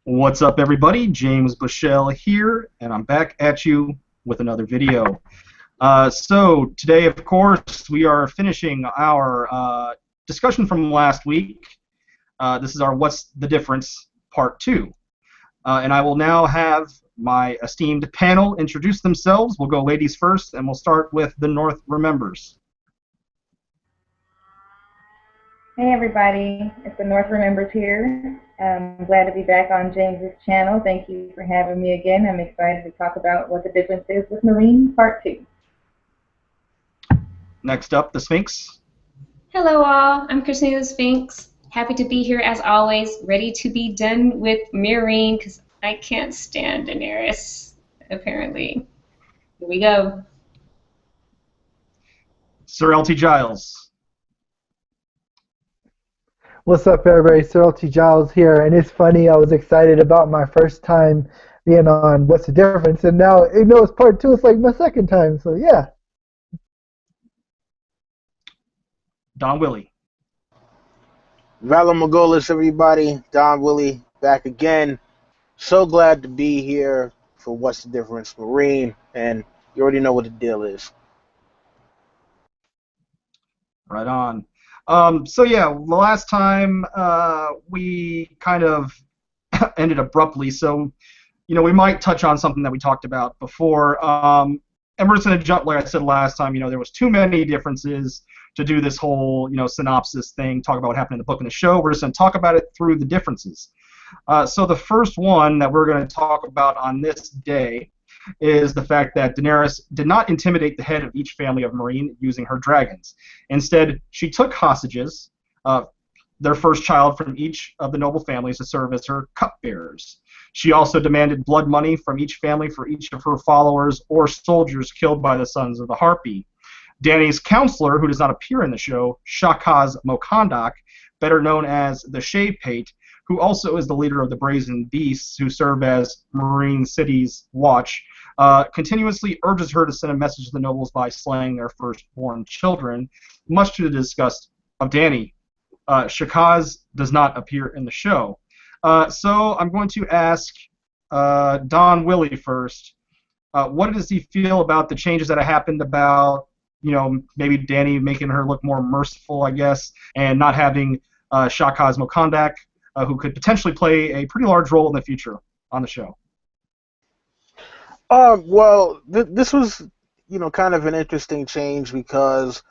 What's up, everybody? James Bushell here, and I'm back at you with another video. So today, of course, we are finishing our discussion from last week. This is our What's the Difference Part 2. And I will now have my esteemed panel introduce themselves. We'll go ladies first, and we'll start with The North Remembers. Hey everybody, it's the North Remembers here. I'm glad to be back on James's channel. Thank you for having me again. I'm excited to talk about what the difference is with Meereen Part 2. Next up, the Sphinx. Hello all, I'm Christina the Sphinx. Happy to be here as always, ready to be done with Meereen because I can't stand Daenerys, apparently. Here we go. Sir LT Giles. What's up, everybody? Sir LT Giles here, and it's funny, I was excited about my first time being on What's the Difference, and now, it's part 2, it's like my second time, so yeah. Don Willi. Valor Mogolis, everybody. Don Willi back again. So glad to be here for What's the Difference, Meereen, and you already know what the deal is. Right on. So yeah, the last time we kind of ended abruptly, so we might touch on something that we talked about before. And we're just going to jump, like I said last time, there was too many differences to do this whole synopsis thing, talk about what happened in the book and the show. We're just going to talk about it through the differences. So the first one that we're going to talk about on this day is the fact that Daenerys did not intimidate the head of each family of Meereen using her dragons. Instead, she took hostages, their first child from each of the noble families, to serve as her cupbearers. She also demanded blood money from each family for each of her followers or soldiers killed by the Sons of the Harpy. Dany's counselor, who does not appear in the show, Shakaz Mokondak, better known as the Shavepate, who also is the leader of the Brazen Beasts, who serve as Meereen City's watch, continuously urges her to send a message to the nobles by slaying their firstborn children, much to the disgust of Dany. Shakaz does not appear in the show. So I'm going to ask Don Willi first. What does he feel about the changes that have happened about, maybe Dany making her look more merciful, I guess, and not having Shakaz Mokondak, who could potentially play a pretty large role in the future on the show? Well, this was, kind of an interesting change because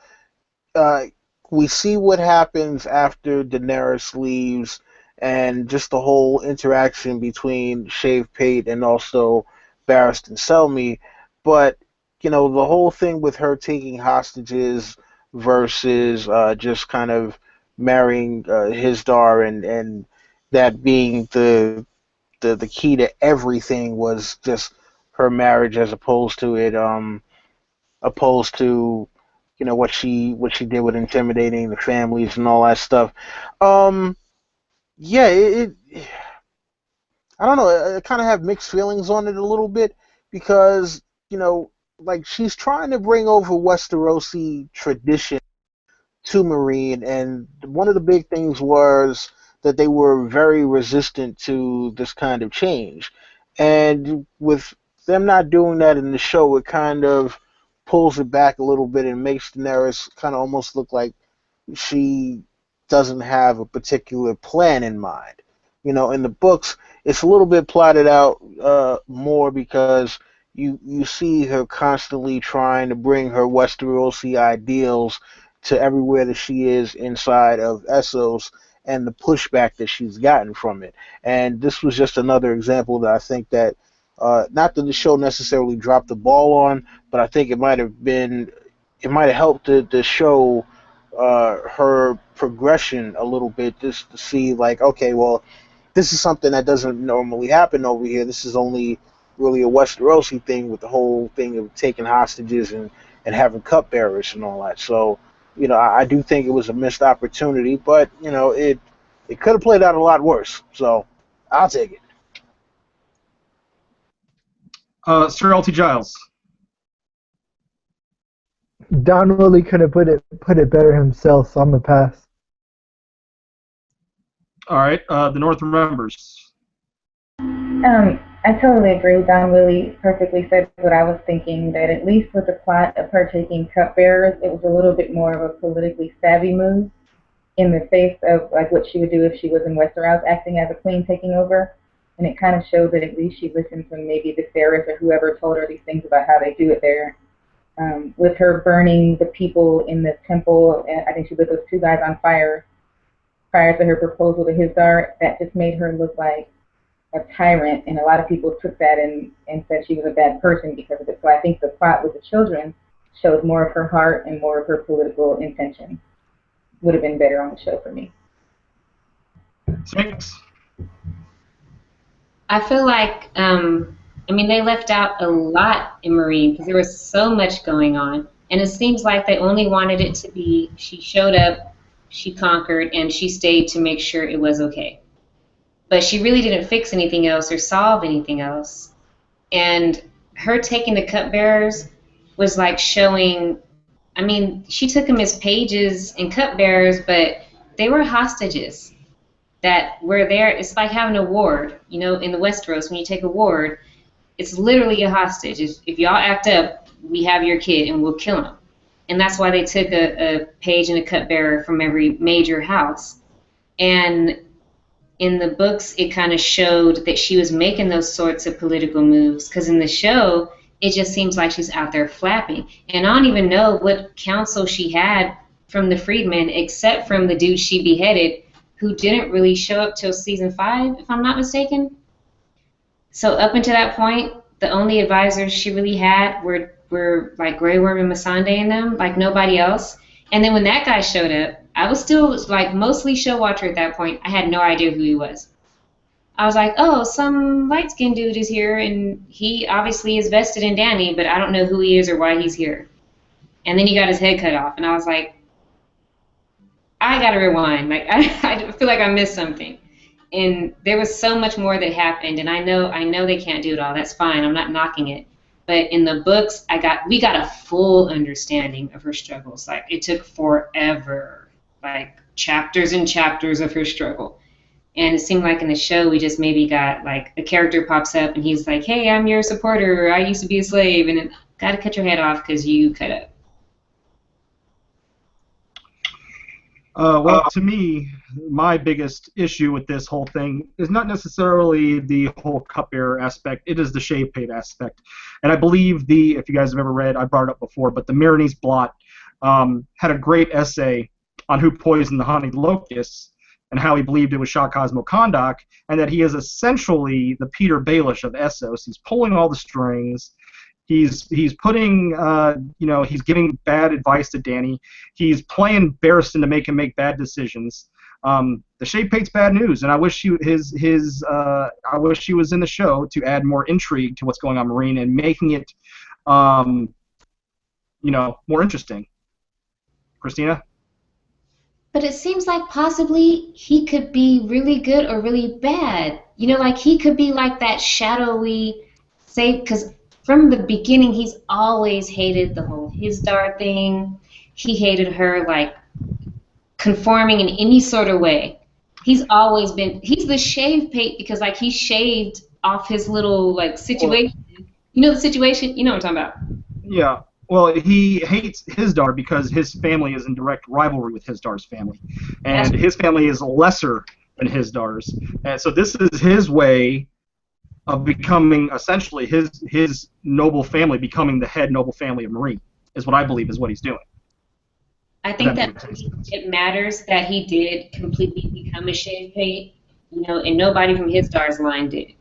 we see what happens after Daenerys leaves and just the whole interaction between Shavepate and also Barristan Selmy. But, the whole thing with her taking hostages versus just kind of marrying Hizdahr and that being the key to everything was just her marriage as opposed to what she did with intimidating the families and all that stuff. Yeah, I don't know. I kind of have mixed feelings on it a little bit because like she's trying to bring over Westerosi tradition to Meereen, and one of the big things was that they were very resistant to this kind of change. And with them not doing that in the show, it kind of pulls it back a little bit and makes Daenerys kind of almost look like she doesn't have a particular plan in mind. In the books, it's a little bit plotted out more because you see her constantly trying to bring her Westerosi ideals to everywhere that she is inside of Essos and the pushback that she's gotten from it. And this was just another example that I think that, not that the show necessarily dropped the ball on, but I think it might have helped to show her progression a little bit, just to see like, okay, well, this is something that doesn't normally happen over here. This is only really a Westerosi thing with the whole thing of taking hostages and having cupbearers and all that. So, I do think it was a missed opportunity, but, it could have played out a lot worse. So, I'll take it. Sir LT Giles. Don Willi could have put it better himself, so I'm gonna pass. All right, the North Remembers. I totally agree. Don Willi perfectly said what I was thinking, that at least with the plot of her taking cupbearers, it was a little bit more of a politically savvy move in the face of like what she would do if she was in Westeros acting as a queen taking over. And it kind of showed that at least she listened to maybe Viserys or whoever told her these things about how they do it there. With her burning the people in the temple, and I think she lit those two guys on fire prior to her proposal to Hizdahr, that just made her look like a tyrant, and a lot of people took that and said she was a bad person because of it. So I think the plot with the children showed more of her heart and more of her political intention. Would have been better on the show for me. Sphinx. I feel like, they left out a lot in Meereen because there was so much going on. And it seems like they only wanted it to be she showed up, she conquered, and she stayed to make sure it was okay. But she really didn't fix anything else or solve anything else. And her taking the cupbearers was like showing, she took them as pages and cupbearers, but they were hostages that were there. It's like having a ward, in the Westeros, when you take a ward, it's literally a hostage. If y'all act up, we have your kid and we'll kill him. And that's why they took a page and a cupbearer from every major house. And in the books, it kind of showed that she was making those sorts of political moves, because in the show, it just seems like she's out there flapping. And I don't even know what counsel she had from the freedmen, except from the dude she beheaded, who didn't really show up till season 5, if I'm not mistaken. So up until that point, the only advisors she really had were like Grey Worm and Missandei and them, like nobody else. And then when that guy showed up, I was still like mostly show watcher at that point. I had no idea who he was. I was like, oh, some light-skinned dude is here, and he obviously is vested in Dany, but I don't know who he is or why he's here. And then he got his head cut off, and I was like, I gotta rewind. Like I feel like I missed something. And there was so much more that happened, and I know they can't do it all. That's fine. I'm not knocking it. But in the books, we got a full understanding of her struggles. Like it took forever, like chapters and chapters of her struggle. And it seemed like in the show, we just maybe got like a character pops up and he's like, hey, I'm your supporter. I used to be a slave, and then got to cut your head off because you cut up. Well, to me, my biggest issue with this whole thing is not necessarily the whole cupbearer aspect. It is the Shavepate aspect. And I believe if you guys have ever read, I brought it up before, but the Meereenese blot had a great essay on who poisoned the honeyed locusts and how he believed it was Shah Cosmo Kondak, and that he is essentially the Peter Baelish of Essos. He's pulling all the strings. He's putting, he's giving bad advice to Dany. He's playing Barristan to make him make bad decisions. The Shavepate's bad news, and I wish he was in the show to add more intrigue to what's going on Meereen and making it, more interesting. Christina? But it seems like possibly he could be really good or really bad. Like he could be like that shadowy, because from the beginning, he's always hated the whole Hizdahr thing. He hated her, like, conforming in any sort of way. He's always been, he's the Shavepate because, like, he shaved off his little, like, situation. You know the situation? You know what I'm talking about. Yeah. Well, he hates Hizdahr because his family is in direct rivalry with Hizdahr's family. And his family is lesser than Hizdahr's. And so this is his way of becoming essentially his noble family becoming the head noble family of Meereen, is what I believe is what he's doing. I think that it matters that he did completely become a Shavepate, and nobody from Hizdahr's line did.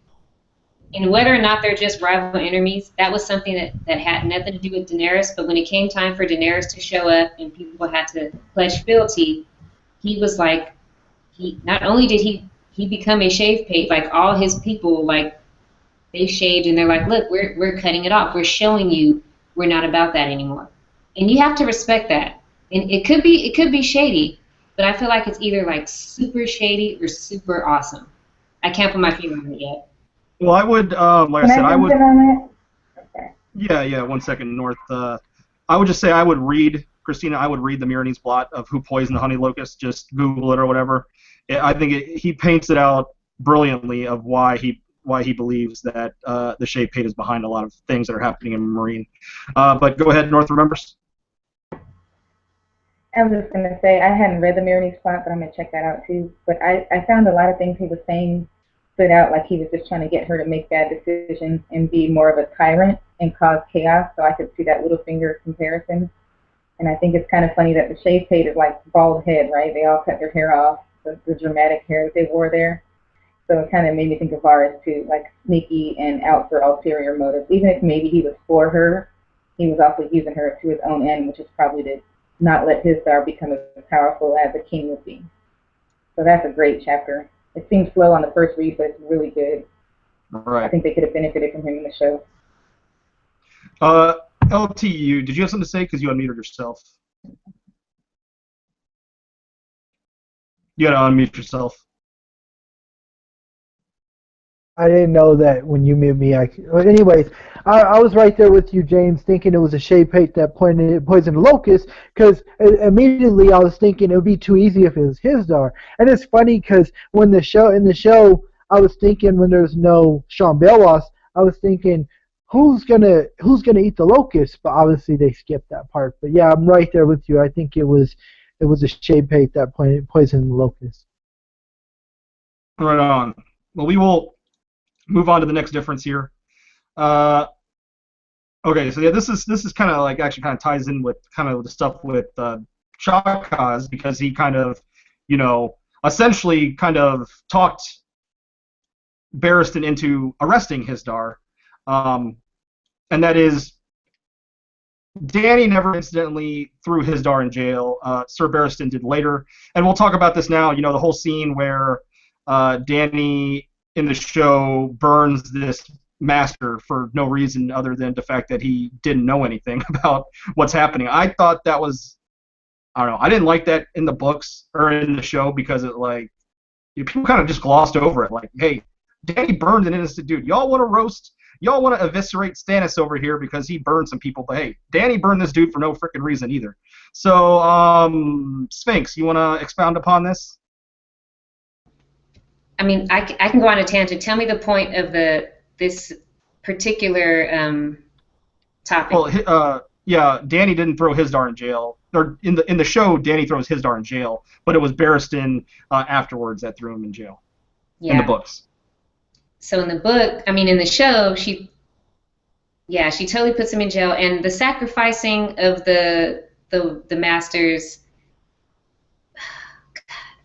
And whether or not they're just rival enemies, that was something that had nothing to do with Daenerys, but when it came time for Daenerys to show up and people had to pledge fealty, he was like, not only did he become a Shavepate, like all his people, like, they shaved and they're like, look, we're cutting it off. We're showing you we're not about that anymore. And you have to respect that. And it could be shady, but I feel like it's either like super shady or super awesome. I can't put my finger on it yet. Well, I would, like I said, I would. Okay. Yeah. 1 second, North. I would just say I would read, Christina. I would read the Meereenese blot of who poisoned the honey locust. Just Google it or whatever. I think he paints it out brilliantly of why he why he believes that the Shavepate is behind a lot of things that are happening in Meereen. But go ahead, North remembers. I was just going to say, I hadn't read the Meereenese plot, but I'm going to check that out too. But I found a lot of things he was saying stood out, like he was just trying to get her to make bad decisions and be more of a tyrant and cause chaos, so I could see that little finger comparison. And I think it's kind of funny that the Shavepate is like bald head, right? They all cut their hair off, the dramatic hair that they wore there. So it kind of made me think of Varys too, like sneaky and out for ulterior motives. Even if maybe he was for her, he was also using her to his own end, which is probably to not let Hizdahr become as powerful as a king would be. So that's a great chapter. It seems slow on the first read, but it's really good. Right. I think they could have benefited from him in the show. LTU, did you have something to say? Because you unmuted yourself. You gotta unmute yourself. I didn't know that when you muted me. But anyways, I was right there with you, James, thinking it was a Shavepate that poisoned locusts, because immediately I was thinking it would be too easy if it was Hizdahr. And it's funny because in the show, I was thinking when there's no Sean Belwas, I was thinking who's gonna eat the locusts, but obviously they skipped that part. But yeah, I'm right there with you. I think it was a Shavepate that poisoned the locusts. Right on. Well, we will move on to the next difference here. Okay, so yeah, this is kind of like actually kind of ties in with kind of the stuff with Chakaz, because he kind of, essentially kind of talked Barristan into arresting Hizdahr, and that is Dany never incidentally threw Hizdahr in jail. Sir Barristan did later, and we'll talk about this now. The whole scene where Dany in the show burns this master for no reason other than the fact that he didn't know anything about what's happening. I thought that was, I don't know, I didn't like that in the books or in the show because people kind of just glossed over it. Like, hey, Dany burned an innocent dude. Y'all want to eviscerate Stannis over here because he burned some people, but hey, Dany burned this dude for no freaking reason either. So, Sphinx, you want to expound upon this? I mean, I can go on a tangent. Tell me the point of this particular topic. Well, yeah, Dany didn't throw Hizdahr in jail. Or in the show, Dany throws Hizdahr in jail, but it was Barristan afterwards that threw him in jail. Yeah. In the books. So in the show, she totally puts him in jail, and the sacrificing of the masters.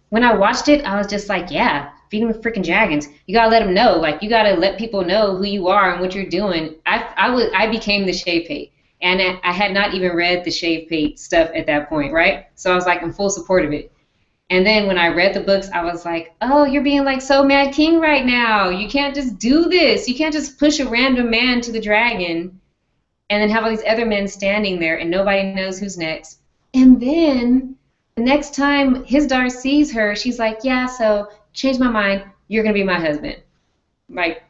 When I watched it, I was just like, yeah, feed them freaking dragons. You gotta let them know, like you gotta let people know who you are and what you're doing. I became the Shavepate, and I had not even read the Shavepate stuff at that point, right? So I was like in full support of it. And then when I read the books, I was like, oh, you're being like so Mad King right now. You can't just do this. You can't just push a random man to the dragon and then have all these other men standing there and nobody knows who's next. And then the next time Hizdahr sees her, she's like, yeah, so change my mind. You're going to be my husband. Like,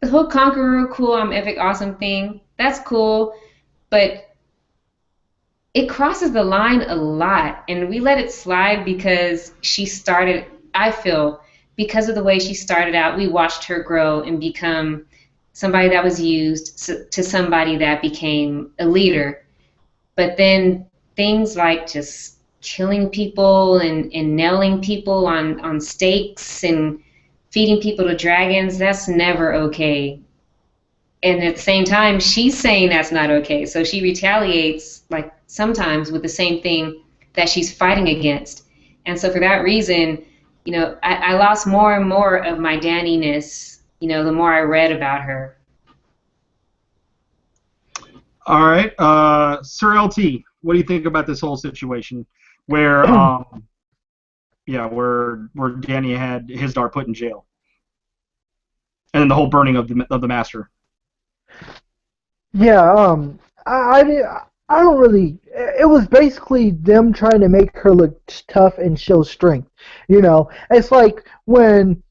the whole conqueror, cool, I'm epic, awesome thing, that's cool. But it crosses the line a lot, and we let it slide because I feel, because of the way she started out, we watched her grow and become somebody that was used to somebody that became a leader. But then things like just killing people and nailing people on stakes and feeding people to dragons, that's never okay. And at the same time, she's saying that's not okay. So she retaliates, like sometimes with the same thing that she's fighting against. And so for that reason, I lost more and more of my Dany-ness, the more I read about her. All right. Sir LT, what do you think about this whole situation where where Dany had Hizdahr put in jail? And then the whole burning of the master. Yeah, I don't really. It was basically them trying to make her look tough and show strength. It's like when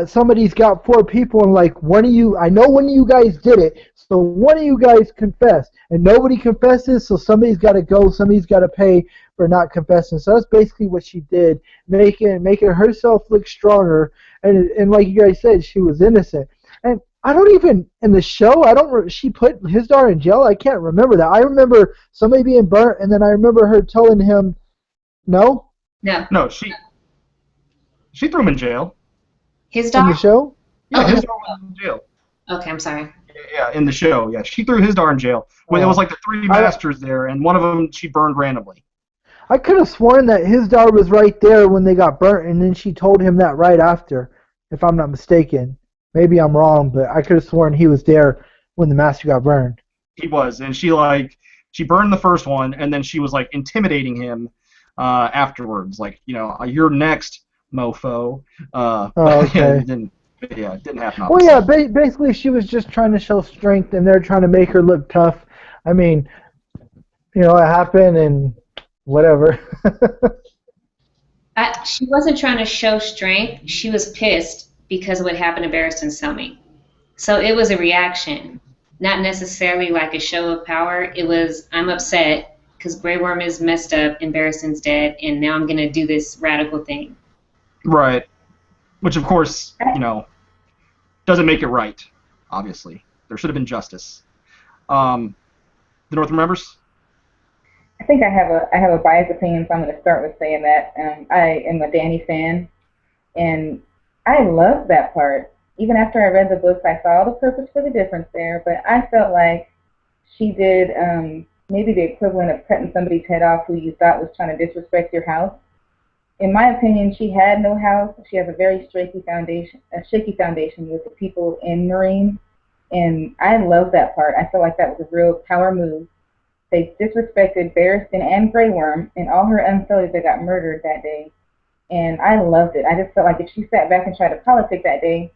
somebody's got 4 people and like I know one of you guys did it, so one of you guys confess, and nobody confesses, so somebody's got to go, somebody's got to pay. for not confessing. So that's basically what she did, making herself look stronger. And like you guys said, she was innocent. And I don't even in the show. She put Hizdahr in jail. I can't remember that. I remember somebody being burnt, and then I remember her telling him, no. No. No, she threw him in jail. Hizdahr? In the show? Yeah, Hizdahr was in jail. Okay, I'm sorry. Yeah, in the show. Yeah, she threw Hizdahr in jail. When it was like the three masters there, and one of them she burned randomly. I could have sworn that Hizdahr was right there when they got burnt, and then she told him that right after, if I'm not mistaken. Maybe I'm wrong, but I could have sworn he was there when the master got burned. He was, and she burned the first one, and then she was like intimidating him afterwards, like, you know, you're next, mofo. Okay. It didn't happen. Well, yeah, basically she was just trying to show strength, and they're trying to make her look tough. I mean, you know, it happened, and whatever. She wasn't trying to show strength. She was pissed because of what happened to Barristan Selmy. So it was a reaction, not necessarily like a show of power. It was, I'm upset because Grey Worm is messed up and Barristan's dead, and now I'm going to do this radical thing. Right. Which, of course, you know, doesn't make it right, obviously. There should have been justice. The North remembers? I think I have a biased opinion, so I'm going to start with saying that I am a Dany fan, and I love that part. Even after I read the books, I saw the purpose for the difference there, but I felt like she did maybe the equivalent of cutting somebody's head off who you thought was trying to disrespect your house. In my opinion, she had no house. She has a very shaky foundation with the people in Meereen, and I love that part. I feel like that was a real power move. They disrespected Barristan and Grey Worm and all her unsullied that got murdered that day. And I loved it. I just felt like if she sat back and tried to politic that day,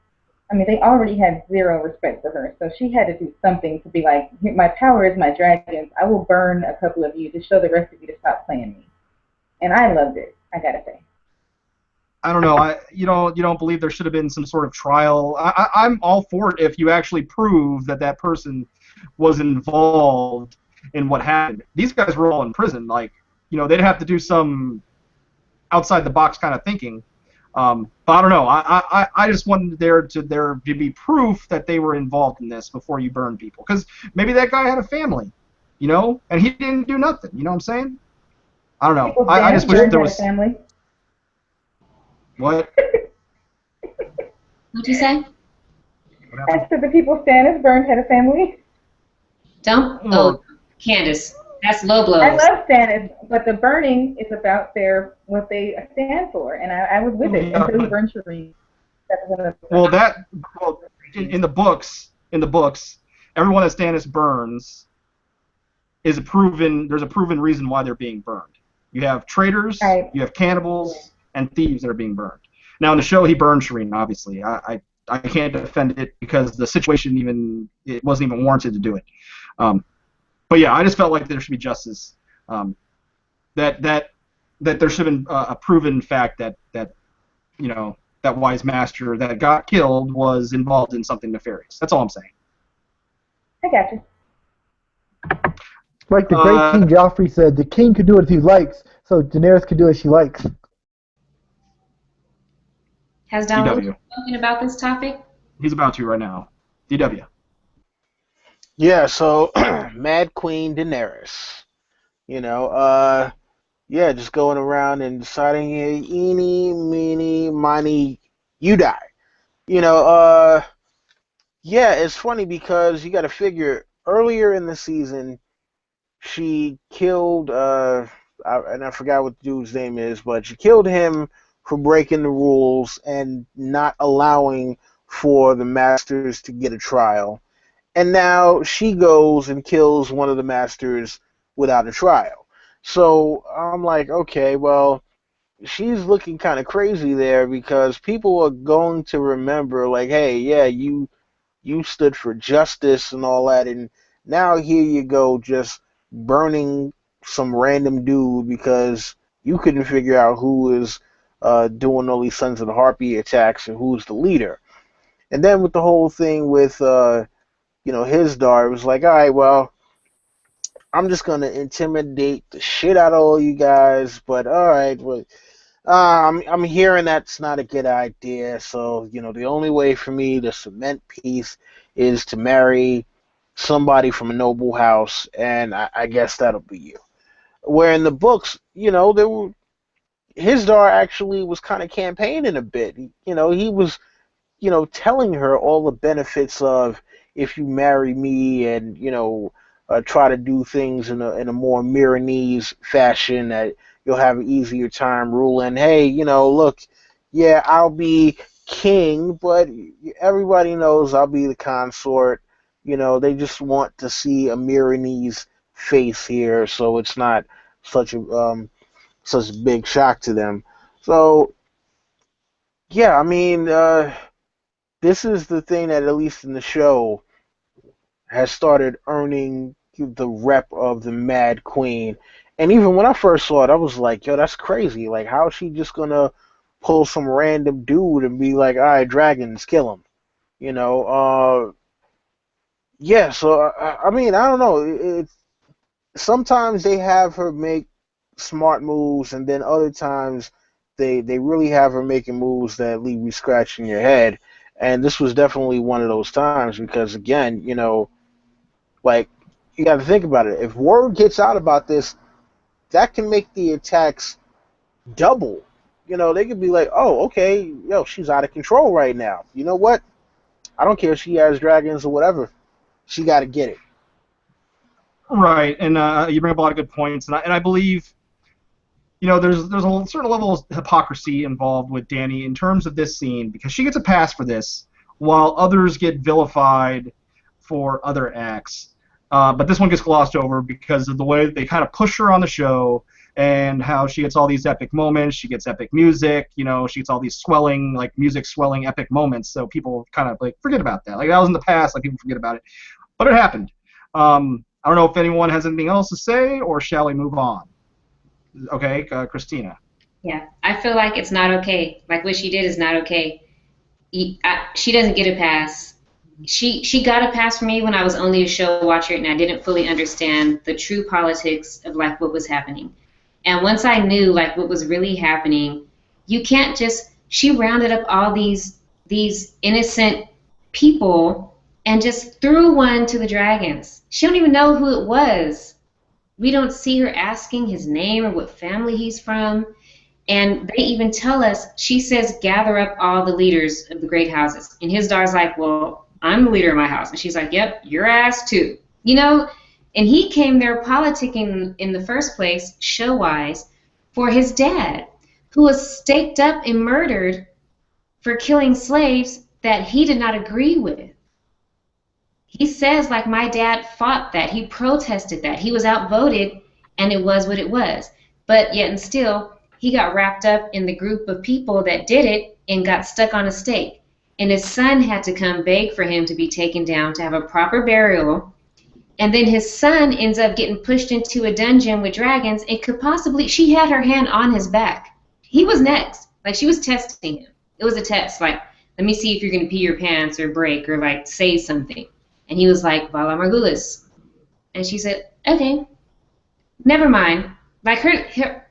I mean, they already had zero respect for her. So she had to do something to be like, my power is my dragons. I will burn a couple of you to show the rest of you to stop playing me. And I loved it, I gotta say. I don't know. You don't believe there should have been some sort of trial? I'm all for it if you actually prove that person was involved in what happened. These guys were all in prison. Like, you know, they'd have to do some outside the box kind of thinking. But I don't know. I just wanted there to be proof that they were involved in this before you burn people. Because maybe that guy had a family, you know, and he didn't do nothing. You know what I'm saying? I don't know. I just wish there was. Family. What? What'd you say? I said the people Stannis burned had a family. Don't. Oh, Candace. That's low blows. I love Stannis, but the burning is about what they stand for, and I was with it until he burned Shireen. In the books, everyone that Stannis burns there's a proven reason why they're being burned. You have traitors, you have cannibals, and thieves that are being burned. Now in the show he burned Shireen, obviously. I can't defend it because the situation it wasn't even warranted to do it. But yeah, I just felt like there should be justice. That there should have been a proven fact that you know, that wise master that got killed was involved in something nefarious. That's all I'm saying. I got you. Like the great King Joffrey said, the king could do it if he likes, so Daenerys could do as she likes. Has Don Willi spoken about this topic? He's about to right now. DW. Yeah, so Mad Queen Daenerys. You know, just going around and deciding, eeny, meeny, miny, you die. You know, it's funny because you got to figure earlier in the season she killed, and I forgot what the dude's name is, but she killed him for breaking the rules and not allowing for the masters to get a trial. And now she goes and kills one of the masters without a trial. So I'm like, okay, well, she's looking kind of crazy there because people are going to remember, like, hey, yeah, you stood for justice and all that, and now here you go just burning some random dude because you couldn't figure out who is doing all these Sons of the Harpy attacks and who's the leader. And then with the whole thing with Hizdahr, it was like, all right, well, I'm just gonna intimidate the shit out of all you guys. But all right, well, I'm hearing that's not a good idea. So the only way for me to cement peace is to marry somebody from a noble house, and I guess that'll be you. Where in the books, there were Hizdahr actually was kind of campaigning a bit. He was telling her all the benefits of if you marry me and try to do things in a more Meereenese fashion that you'll have an easier time ruling. Hey, look, yeah, I'll be king, but everybody knows I'll be the consort. They just want to see a Meereenese face here, so it's not such a big shock to them. So yeah, I mean, this is the thing that at least in the show has started earning the rep of the Mad Queen. And even when I first saw it, I was like, yo, that's crazy. Like, how is she just gonna pull some random dude and be like, all right, dragons, kill him? Yeah, so, I mean, I don't know. Sometimes they have her make smart moves, and then other times they really have her making moves that leave you scratching your head. And this was definitely one of those times because, again, like, you got to think about it. If word gets out about this, that can make the attacks double. They could be like, oh, okay, yo, she's out of control right now. You know what? I don't care if she has dragons or whatever. She got to get it. Right, and you bring up a lot of good points, and I believe, there's a certain level of hypocrisy involved with Dany in terms of this scene because she gets a pass for this, while others get vilified for other acts. But this one gets glossed over because of the way they kind of push her on the show and how she gets all these epic moments. She gets epic music, she gets all these swelling, like music swelling epic moments. So people kind of like forget about that. Like that was in the past, like people forget about it, but it happened. I don't know if anyone has anything else to say, or shall we move on? Okay, Christina. Yeah, I feel like it's not okay. Like what she did is not okay. She doesn't get a pass. She got a pass for me when I was only a show watcher and I didn't fully understand the true politics of like what was happening. And once I knew like what was really happening, you can't just. She rounded up all these innocent people and just threw one to the dragons. She don't even know who it was. We don't see her asking his name or what family he's from. And they even tell us, she says, gather up all the leaders of the great houses. And Hizdahr's like, well, I'm the leader of my house. And she's like, yep, your ass too. And he came there politicking in the first place, show-wise, for his dad, who was staked up and murdered for killing slaves that he did not agree with. He says, like, my dad fought that. He protested that. He was outvoted, and it was what it was. But yet and still, he got wrapped up in the group of people that did it and got stuck on a stake. And his son had to come beg for him to be taken down to have a proper burial. And then his son ends up getting pushed into a dungeon with dragons and could possibly, she had her hand on his back. He was next. Like, she was testing him. It was a test. Like, let me see if you're going to pee your pants or break or, like, say something. And he was like, Vala Margulis. And she said, okay, never mind. Like,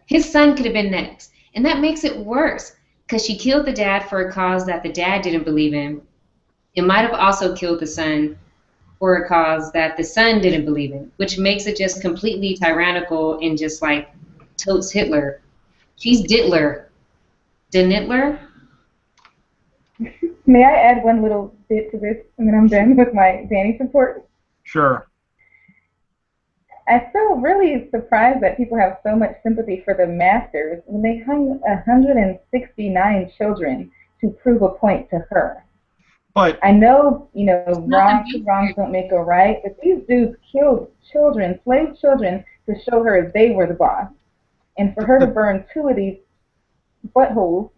his son could have been next. And that makes it worse because she killed the dad for a cause that the dad didn't believe in. It might have also killed the son for a cause that the son didn't believe in, which makes it just completely tyrannical and just like totes Hitler. She's Dittler. Denitler? May I add one little bit to this, and then I'm done with my Dany support? Sure. I feel really surprised that people have so much sympathy for the Masters when they hung 169 children to prove a point to her. But I know, wrongs don't make a right, but these dudes killed children, slave children, to show her they were the boss. And for her to burn 2 of these buttholes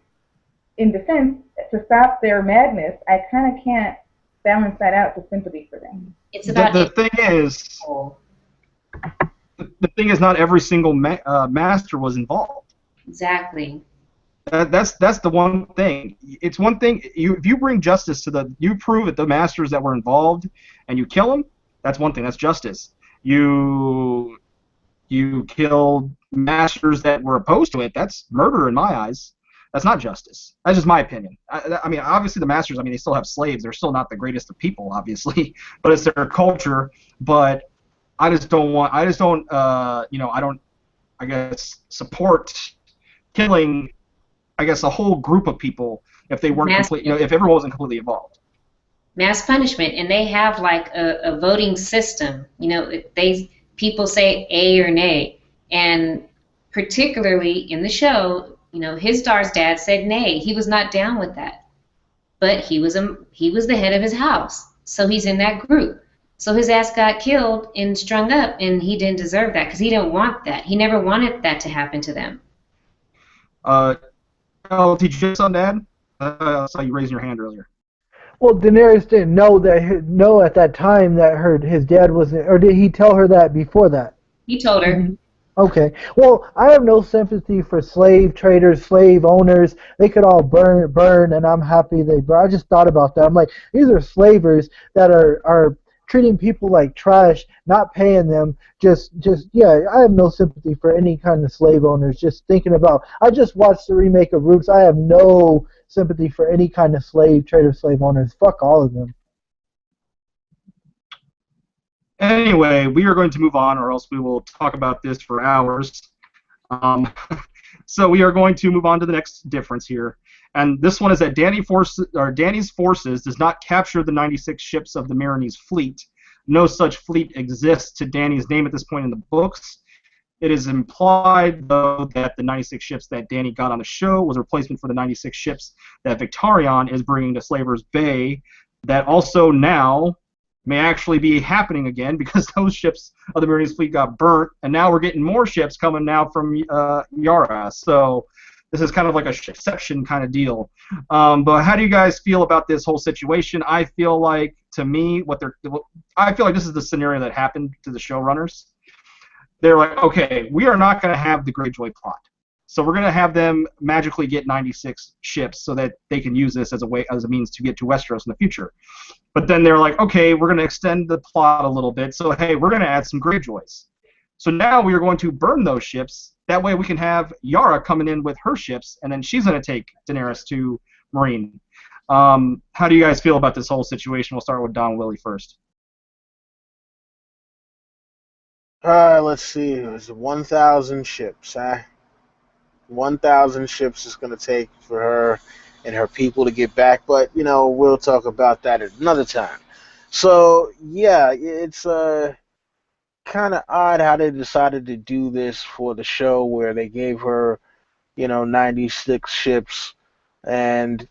in defense to stop their madness, I kind of can't balance that out to sympathy for them. It's about the thing is, not every single master was involved. Exactly. That's the one thing. It's one thing if you bring justice to you prove that the masters that were involved and you kill them. That's one thing. That's justice. you killed masters that were opposed to it. That's murder in my eyes. That's not justice. That's just my opinion. I mean, obviously the masters, I mean, they still have slaves. They're still not the greatest of people, obviously, but it's their culture. But I just don't want, I just don't, I don't, I guess, support killing, I guess, a whole group of people if they weren't complete, if everyone wasn't completely involved. Mass punishment, and they have like a voting system. People say A or nay, and particularly in the show, Hizdahr's dad said nay. He was not down with that, but he was the head of his house, so he's in that group. So his ass got killed and strung up, and he didn't deserve that because he didn't want that. He never wanted that to happen to them. LT Giles on Dad? I saw you raising your hand earlier. Well, Daenerys didn't know at that time that his dad wasn't, or did he tell her that before that? He told her. Okay. Well, I have no sympathy for slave traders, slave owners. They could all burn, and I'm happy they burn. I just thought about that. I'm like, these are slavers that are treating people like trash, not paying them. I have no sympathy for any kind of slave owners. Just thinking about, I just watched the remake of Roots. I have no sympathy for any kind of slave trader, slave owners. Fuck all of them. Anyway, we are going to move on, or else we will talk about this for hours. So we are going to move on to the next difference here. And this one is that Dany's forces does not capture the 96 ships of the Meereenese fleet. No such fleet exists to Dany's name at this point in the books. It is implied, though, that the 96 ships that Dany got on the show was a replacement for the 96 ships that Victarion is bringing to Slaver's Bay, that also now may actually be happening again because those ships of the Meereenese fleet got burnt, and now we're getting more ships coming now from Yara. So this is kind of like a shipception kind of deal. But how do you guys feel about this whole situation? I feel like, to me, I feel like this is the scenario that happened to the showrunners. They're like, okay, we are not going to have the Greyjoy plot, so we're going to have them magically get 96 ships so that they can use this as a means to get to Westeros in the future. But then they're like, okay, we're going to extend the plot a little bit, so hey, we're going to add some Greyjoys. So now we are going to burn those ships. That way we can have Yara coming in with her ships, and then she's going to take Daenerys to Meereen. How do you guys feel about this whole situation? We'll start with Don Willi first. Let's see. It was 1,000 ships, huh? 1,000 ships is going to take for her and her people to get back, but, we'll talk about that at another time. So, yeah, it's kind of odd how they decided to do this for the show where they gave her, 96 ships, and,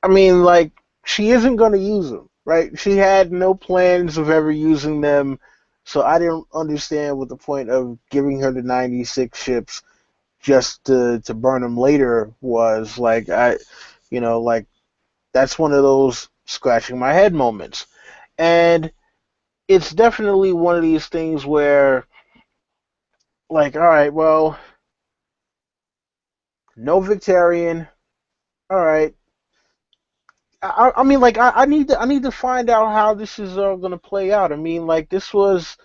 I mean, like, she isn't going to use them, right? She had no plans of ever using them. So I didn't understand what the point of giving her the 96 ships just to burn them later was. Like, that's one of those scratching my head moments. And it's definitely one of these things where, like, all right, well, no Victarion, all right. I mean, like, I need to find out how this is going to play out. I mean, like, this was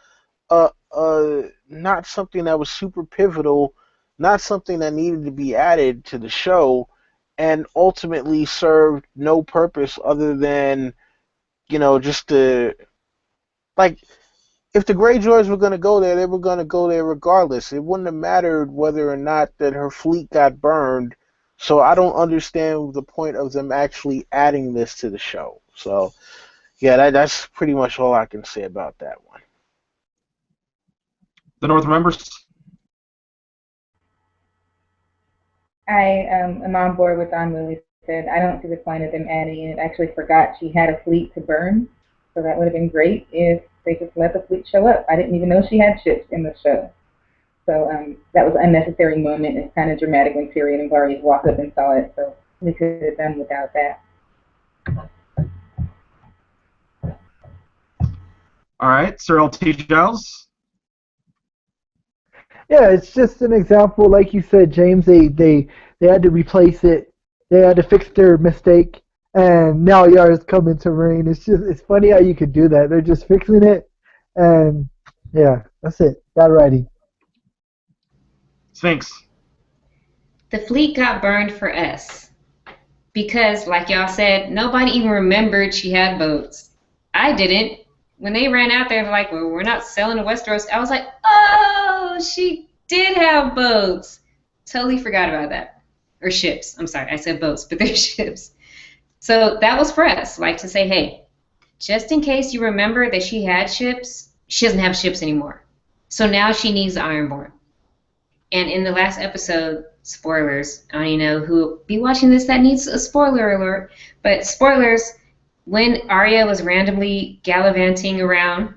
not something that was super pivotal, not something that needed to be added to the show, and ultimately served no purpose other than, just to, like, if the Greyjoys were going to go there, they were going to go there regardless. It wouldn't have mattered whether or not that her fleet got burned. So I don't understand the point of them actually adding this to the show. So, yeah, that's pretty much all I can say about that one. The North members? I am on board with Don Willi said. I don't see the point of them adding it. I actually forgot she had a fleet to burn, so that would have been great if they just let the fleet show up. I didn't even know she had ships in the show. So that was an unnecessary moment. It's kind of dramatic when Tyrion and Varys walked up and saw it, so we could have done without that. All right, Sir LT Giles? Yeah, it's just an example, like you said, James. They had to replace it. They had to fix their mistake, and now Yara's coming to Meereen. It's funny how you could do that. They're just fixing it, and Yeah, that's it. Got it righty. Sphinx. The fleet got burned for us. Because, like y'all said, nobody even remembered she had boats. I didn't. When they ran out there, they're like, well, we're not selling to Westeros. I was like, oh, she did have boats. Totally forgot about that. Or ships. I'm sorry, I said boats, but they're ships. So that was for us, like to say, hey, just in case you remember that she had ships, she doesn't have ships anymore. So now she needs the ironborn. And in the last episode, spoilers, I don't even know who will be watching this that needs a spoiler alert, but spoilers, when Arya was randomly gallivanting around,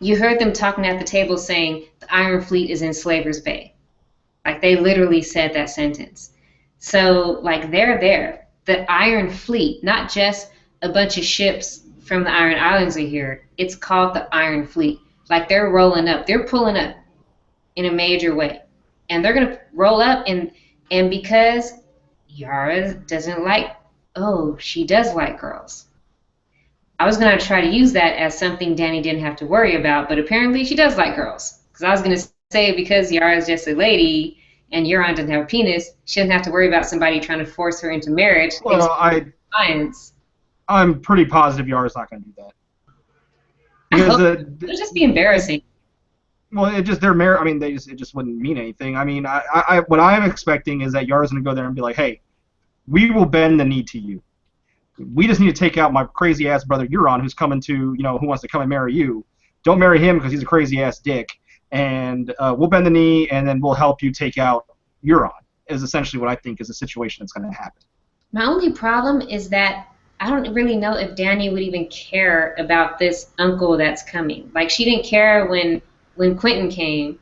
you heard them talking at the table saying the Iron Fleet is in Slaver's Bay. Like, they literally said that sentence. So, like, they're there. The Iron Fleet, not just a bunch of ships from the Iron Islands are here. It's called the Iron Fleet. Like, they're rolling up. They're pulling up in a major way. And they're going to roll up, and because Yara doesn't like, oh, she does like girls. I was going to try to use that as something Dany didn't have to worry about, but apparently she does like girls. Because I was going to say, because Yara is just a lady and Euron doesn't have a penis, she doesn't have to worry about somebody trying to force her into marriage. Well, I'm pretty positive Yara's not going to do that. Because it'll just be embarrassing. Well, it just it just wouldn't mean anything. I mean, what I'm expecting is that Yara's going to go there and be like, hey, we will bend the knee to you. We just need to take out my crazy ass brother Euron, who's coming to, who wants to come and marry you. Don't marry him because he's a crazy ass dick. And we'll bend the knee, and then we'll help you take out Euron. Is essentially what I think is the situation that's going to happen. My only problem is that I don't really know if Dany would even care about this uncle that's coming. Like, she didn't care when Quentyn came.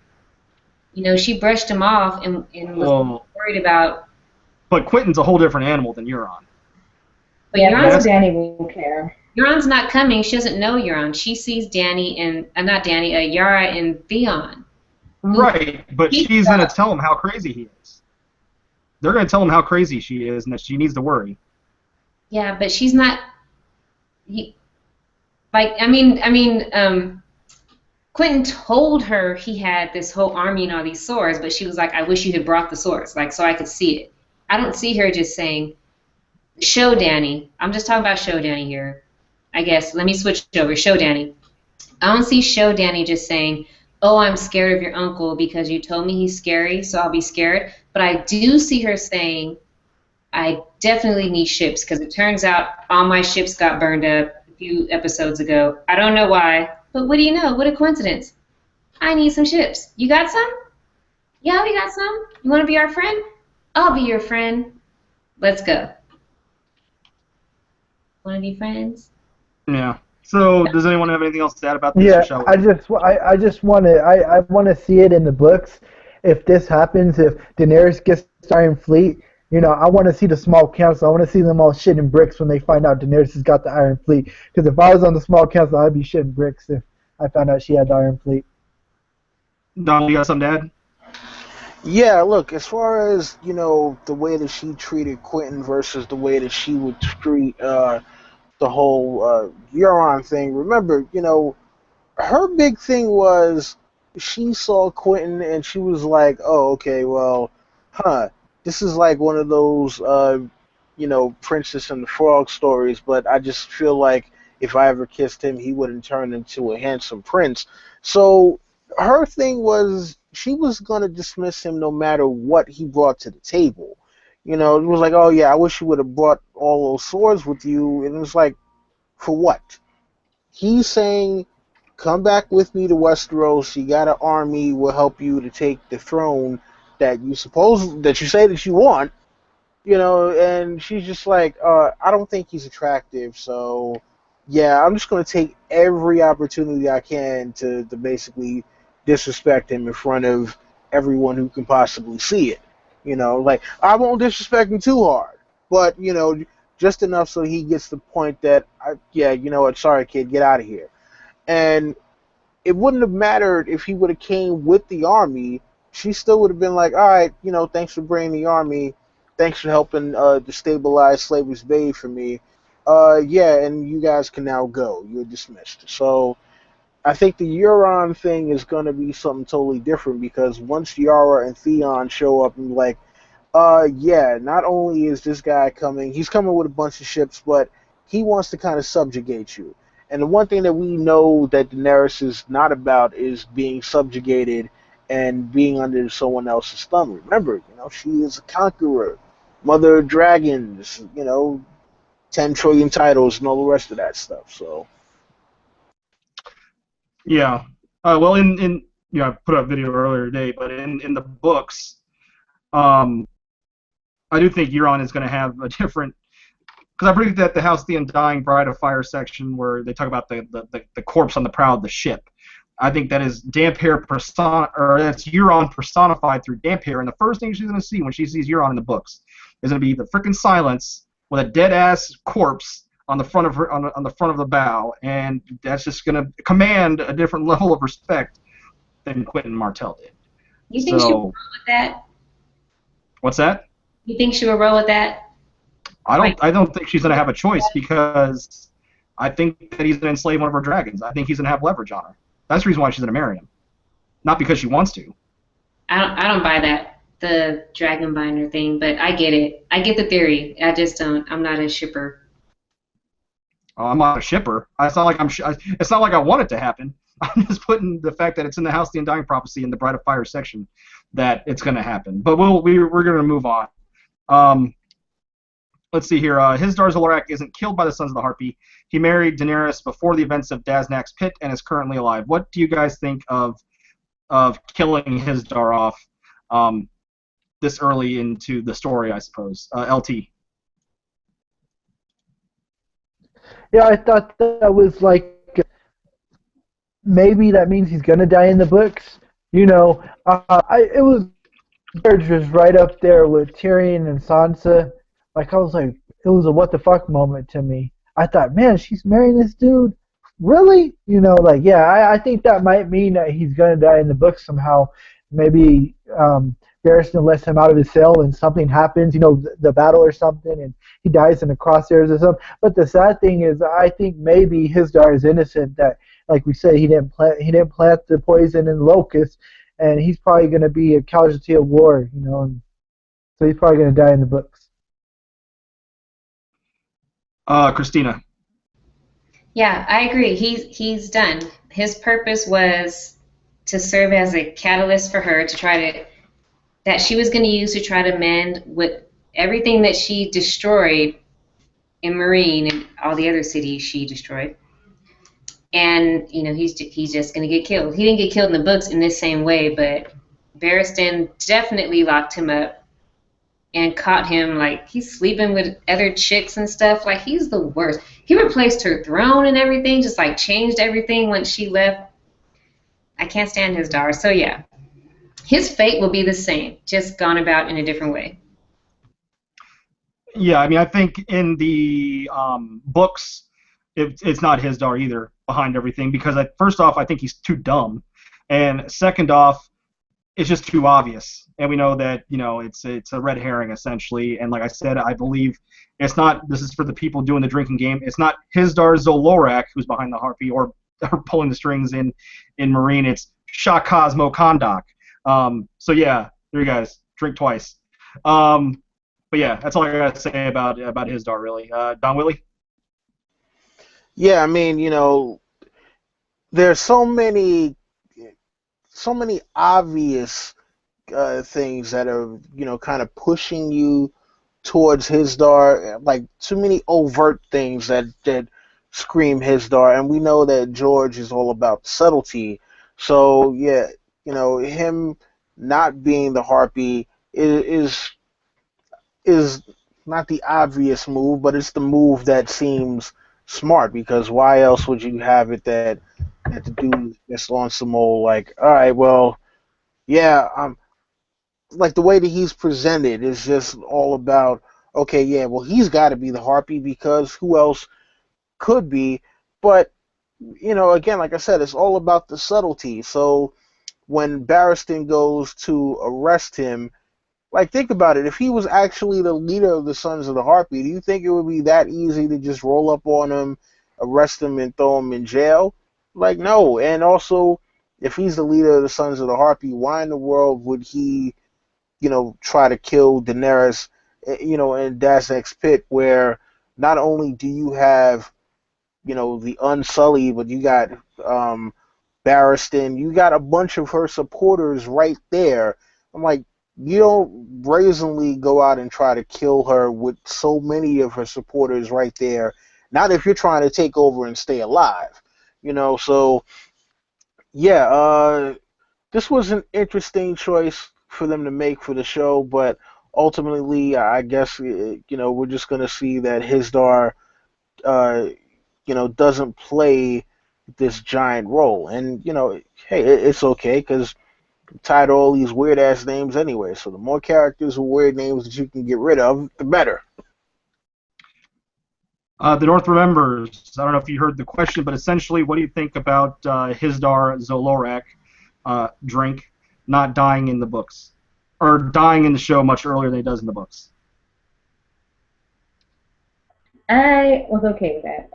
She brushed him off and was worried about. But Quentin's a whole different animal than Euron. But yeah, Dany will care. Euron's not coming. She doesn't know Euron. She sees Dany and Yara and Theon. Right, but she's going to tell him how crazy he is. They're going to tell him how crazy she is and that she needs to worry. Yeah, but she's not. Quentyn told her he had this whole army and all these swords, but she was like, I wish you had brought the swords, like, so I could see it. I don't see her just saying, show Dany. I'm just talking about show Dany here. I guess. Let me switch over. Show Dany. I don't see show Dany just saying, oh, I'm scared of your uncle because you told me he's scary, so I'll be scared. But I do see her saying, I definitely need ships because it turns out all my ships got burned up a few episodes ago. I don't know why, but what do you know? What a coincidence. I need some ships. You got some? Yeah, we got some. You want to be our friend? I'll be your friend. Let's go. Want to be friends? Yeah. So, does anyone have anything else to add about this? Yeah, I just want to see it in the books. If this happens, if Daenerys gets the Iron Fleet, I want to see the small council. I want to see them all shitting bricks when they find out Daenerys has got the Iron Fleet. Because if I was on the small council, I'd be shitting bricks if I found out she had the Iron Fleet. Don, you got something to add? Yeah, look, as far as, the way that she treated Quentyn versus the way that she would treat the whole Euron thing, remember, her big thing was she saw Quentyn and she was like, oh, okay, well, this is like one of those, Princess and the Frog stories, but I just feel like if I ever kissed him, he wouldn't turn into a handsome prince. So her thing was she was going to dismiss him no matter what he brought to the table. It was like, oh, yeah, I wish you would have brought all those swords with you. And it was like, for what? He's saying, come back with me to Westeros. You got an army. We'll help you to take the throne that you say that you want. And she's just like, I don't think he's attractive. So, yeah, I'm just going to take every opportunity I can to basically disrespect him in front of everyone who can possibly see it. Like, I won't disrespect him too hard, but, just enough so he gets the point that, what, sorry, kid, get out of here. And it wouldn't have mattered if he would have came with the army. She still would have been like, all right, thanks for bringing the army. Thanks for helping destabilize Slaver's Bay for me. And you guys can now go. You're dismissed. So, I think the Euron thing is going to be something totally different because once Yara and Theon show up and be like, yeah, not only is this guy coming, he's coming with a bunch of ships, but he wants to kind of subjugate you. And the one thing that we know that Daenerys is not about is being subjugated and being under someone else's thumb. Remember, she is a conqueror, mother of dragons, 10 trillion titles and all the rest of that stuff. So Yeah. Well, I put out a video earlier today, but in the books, I do think Euron is going to have a different. Because I predict that the House of the Undying Bride of Fire section, where they talk about the corpse on the prow of the ship, I think that is Damphair that's Euron personified through Damphair, and the first thing she's going to see when she sees Euron in the books is going to be the frickin' silence with a dead ass corpse on the front of her on the front of the bow, and that's just going to command a different level of respect than Quentyn Martell did. You think she will roll with that? What's that? You think she will roll with that? I don't think she's going to have a choice because I think that he's going to enslave one of her dragons. I think he's going to have leverage on her. That's the reason why she's going to marry him, not because she wants to. I don't buy that, the dragon binder thing, but I get it. I get the theory. I just don't. I'm not a shipper. Oh, I'm not a shipper. It's not like it's not like I want it to happen. I'm just putting the fact that it's in the House of the Undying Prophecy in the Bride of Fire section that it's going to happen. But we're going to move on. Let's see here. Hizdahr's Loraq isn't killed by the Sons of the Harpy. He married Daenerys before the events of Daznak's pit and is currently alive. What do you guys think of killing Hizdahr off this early into the story, I suppose? LT. Yeah, I thought that was like maybe that means he's gonna die in the books. It was just right up there with Tyrion and Sansa. Like, I was like, it was a what the fuck moment to me. I thought, man, she's marrying this dude? Really? I think that might mean that he's going to die in the book somehow. Maybe Barristan lets him out of his cell and something happens, the battle or something, and he dies in the crosshairs or something. But the sad thing is, I think maybe Hizdahr is innocent, that, like we said, he didn't plant the poison in the locust, and he's probably going to be a casualty of war, and so he's probably going to die in the books. Christina. Yeah, I agree. He's done. His purpose was to serve as a catalyst for her that she was going to use to try to mend with everything that she destroyed in Meereen and all the other cities she destroyed. And he's just going to get killed. He didn't get killed in the books in this same way, but Barristan definitely locked him up and caught him, like, he's sleeping with other chicks and stuff. Like, he's the worst. He replaced her throne and everything, just, like, changed everything once she left. I can't stand Hizdahr. So, yeah, his fate will be the same, just gone about in a different way. Yeah, I mean, I think in the books, it's not Hizdahr either behind everything because, first off, I think he's too dumb. And second off, it's just too obvious. And we know that, it's a red herring, essentially. And like I said, I believe it's not, this is for the people doing the drinking game, it's not Hizdahr Loraq who's behind the harpy or pulling the strings in Meereen. It's Shah Cosmo Kondak. So, yeah, there you guys. Drink twice. But, yeah, that's all I got to say about Hizdahr, really. Don Willi? Yeah, I mean, there's so many obvious things that are, kind of pushing you towards Hizdahr, like too many overt things that scream Hizdahr, and we know that George is all about subtlety. So yeah, him not being the Harpy is not the obvious move, but it's the move that seems smart, because why else would you have it that the dude that's on some old, like, all right, well, yeah, like the way that he's presented is just all about, okay, yeah, well, he's got to be the Harpy because who else could be? But, again, like I said, it's all about the subtlety. So when Barristan goes to arrest him, like, think about it. If he was actually the leader of the Sons of the Harpy, do you think it would be that easy to just roll up on him, arrest him, and throw him in jail? Like, no. And also, if he's the leader of the Sons of the Harpy, why in the world would he, try to kill Daenerys, in Daznak's pit, where not only do you have, the Unsullied, but you got Barristan, you got a bunch of her supporters right there. I'm like, you don't brazenly go out and try to kill her with so many of her supporters right there. Not if you're trying to take over and stay alive, So yeah, this was an interesting choice for them to make for the show, but ultimately, I guess we're just gonna see that Hizdahr, uh, doesn't play this giant role, and hey, it's okay because I'm tired of all these weird ass names anyway. So the more characters with weird names that you can get rid of, the better. The North remembers. I don't know if you heard the question, but essentially, what do you think about Hizdahr Zolorak drink not dying in the books, or dying in the show much earlier than he does in the books? I was okay with that.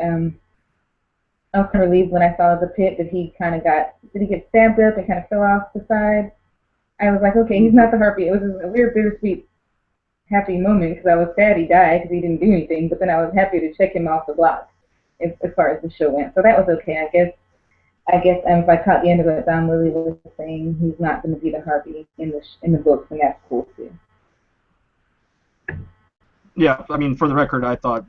I was kind of relieved when I saw the pit that he kind of did he get stabbed up and kind of fell off the side? I was like, okay, he's not the Harpy. It was just a weird, bittersweet, happy moment because I was sad he died because he didn't do anything, but then I was happy to check him off the block as far as the show went. So that was okay, I guess. If I caught the end of it, Don Willi was saying he's not going to be the Harpy in the books, and that's cool too. Yeah, I mean, for the record, I thought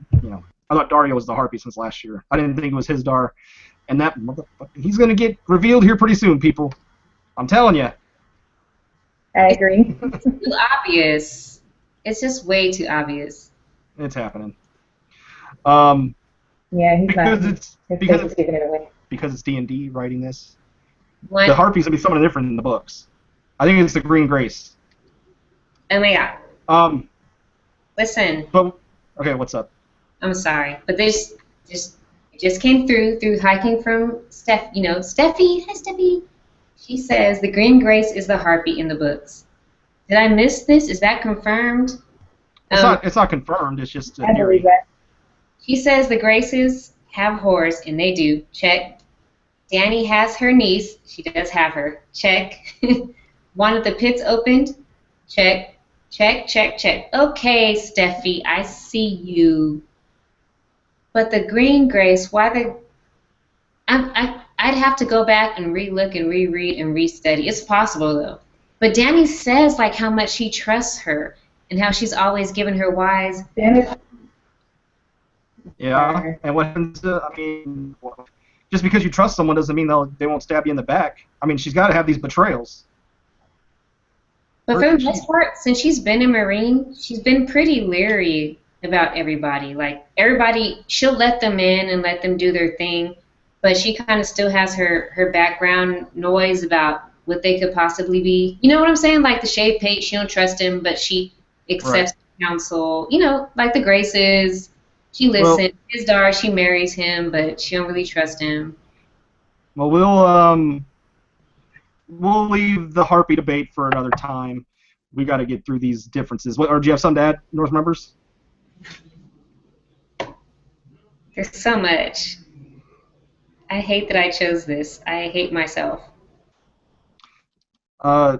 Dario was the Harpy since last year. I didn't think it was Hizdahr, and that he's going to get revealed here pretty soon, people. I'm telling you. I agree. It's too obvious. It's just way too obvious. It's happening. Yeah, he's because not. It's giving it away. Because it's D&D writing this. What? The Harpy's going to be something different in the books. I think it's the Green Grace. Oh my God. Listen. But okay, what's up? I'm sorry, but this just came through hiking from Steffi. Hi, Steffi. She says the Green Grace is the Harpy in the books. Did I miss this? Is that confirmed? It's not confirmed. It's just a I theory. believe that. She says the Graces have whores, and they do. Check. Dany has her niece. She does have her. Check. One of the pits opened. Check. Check, check, check. Okay, Steffi, I see you. But the Green Grace, why the... I'd have to go back and re-look and reread and restudy. It's possible, though. But Dany says, like, how much she trusts her and how she's always given her wise... Yeah, and what happens, just because you trust someone doesn't mean they won't stab you in the back. I mean, she's got to have these betrayals. But for the most part, since she's been in Meereen, she's been pretty leery about everybody. Like, everybody, she'll let them in and let them do their thing, but she kind of still has her background noise about what they could possibly be. You know what I'm saying? Like the Shavepate, she don't trust him, but she accepts counsel. Like the Graces, she listens. Hizdahr, she marries him, but she don't really trust him. Well, we'll leave the Harpy debate for another time. We got to get through these differences. Or do you have something to add, North members? There's so much. I hate that I chose this. I hate myself. I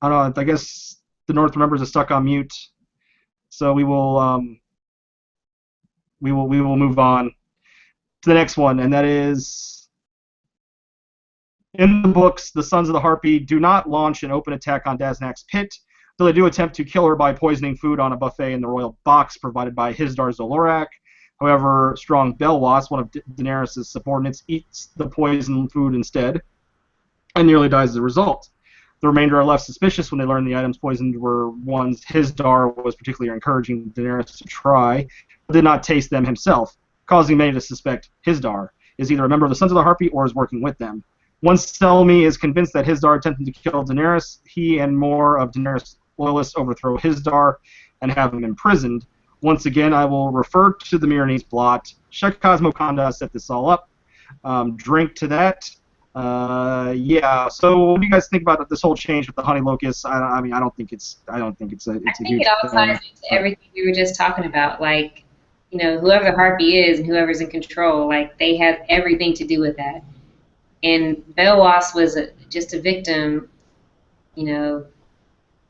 don't know. I guess the North members are stuck on mute, so we will move on to the next one, and that is. In the books, the Sons of the Harpy do not launch an open attack on Daznak's pit, though they do attempt to kill her by poisoning food on a buffet in the royal box provided by Hizdahr Zolorak. However, Strong Belwas, one of Daenerys' subordinates, eats the poisoned food instead and nearly dies as a result. The remainder are left suspicious when they learn the items poisoned were ones Hizdahr was particularly encouraging Daenerys to try, but did not taste them himself, causing many to suspect Hizdahr is either a member of the Sons of the Harpy or is working with them. Once Selmy is convinced that Hizdahr attempted to kill Daenerys, he and more of Daenerys' loyalists overthrow Hizdahr and have him imprisoned. Once again, I will refer to the Meereenese plot. Shek Cosmoconda set this all up. Drink to that. Yeah. So, what do you guys think about this whole change with the honey locusts? I don't think it's a huge thing. I think it all ties into everything we were just talking about. Like, whoever the Harpy is and whoever's in control, like they have everything to do with that. and Belwas was just a victim. You know,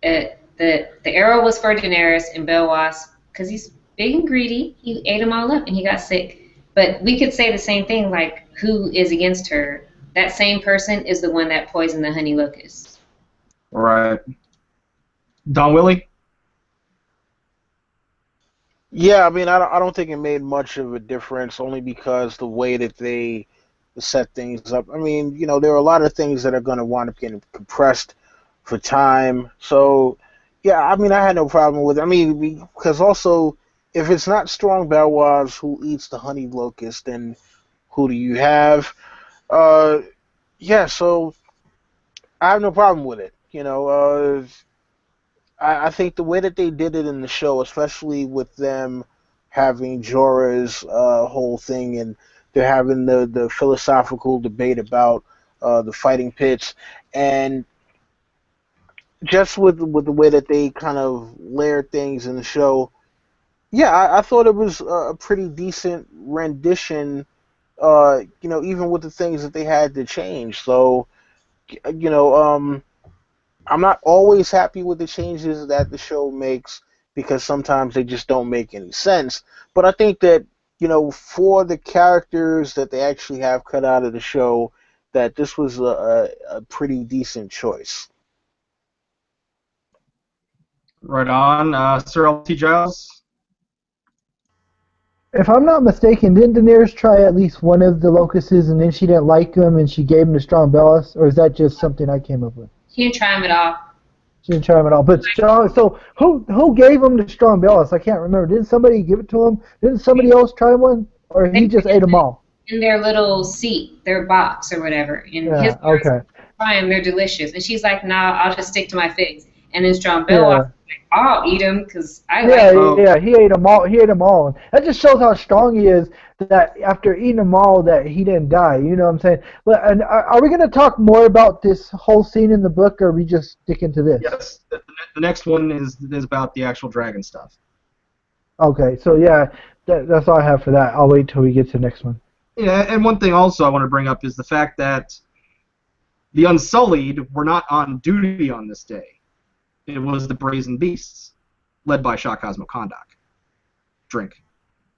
the arrow was for Daenerys and Belwas because he's big and greedy. He ate them all up and he got sick. But we could say the same thing, like who is against her? That same person is the one that poisoned the honey locust. Right. Don Willi? Yeah, I mean, I don't think it made much of a difference, only because the way that they set things up. I mean, you know, there are a lot of things that are going to wind up getting compressed for time. So, yeah, I mean, I had no problem with it. I mean, because also, if it's not Strong Belwas who eats the honey locust, then who do you have? Yeah, so I have no problem with it. You know, I think the way that they did it in the show, especially with them having Jorah's whole thing, and they're having the philosophical debate about the fighting pits, and just with the way that they kind of layered things in the show, yeah, I thought it was a pretty decent rendition. You know, even with the things that they had to change. So, you know, I'm not always happy with the changes that the show makes because sometimes they just don't make any sense. But I think that, you know, for the characters that they actually have cut out of the show, that this was a pretty decent choice. Right on. Sir LT Giles? If I'm not mistaken, didn't Daenerys try at least one of the locusts and then she didn't like them and she gave them to Strong Bellas? Or is that just something I came up with? She didn't try them at all. She didn't try them at all. But Strong, so who gave them to Strong Bellas? I can't remember. Didn't somebody give it to him? Didn't somebody else try one? Or he just ate them all? In their little seat, their box or whatever. And Yeah, his okay. try them, they're delicious. And she's like, nah, I'll just stick to my figs. And then Strong Belwas, like, I'll eat them because I like them. Yeah, he ate them all. He ate them all. That just shows how strong he is. That after eating them all, that he didn't die. You know what I'm saying? But and are we going to talk more about this whole scene in the book, or are we just sticking to this? Yes. The next one is about the actual dragon stuff. Okay, so yeah, that's all I have for that. I'll wait till we get to the next one. Yeah, and one thing also I want to bring up is the fact that the Unsullied were not on duty on this day. It was the Brazen Beasts, led by Shah Cosmo Kondak. Drink.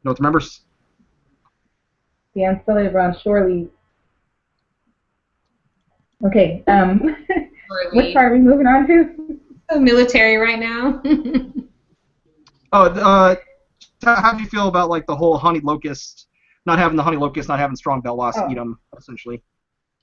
North members? The Unsullied were on shore leave. Okay, which part are we moving on to? So military right now. How do you feel about like the whole honey locust, not having the honey locust, not having Strong Belwas eat them, essentially?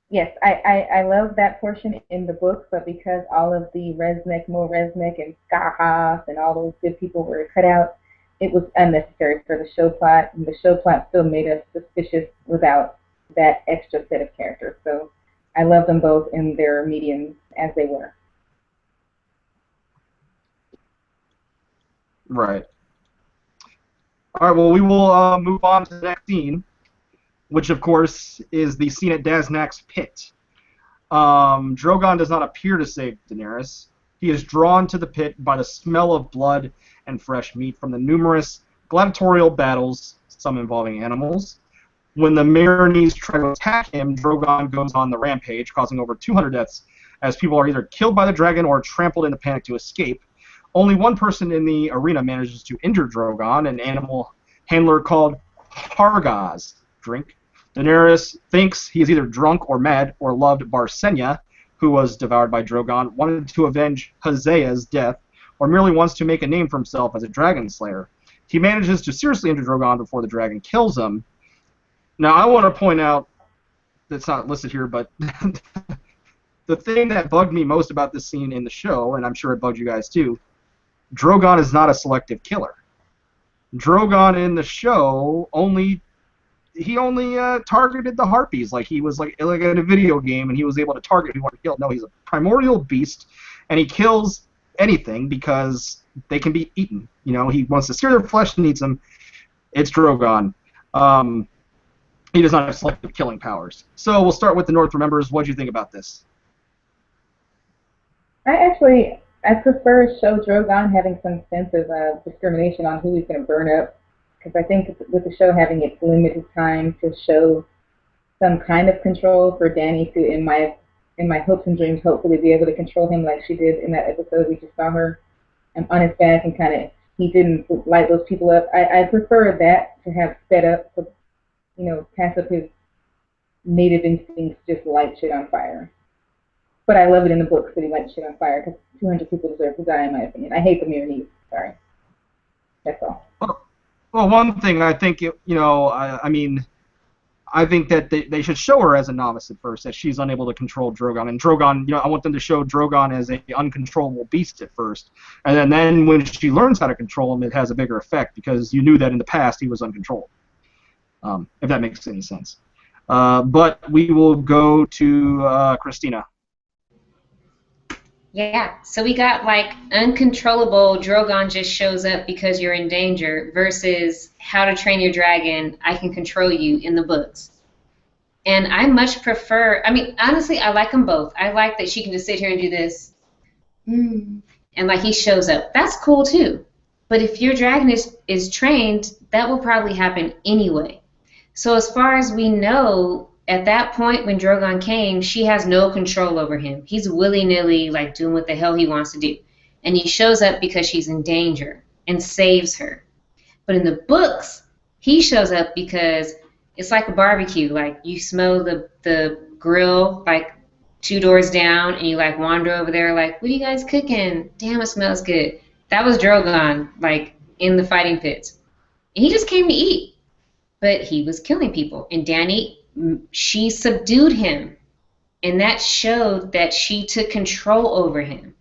Yes, I love that portion in the book, but because all of the Mo Resnick, and Skahas and all those good people were cut out, it was unnecessary for the show plot, and the show plot still made us suspicious without that extra set of characters. So I love them both in their mediums as they were. Right. All right, well, we will move on to the next scene, which, of course, is the scene at Daznak's pit. Drogon does not appear to save Daenerys. He is drawn to the pit by the smell of blood and fresh meat from the numerous gladiatorial battles, some involving animals. When the Meereenese try to attack him, Drogon goes on the rampage, causing over 200 deaths, as people are either killed by the dragon or trampled in the panic to escape. Only one person in the arena manages to injure Drogon, an animal handler called Hargaz. Drink. Daenerys thinks he is either drunk or mad or loved Barsenya, who was devoured by Drogon, wanted to avenge Hizdahr's death, or merely wants to make a name for himself as a dragon slayer. He manages to seriously injure Drogon before the dragon kills him. Now, I want to point out, that's not listed here, but the thing that bugged me most about this scene in the show, and I'm sure it bugged you guys too, Drogon is not a selective killer. Drogon in the show only targeted the harpies, like he was like in a video game, and he was able to target who he wanted to kill. No, he's a primordial beast, and he kills anything because they can be eaten. You know, he wants to sear their flesh and eats them. It's Drogon. He does not have selective killing powers. So we'll start with the North Remembers. What do you think about this? I prefer show Drogon having some sense of discrimination on who he's going to burn up, because I think with the show having its limited time to show some kind of control for Dany to, in my hopes and dreams, hopefully be able to control him like she did in that episode we just saw her on his back and kind of he didn't light those people up. I prefer that to have sped up to, pass up his native instincts, just light shit on fire. But I love it in the books that he lights shit on fire because 200 people deserve to die, in my opinion. I hate the Meereenese. Sorry. That's all. Well, one thing I think, I think that they should show her as a novice at first, that she's unable to control Drogon. And Drogon, I want them to show Drogon as an uncontrollable beast at first. And then when she learns how to control him, it has a bigger effect, because you knew that in the past he was uncontrollable. If that makes any sense. But we will go to Christina. Yeah, so we got like uncontrollable Drogon just shows up because you're in danger versus How to Train Your Dragon, I can control you in the books. And I much prefer, honestly, I like them both. I like that she can just sit here and do this. And like he shows up. That's cool too. But if your dragon is trained, that will probably happen anyway. So as far as we know, at that point when Drogon came, she has no control over him. He's willy-nilly like doing what the hell he wants to do. And he shows up because she's in danger and saves her. But in the books, he shows up because it's like a barbecue. Like you smell the grill like 2 doors down and you like wander over there like, what are you guys cooking? Damn, it smells good. That was Drogon like in the fighting pits. And he just came to eat. But he was killing people. And Dany, she subdued him, and that showed that she took control over him.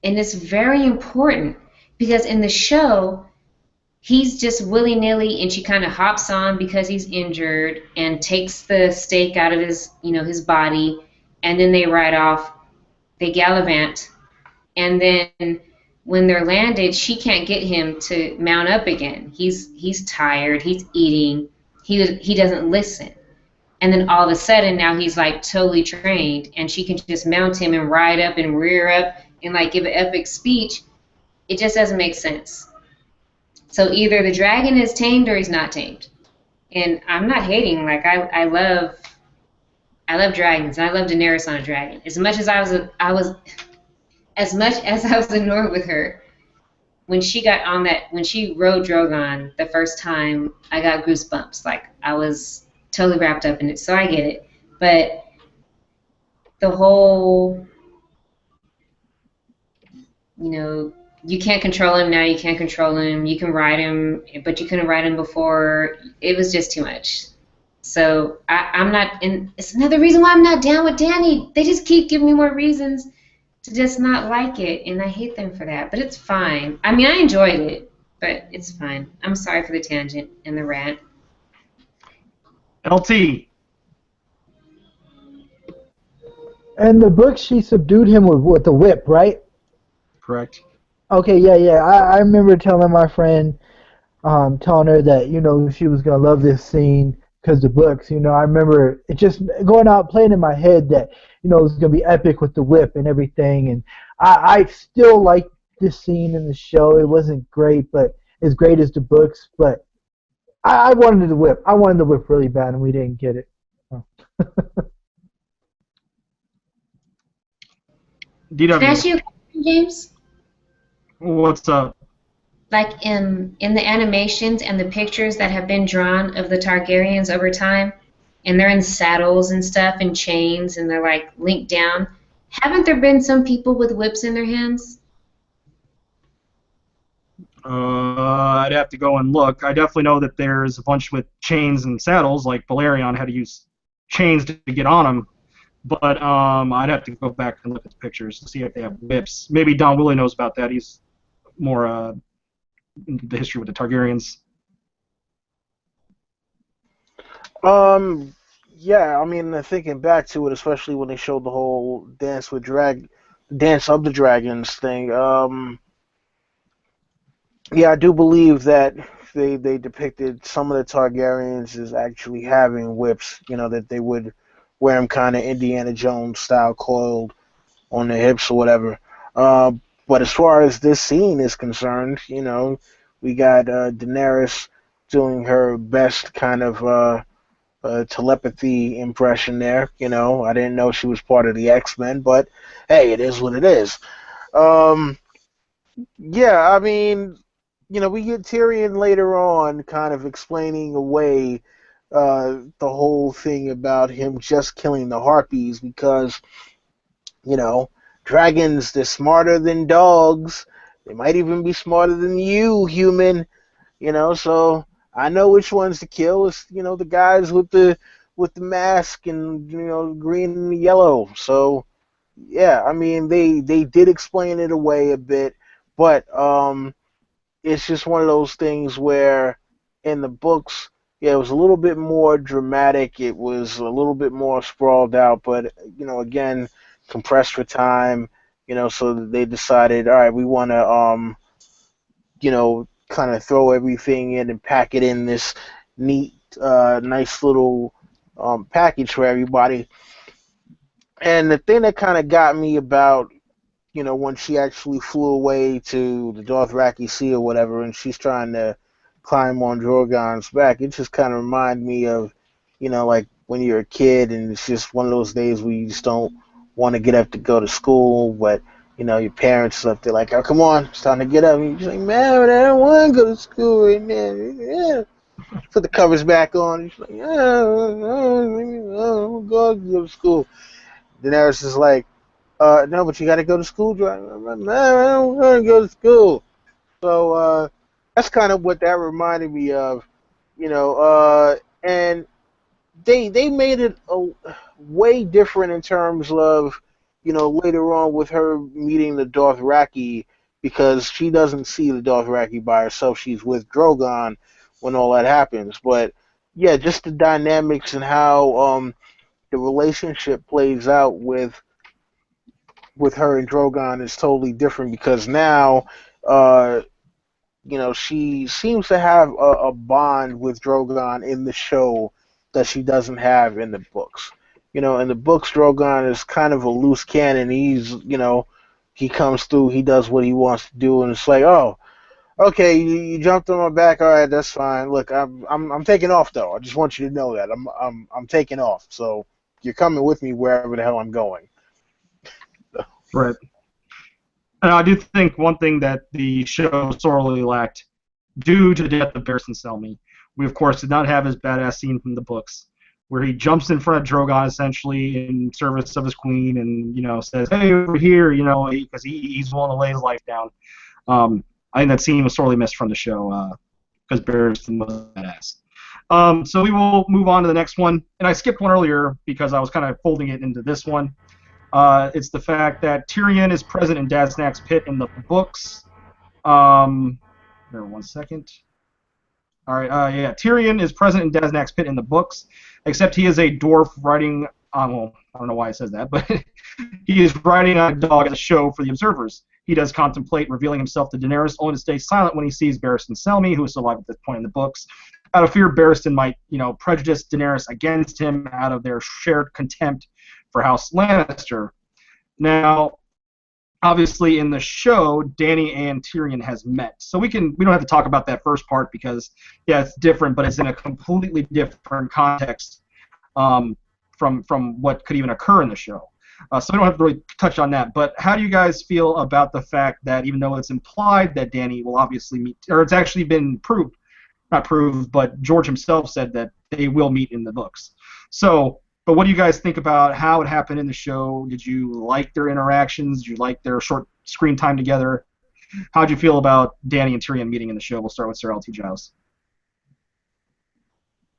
And it's very important because in the show, he's just willy-nilly, and she kind of hops on because he's injured and takes the stake out of his, his body, and then they ride off, they gallivant, and then when they're landed, she can't get him to mount up again. He's tired, he's eating, he doesn't listen. And then all of a sudden now he's like totally trained and she can just mount him and ride up and rear up and like give an epic speech. It just doesn't make sense. So either the dragon is tamed or he's not tamed. And I'm not hating. Like I love dragons. I love Daenerys on a dragon. As much as I was annoyed with her when she got on when she rode Drogon the first time, I got goosebumps. Like I was totally wrapped up in it, so I get it. But the whole, you can't control him now, you can't control him, you can ride him, but you couldn't ride him before, it was just too much. So I'm not, and it's another reason why I'm not down with Dany. They just keep giving me more reasons to just not like it, and I hate them for that, but it's fine. I enjoyed it, but it's fine. I'm sorry for the tangent and the rant. LT. In the book, she subdued him with the whip, right? Correct. Okay, yeah. I remember telling my friend, telling her that, she was going to love this scene because the books, I remember it just going out, playing in my head that, it was going to be epic with the whip and everything. And I still like this scene in the show. It wasn't great, but as great as the books, but I wanted the whip. I wanted the whip really bad, and we didn't get it. Oh. DW. Can I ask you a question, James? What's up? Like in the animations and the pictures that have been drawn of the Targaryens over time, and they're in saddles and stuff and chains, and they're like linked down, haven't there been some people with whips in their hands? I'd have to go and look. I definitely know that there's a bunch with chains and saddles, like Balerion had to use chains to get on them. But I'd have to go back and look at the pictures to see if they have whips. Maybe Don Willi knows about that. He's more into the history with the Targaryens. Yeah, thinking back to it, especially when they showed the whole dance of the dragons thing. Yeah, I do believe that they depicted some of the Targaryens as actually having whips. That they would wear them kind of Indiana Jones style, coiled on their hips or whatever. But as far as this scene is concerned, we got Daenerys doing her best kind of telepathy impression there. You know, I didn't know she was part of the X-Men, but hey, it is what it is. Um, yeah, I mean, you know, we get Tyrion later on kind of explaining away the whole thing about him just killing the harpies because, you know, dragons, they're smarter than dogs. They might even be smarter than you, human. You know, so I know which ones to kill. It's, you know, the guys with the mask and, you know, green and yellow. So yeah, I mean they did explain it away a bit, but it's just one of those things where in the books, yeah, it was a little bit more dramatic. It was a little bit more sprawled out, but you know, again, compressed for time. You know, so they decided, all right, we want to you know, kind of throw everything in and pack it in this neat, nice little package for everybody. And the thing that kind of got me about, you know, when she actually flew away to the Dothraki Sea or whatever, and she's trying to climb on Drogon's back, it just kind of reminded me of, you know, like when you're a kid and it's just one of those days where you just don't want to get up to go to school, but you know, your parents up there like, oh, come on, it's time to get up. And you're just like, man, I don't want to go to school right now. Yeah. Put the covers back on. And you're like, yeah, I'm going to go to school. Daenerys is like, no, but you got to go to school. Man, I don't want to go to school. So that's kind of what that reminded me of, you know. And they made it way different in terms of, you know, later on with her meeting the Dothraki, because she doesn't see the Dothraki by herself. She's with Drogon when all that happens. But yeah, just the dynamics and how the relationship plays out with her and Drogon is totally different because now, you know, she seems to have a bond with Drogon in the show that she doesn't have in the books. You know, in the books, Drogon is kind of a loose cannon. He's, you know, he comes through, he does what he wants to do, and it's like, oh, okay, you jumped on my back. All right, that's fine. Look, I'm taking off though. I just want you to know that I'm taking off. So you're coming with me wherever the hell I'm going. Right. And I do think one thing that the show sorely lacked, due to the death of Barristan Selmy, we of course did not have his badass scene from the books, where he jumps in front of Drogon essentially in service of his queen, and you know says, "Hey, over here," you know, because he's willing to lay his life down. I think that scene was sorely missed from the show because Barristan was badass. So we will move on to the next one, and I skipped one earlier because I was kind of folding it into this one. It's the fact that Tyrion is present in Daznak's pit in the books. Here, 1 second. All right, yeah, Tyrion is present in Daznak's pit in the books, except he is a dwarf riding on, well, I don't know why it says that, but he is riding on a dog in the show for the observers. He does contemplate revealing himself to Daenerys, only to stay silent when he sees Barristan Selmy, who is still alive at this point in the books, out of fear Barristan might, you know, prejudice Daenerys against him out of their shared contempt for House Lannister. Now, obviously in the show, Dany and Tyrion has met, so we don't have to talk about that first part because yeah, it's different, but it's in a completely different context from what could even occur in the show. So we don't have to really touch on that. But how do you guys feel about the fact that even though it's implied that Dany will obviously meet, or it's actually been proved, not proved, but George himself said that they will meet in the books. So. But what do you guys think about how it happened in the show? Did you like their interactions? Did you like their short screen time together? How did you feel about Dany and Tyrion meeting in the show? We'll start with Sir LT Giles.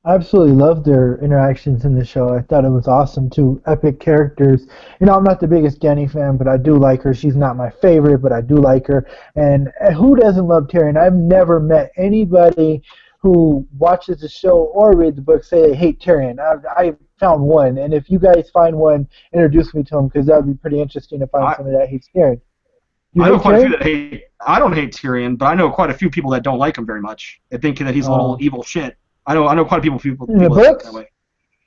I absolutely loved their interactions in the show. I thought it was awesome. Two epic characters. You know, I'm not the biggest Dany fan, but I do like her. She's not my favorite, but I do like her. And who doesn't love Tyrion? I've never met anybody who watches the show or reads the book say they hate Tyrion. I found one, and if you guys find one, introduce me to him because that would be pretty interesting to find somebody that hates Tyrion. I know quite a few that hate. I don't hate Tyrion, but I know quite a few people that don't like him very much. They think that he's a little evil shit. I know quite a few people in the books. That way.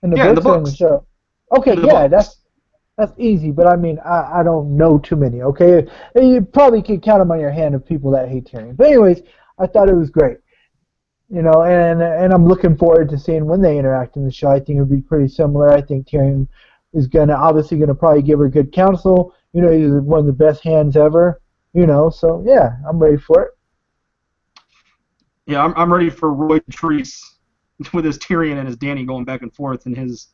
In the books or in the show? Okay, yeah, that's easy. But I mean, I don't know too many. Okay, you probably could count them on your hand of people that hate Tyrion. But anyways, I thought it was great. and I'm looking forward to seeing when they interact in the show. I think it'll be pretty similar. I think Tyrion is obviously gonna probably give her good counsel. He's one of the best hands ever. So yeah, I'm ready for it. Yeah, I'm ready for Roy Treese with his Tyrion and his Dany going back and forth in his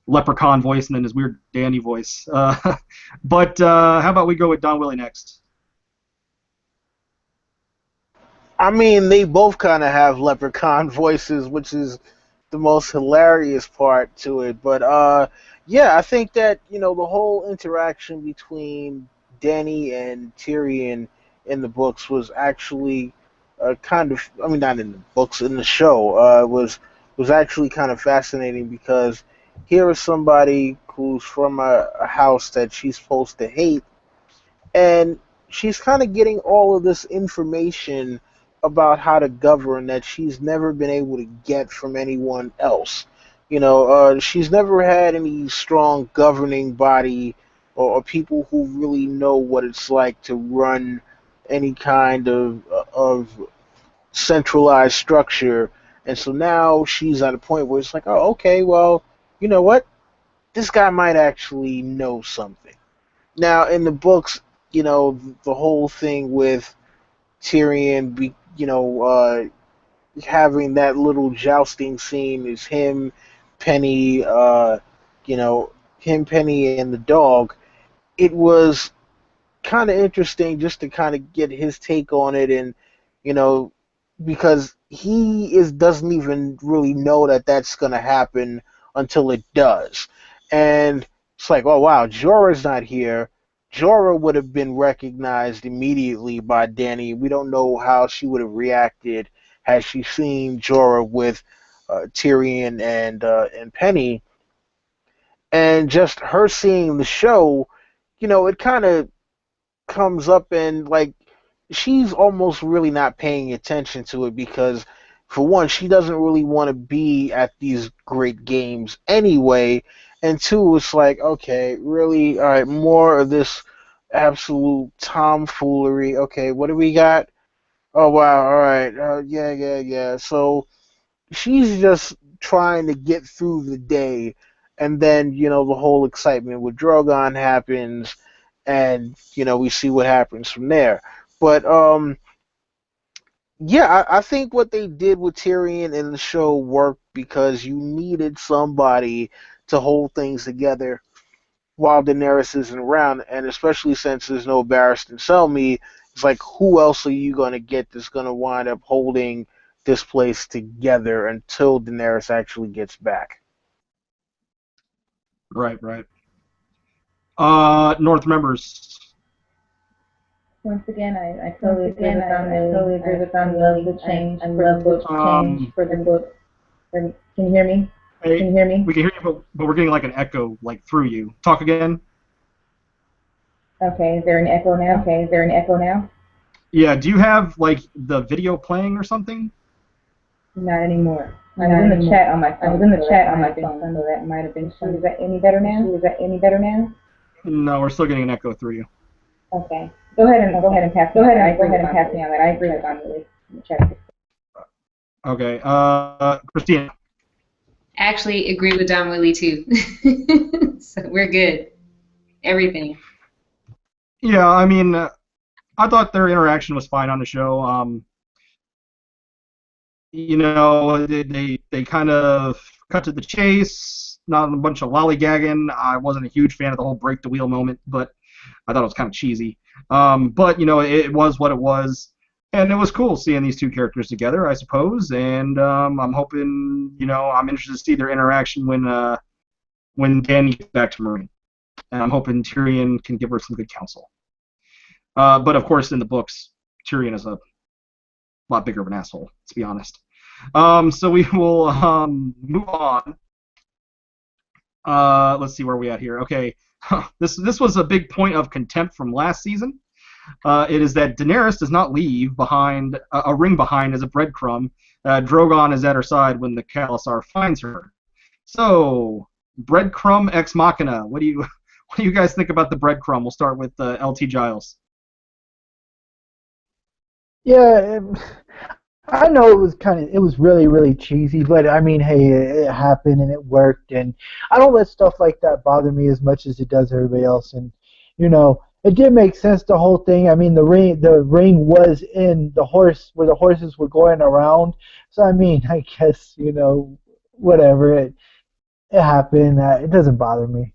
leprechaun voice and then his weird Dany voice. But how about we go with Don Willi next? I mean, they both kind of have leprechaun voices, which is the most hilarious part to it. But yeah, I think that the whole interaction between Dany and Tyrion in the books was actually kind of, I mean, not in the books, in the show, was actually kind of fascinating because here is somebody who's from a house that she's supposed to hate, and she's kind of getting all of this information about how to govern that she's never been able to get from anyone else. She's never had any strong governing body or people who really know what it's like to run any kind of centralized structure. And so now she's at a point where it's like, oh, okay, well, you know what? This guy might actually know something. Now, in the books, the whole thing with Tyrion, having that little jousting scene is Penny, Penny, and the dog. It was kind of interesting just to kind of get his take on it, and you know, because doesn't even really know that that's gonna happen until it does, and it's like, oh wow, Jorah's not here. Jorah would have been recognized immediately by Dany. We don't know how she would have reacted had she seen Jorah with Tyrion and Penny, and just her seeing the show, it kind of comes up and like she's almost really not paying attention to it because for one she doesn't really want to be at these great games anyway, and two it's like, okay, really, all right, more of this absolute tomfoolery. Okay, what do we got? Oh wow, all right, yeah, so she's just trying to get through the day, and then the whole excitement with Drogon happens, and we see what happens from there. But yeah, I think what they did with Tyrion in the show worked because you needed somebody to hold things together while Daenerys isn't around, and especially since there's no Barristan Selmy, it's like, who else are you going to get that's going to wind up holding this place together until Daenerys actually gets back? Right. North members. Once again, I totally agree with Don Willi. I totally agree with Don Willi. The change. I love the change for the book. Can you hear me? Hey, can you hear me? We can hear you, but we're getting like an echo like through you. Talk again. Okay, is there an echo now? Yeah, do you have like the video playing or something? Not anymore. I was in the chat on my phone. So that might have been some. Is that any better now? No, we're still getting an echo through you. Okay. Go ahead and pass me on that. I agree with Don Willi. Check. Okay. Christina. Actually agree with Don Willi too. So we're good. Everything. Yeah, I mean, I thought their interaction was fine on the show. They kind of cut to the chase, not a bunch of lollygagging. I wasn't a huge fan of the whole break the wheel moment, but I thought it was kind of cheesy. But it was what it was, and it was cool seeing these two characters together, I suppose. And I'm hoping, I'm interested to see their interaction when Dany gets back to Meereen, and I'm hoping Tyrion can give her some good counsel. But of course, in the books, Tyrion is a lot bigger of an asshole, to be honest. So we will move on. Let's see where we at here. Okay, this was a big point of contempt from last season. It is that Daenerys does not leave behind a ring behind as a breadcrumb. Drogon is at her side when the Khalasar finds her. So, breadcrumb ex machina. What do you guys think about the breadcrumb? We'll start with LT Giles. Yeah, I know it was really cheesy, but I mean, hey, it happened and it worked, and I don't let stuff like that bother me as much as it does everybody else. And you know, it did make sense the whole thing. I mean, the ring was in the horse where the horses were going around, so I mean, I guess whatever it happened. It doesn't bother me.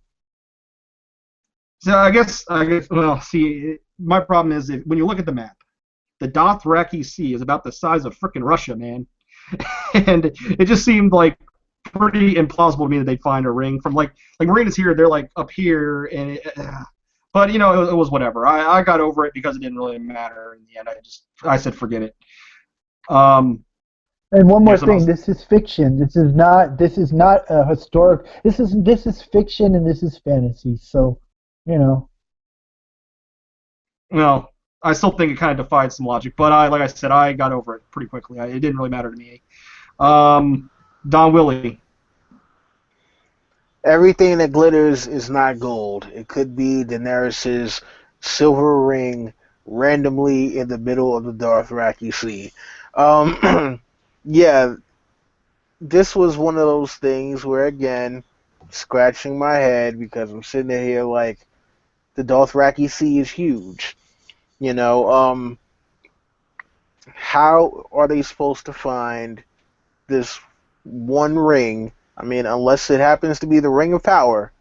So I guess. Well, see, my problem is when you look at the map, the Dothraki Sea is about the size of frickin' Russia, man. And it just seemed like pretty implausible to me that they'd find a ring from like Meereen is here, they're like up here, and but it was whatever. I got over it because it didn't really matter in the end. I said forget it. Um, And one more here's something thing, else. this is fiction. This is not a historic. This is fiction and this is fantasy. So, you know. Well, I still think it kind of defied some logic, but like I said, I got over it pretty quickly. It didn't really matter to me. Um, Don Willi. Everything that glitters is not gold. It could be Daenerys's silver ring randomly in the middle of the Dothraki Sea. Yeah, this was one of those things where, again, scratching my head because I'm sitting here like the Dothraki Sea is huge. How are they supposed to find this one ring? I mean, unless it happens to be the Ring of Power,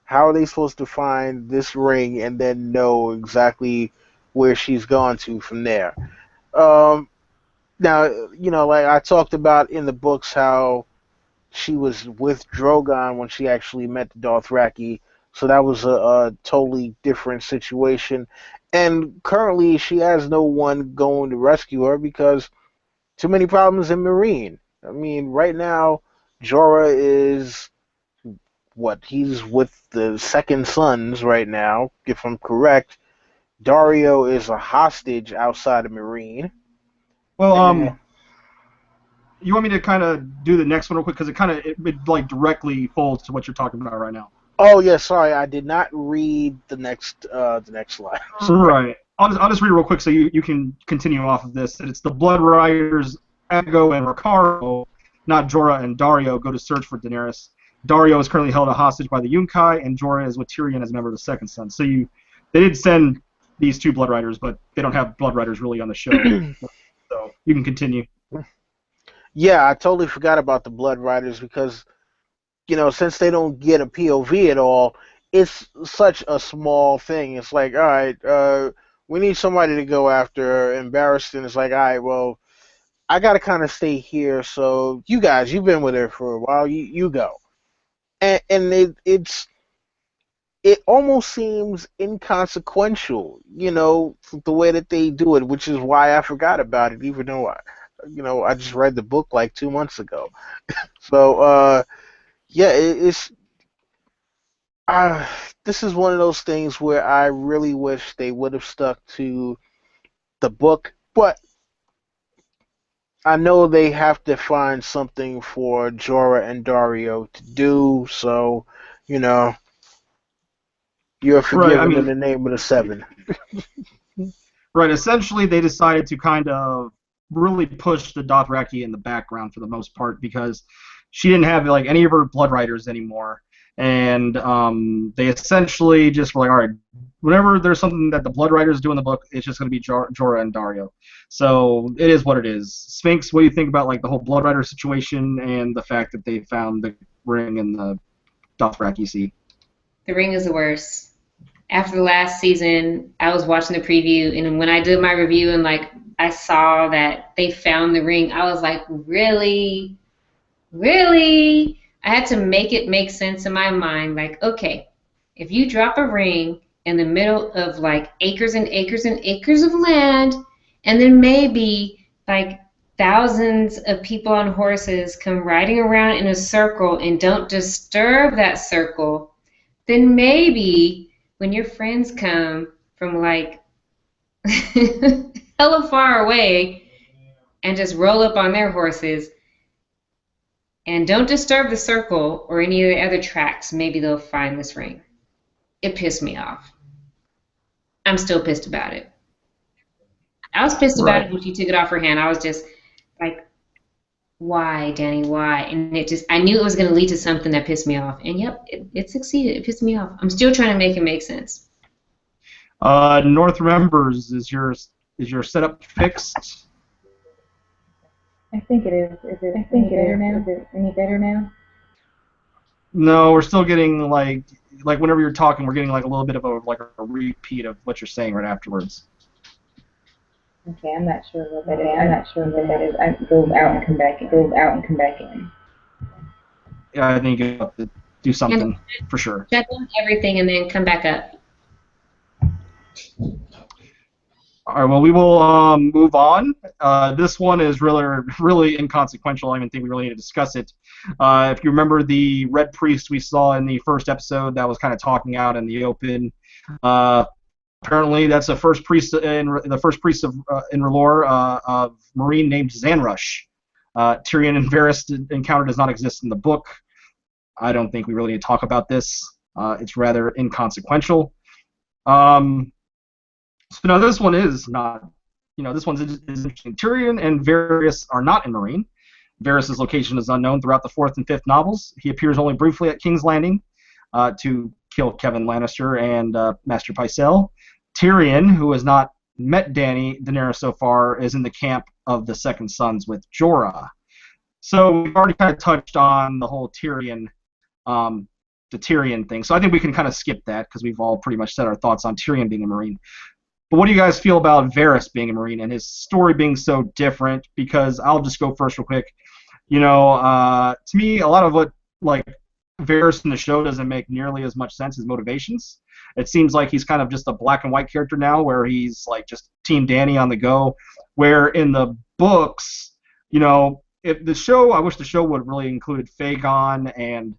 how are they supposed to find this ring and then know exactly where she's gone to from there? Um, Now, like I talked about in the books, how she was with Drogon when she actually met the Dothraki, so that was a totally different situation. And currently, she has no one going to rescue her because too many problems in Meereen. I mean, right now, Jorah is what? He's with the Second Sons right now, if I'm correct. Dario is a hostage outside of Meereen. Well, And, you want me to kind of do the next one real quick because it like directly folds to what you're talking about right now. oh yeah, sorry, I did not read the next slide. Right. I'll just read it real quick so you can continue off of this. And it's the Bloodriders, Ego and Ricardo, not Jorah and Dario, go to search for Daenerys. Dario is currently held a hostage by the Yunkai, and Jorah is with Tyrion as a member of the Second Son. So they did send these two Bloodriders, but they don't have Bloodriders really on the show. So you can continue. Yeah, I totally forgot about the Blood Riders because since they don't get a POV at all, it's such a small thing. It's like, all right, we need somebody to go after. And Barristan is like, all right, well, I got to kind of stay here. So you guys, you've been with her for a while. You go. And it almost seems inconsequential, the way that they do it, which is why I forgot about it, even though I just read the book like 2 months ago. So, yeah, uh, this is one of those things where I really wish they would have stuck to the book, but I know they have to find something for Jorah and Dario to do, so, you know, you're Right. I forgiven in mean, the name of the seven. right. Essentially, they decided to kind of really push the Dothraki in the background for the most part because she didn't have like any of her blood riders anymore, and they essentially just were like, all right, whenever there's something that the blood riders do in the book, it's just going to be Jorah and Dario. So it is what it is. Sphinx, what do you think about like the whole blood rider situation and the fact that they found the ring in the Dothraki Sea? The ring is the worst. After the last season, I was watching the preview, and when I did my review and like I saw that they found the ring, I was like, really? Really? I had to make it make sense in my mind. Like, okay, if you drop a ring in the middle of like acres and acres and acres of land, and then maybe like thousands of people on horses come riding around in a circle and don't disturb that circle, then maybe when your friends come from like hella far away and just roll up on their horses and don't disturb the circle or any of the other tracks, maybe they'll find this ring. It pissed me off. I'm still pissed about it. I was pissed about Right. it when she took it off her hand. I was just like, why, Danny, why? And I knew it was going to lead to something that pissed me off. And yep, it succeeded. It pissed me off. I'm still trying to make it make sense. North members, is your setup fixed? I think it is. Is it? I think it is. Now? Is it any better now? No, we're still getting like whenever you're talking, we're getting like a little bit of a repeat of what you're saying right afterwards. Okay, I'm not sure what that is. I'm not sure what that is. I go out and come back. It goes out and come back in. Yeah, I think you have to do something for sure. Check on everything and then come back up. All right, well, we will move on. This one is really inconsequential. I don't even think we really need to discuss it. If you remember the Red Priest we saw in the first episode that was kind of talking out in the open, apparently that's the first priest of in R'hllor of Meereen named Zanrush. Tyrion and Varys encounter does not exist in the book. I don't think we really need to talk about this. It's rather inconsequential. So now this one is not, this one's interesting. Tyrion and Varys are not in Meereen. Varys' location is unknown throughout the 4th and 5th novels. He appears only briefly at King's Landing to kill Kevan Lannister and Maester Pycelle. Tyrion, who has not met Daenerys so far, is in the camp of the Second Sons with Jorah. So we've already kind of touched on the whole Tyrion thing. So I think we can kind of skip that because we've all pretty much said our thoughts on Tyrion being a Meereen. But what do you guys feel about Varys being a Meereen and his story being so different? Because I'll just go first real quick. To me, a lot of what Varys in the show doesn't make nearly as much sense as motivations. It seems like he's kind of just a black and white character now, where he's like just Team Dany on the go. Where in the books, if the show, I wish the show would really include Fagon and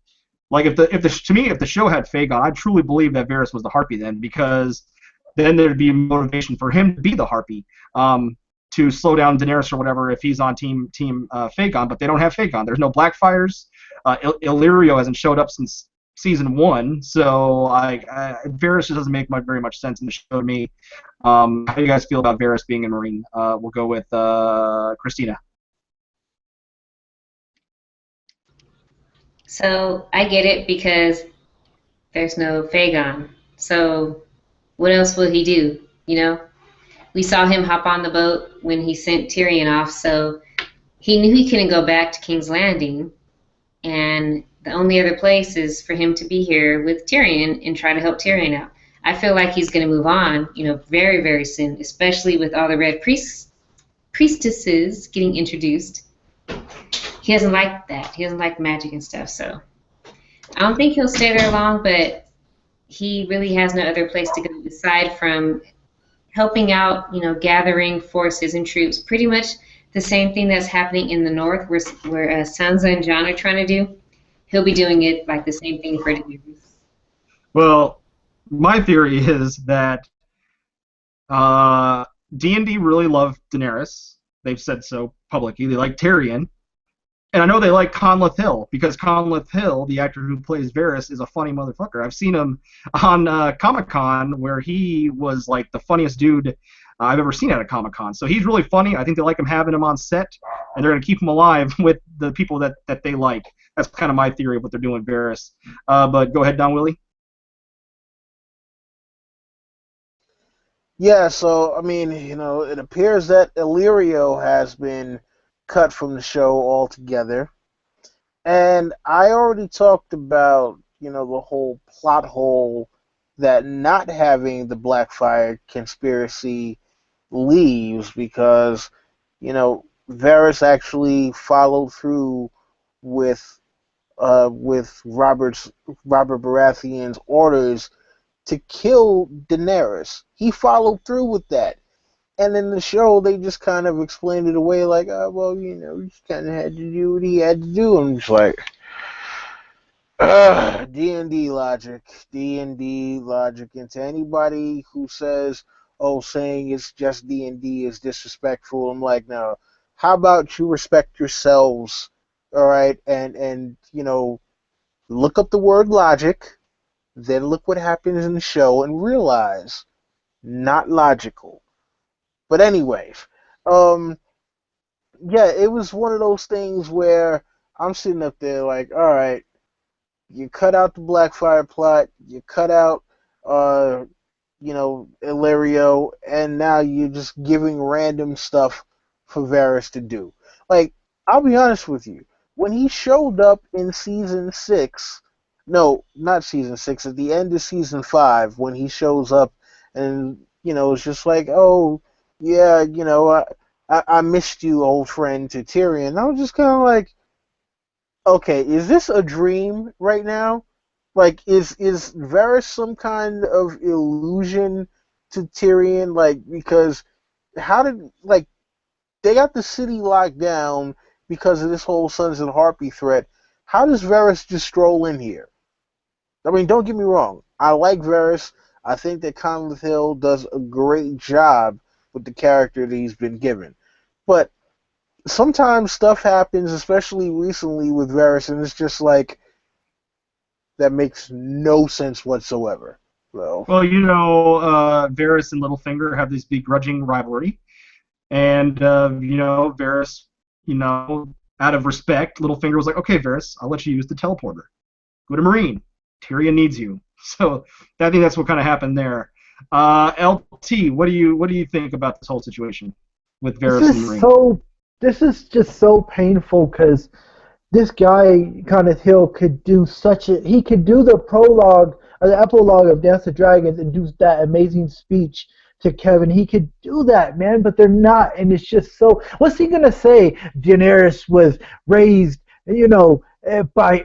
if the show had Fagon, I truly believe that Varys was the Harpy then, because then there'd be motivation for him to be the Harpy, to slow down Daenerys or whatever if he's on team Fagon, but they don't have Fagon. There's no Blackfires. Illyrio hasn't showed up since season 1, so Varys just doesn't make very much sense in the show to me. How do you guys feel about Varys being a Meereen? We'll go with Christina. So I get it because there's no Fagon. So what else will he do? We saw him hop on the boat when he sent Tyrion off, so he knew he couldn't go back to King's Landing, and the only other place is for him to be here with Tyrion and try to help Tyrion out. I feel like he's going to move on, very, very soon, especially with all the Red Priestesses getting introduced. He doesn't like that. He doesn't like magic and stuff, so I don't think he'll stay there long, but he really has no other place to go aside from helping out, gathering forces and troops. Pretty much the same thing that's happening in the north where Sansa and Jon are trying to do. He'll be doing it like the same thing for Daenerys. Well, my theory is that D&D really love Daenerys. They've said so publicly. They like Tyrion. And I know they like Conleth Hill, because Conleth Hill, the actor who plays Varys, is a funny motherfucker. I've seen him on Comic-Con, where he was like the funniest dude I've ever seen at a Comic-Con. So he's really funny. I think they like him having him on set, and they're going to keep him alive with the people that they like. That's kind of my theory of what they're doing with Varys. But go ahead, Don Willi. Yeah, so, it appears that Illyrio has been cut from the show altogether. And I already talked about, the whole plot hole that not having the Blackfire conspiracy leaves, because, Varys actually followed through with Robert Baratheon's orders to kill Daenerys. He followed through with that. And in the show, they just kind of explained it away like, he just kind of had to do what he had to do. I'm just like, D&D logic. And to anybody who says, saying it's just D&D is disrespectful, I'm like, no. How about you respect yourselves, all right? And look up the word logic, then look what happens in the show and realize, not logical. But anyways, yeah, it was one of those things where I'm sitting up there like, all right, you cut out the Blackfire plot, you cut out, uh, Illyrio, and now you're just giving random stuff for Varys to do. Like, I'll be honest with you, when he showed up in season 6, no, not season 6, at the end of season 5, when he shows up and, it's just like, oh, yeah, I missed you, old friend, to Tyrion. I was just kind of like, okay, is this a dream right now? Like, is Varys some kind of illusion to Tyrion? Like, because how did, like, they got the city locked down because of this whole Sons of the Harpy threat. How does Varys just stroll in here? I mean, don't get me wrong. I like Varys. I think that Conleth Hill does a great job with the character that he's been given. But sometimes stuff happens, especially recently with Varys, and it's just like, that makes no sense whatsoever. So. Well, Varys and Littlefinger have this begrudging rivalry, and Varys, out of respect, Littlefinger was like, "Okay, Varys, I'll let you use the teleporter. Go to Meereen. Tyrion needs you." So I think that's what kind of happened there. LT, what do you think about this whole situation with Varys and Meereen? This is just so painful because this guy, Conleth Hill, could do he could do the prologue or the epilogue of Dance of Dragons and do that amazing speech to Kevin. He could do that, man, but they're not, and it's just so. What's he gonna say? Daenerys was raised, by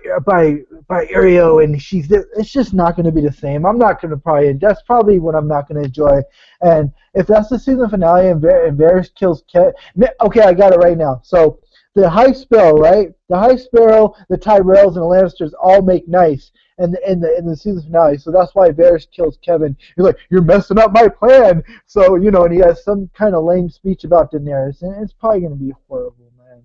Aereo, and it's just not going to be the same. I'm not going to that's probably what I'm not going to enjoy. And if that's the season finale and Varys kills okay, I got it right now. So the High Sparrow, right? The High Sparrow, the Tyrells, and the Lannisters all make nice in the season finale. So that's why Varys kills Kevin. He's like, "You're messing up my plan." So and he has some kind of lame speech about Daenerys, and it's probably going to be horrible, man.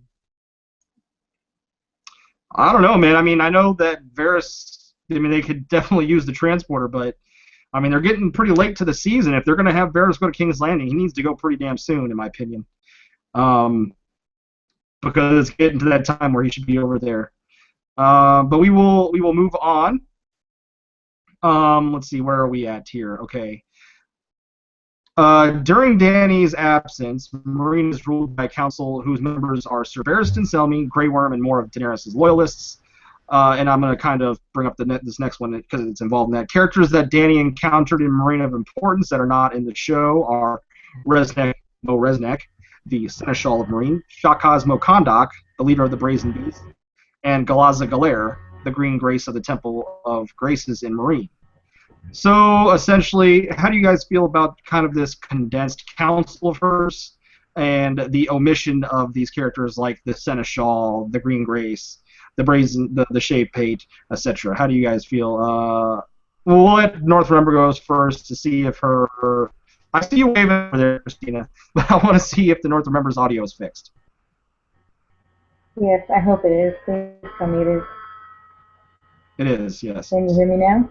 I don't know, man. I mean, I know that Varys, they could definitely use the transporter, but, I mean, they're getting pretty late to the season. If they're going to have Varys go to King's Landing, he needs to go pretty damn soon, in my opinion. Because it's getting to that time where he should be over there. But we will move on. Let's see, where are we at here? Okay. During Dany's absence, Meereen is ruled by a council whose members are Ser Barristan Selmy, Grey Worm, and more of Daenerys' loyalists. And I'm going to kind of bring up this next one because it's involved in that. Characters that Dany encountered in Meereen of importance that are not in the show are Resnek Mo Resnek, the Seneschal of Meereen, Shakaz Mo Kondak, the leader of the Brazen Beast, and Galaza Galer, the Green Grace of the Temple of Graces in Meereen. So, essentially, how do you guys feel about kind of this condensed council of hers and the omission of these characters like the Seneschal, the Green Grace, the Brazen, the Shavepate, etc.? How do you guys feel? We'll let North Remember goes first to see if her... I see you waving over there, Christina, but I want to see if the North Remember's audio is fixed. Yes, I hope it is. Please tell me it is. It is, yes. Can you hear me now?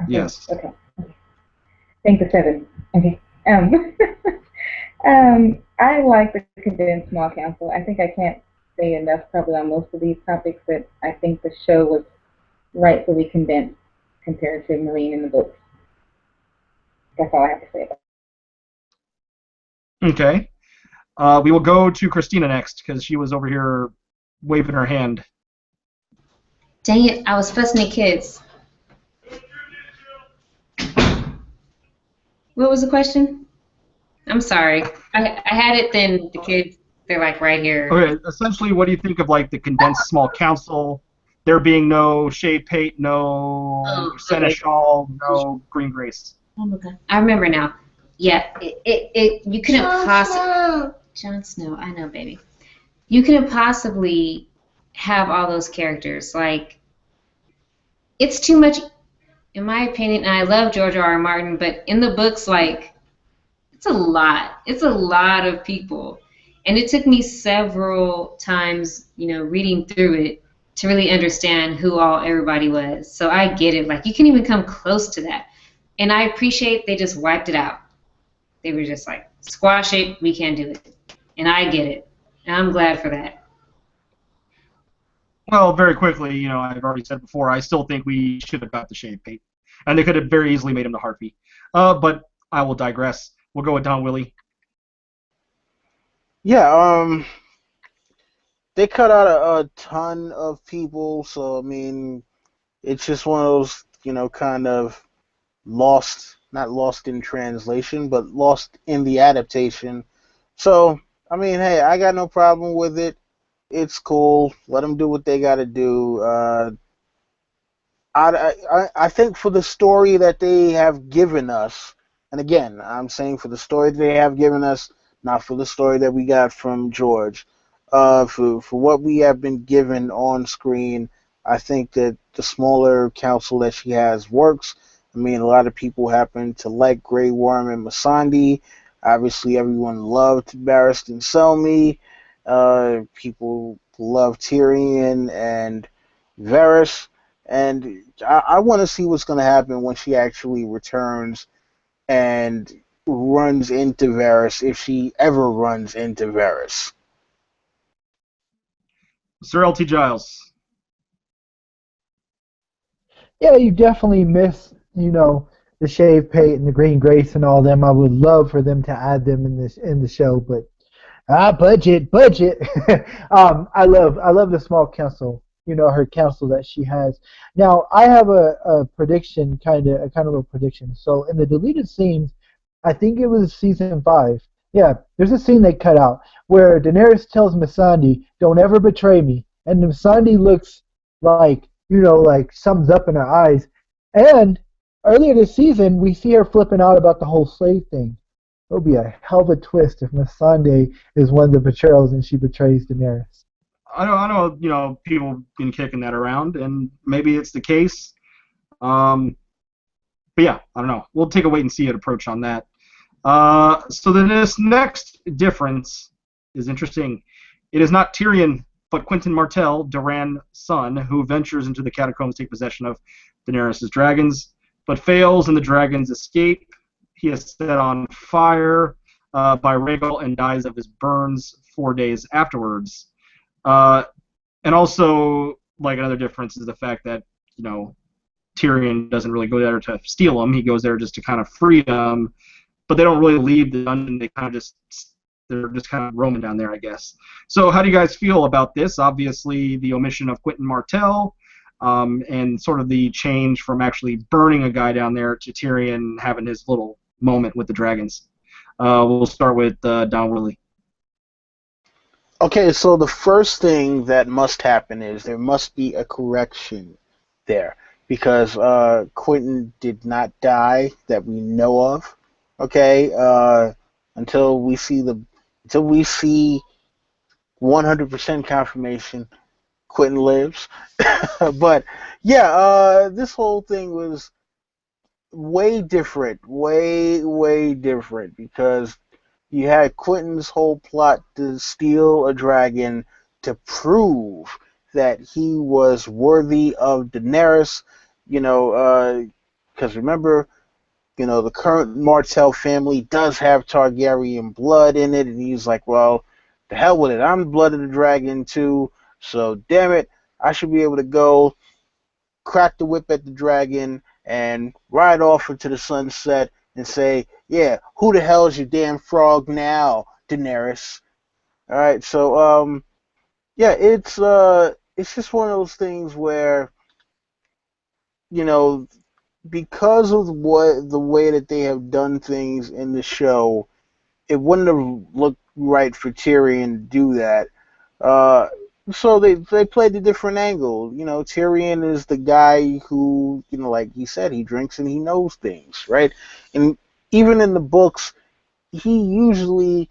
Okay. Yes. Okay. Thank the 7. Okay. I like the condensed small council. I think I can't say enough probably on most of these topics that I think the show was rightfully condensed compared to Meereen in the books. That's all I have to say about it. Okay. We will go to Christina next because she was over here waving her hand. Dang it, I was fussing at kids. What was the question? I'm sorry. I had it, then the kids, they're like right here. Okay, essentially, what do you think of like the condensed small council? There being no Shavepate, no Seneschal, no Green Grace. Oh my God. I remember now. Yeah, you couldn't possibly... Jon Snow, I know, baby. You couldn't possibly have all those characters. Like, it's too much... In my opinion, and I love George R.R. Martin, but in the books, like, it's a lot. It's a lot of people. And it took me several times, reading through it to really understand who everybody was. So I get it. Like, you can't even come close to that. And I appreciate they just wiped it out. They were just like, squash it, we can't do it. And I get it. I'm glad for that. Well, very quickly, I've already said before, I still think we should have got the Shavepate, and they could have very easily made him the Harpy. But I will digress. We'll go with Don Willi. Yeah, they cut out a ton of people, so I mean, it's just one of those, kind of lost, not lost in translation, but lost in the adaptation. So, I mean, hey, I got no problem with it. It's cool. Let them do what they got to do. I think for the story that they have given us, and again, I'm saying for the story that they have given us, not for the story that we got from George. For what we have been given on screen, I think that the smaller council that she has works. I mean, a lot of people happen to like Grey Worm and Missandei. Obviously, everyone loved Barristan Selmy. People love Tyrion and Varys. And I want to see what's going to happen when she actually returns and runs into Varys, if she ever runs into Varys. Sir LT Giles. Yeah, you definitely miss, the Shavepate and the Green Grace and all them. I would love for them to add them in the show, but budget. I love the small council. Her council that she has. Now I have a prediction, kind of a prediction. So in the deleted scenes, I think it was season 5. Yeah, there's a scene they cut out where Daenerys tells Missandei, "Don't ever betray me," and Missandei looks like like sums up in her eyes. And earlier this season, we see her flipping out about the whole slave thing. It'll be a hell of a twist if Missandei is one of the betrayals and she betrays Daenerys. I know, people been kicking that around, and maybe it's the case. But yeah, I don't know. We'll take a wait and see approach on that. So then this next difference is interesting. It is not Tyrion, but Quentyn Martell, Doran's son, who ventures into the catacombs to take possession of Daenerys' dragons, but fails and the dragons escape. He is set on fire by Rhaegal and dies of his burns 4 days afterwards. And also, like, another difference is the fact that, Tyrion doesn't really go there to steal them. He goes there just to kind of free them, but they don't really leave the dungeon. They're just kind of roaming down there, I guess. So how do you guys feel about this? Obviously, the omission of Quentyn Martell, and sort of the change from actually burning a guy down there to Tyrion having his little moment with the dragons. We'll start with Don Willi. Okay, so the first thing that must happen is there must be a correction there, because Quentyn did not die that we know of. Okay, until we see 100% confirmation, Quentyn lives. But yeah, this whole thing was way different, way different, because you had Quentin's whole plot to steal a dragon to prove that he was worthy of Daenerys, because remember, the current Martell family does have Targaryen blood in it, and he's like, well, the hell with it, I'm the blood of the dragon too, so damn it, I should be able to go crack the whip at the dragon and ride off into the sunset and say, yeah, who the hell is your damn frog now, Daenerys? All right, so yeah, it's just one of those things where, because of the way that they have done things in the show, it wouldn't have looked right for Tyrion to do that. So they played a different angle. Tyrion is the guy who, like he said, he drinks and he knows things, right? And even in the books, he usually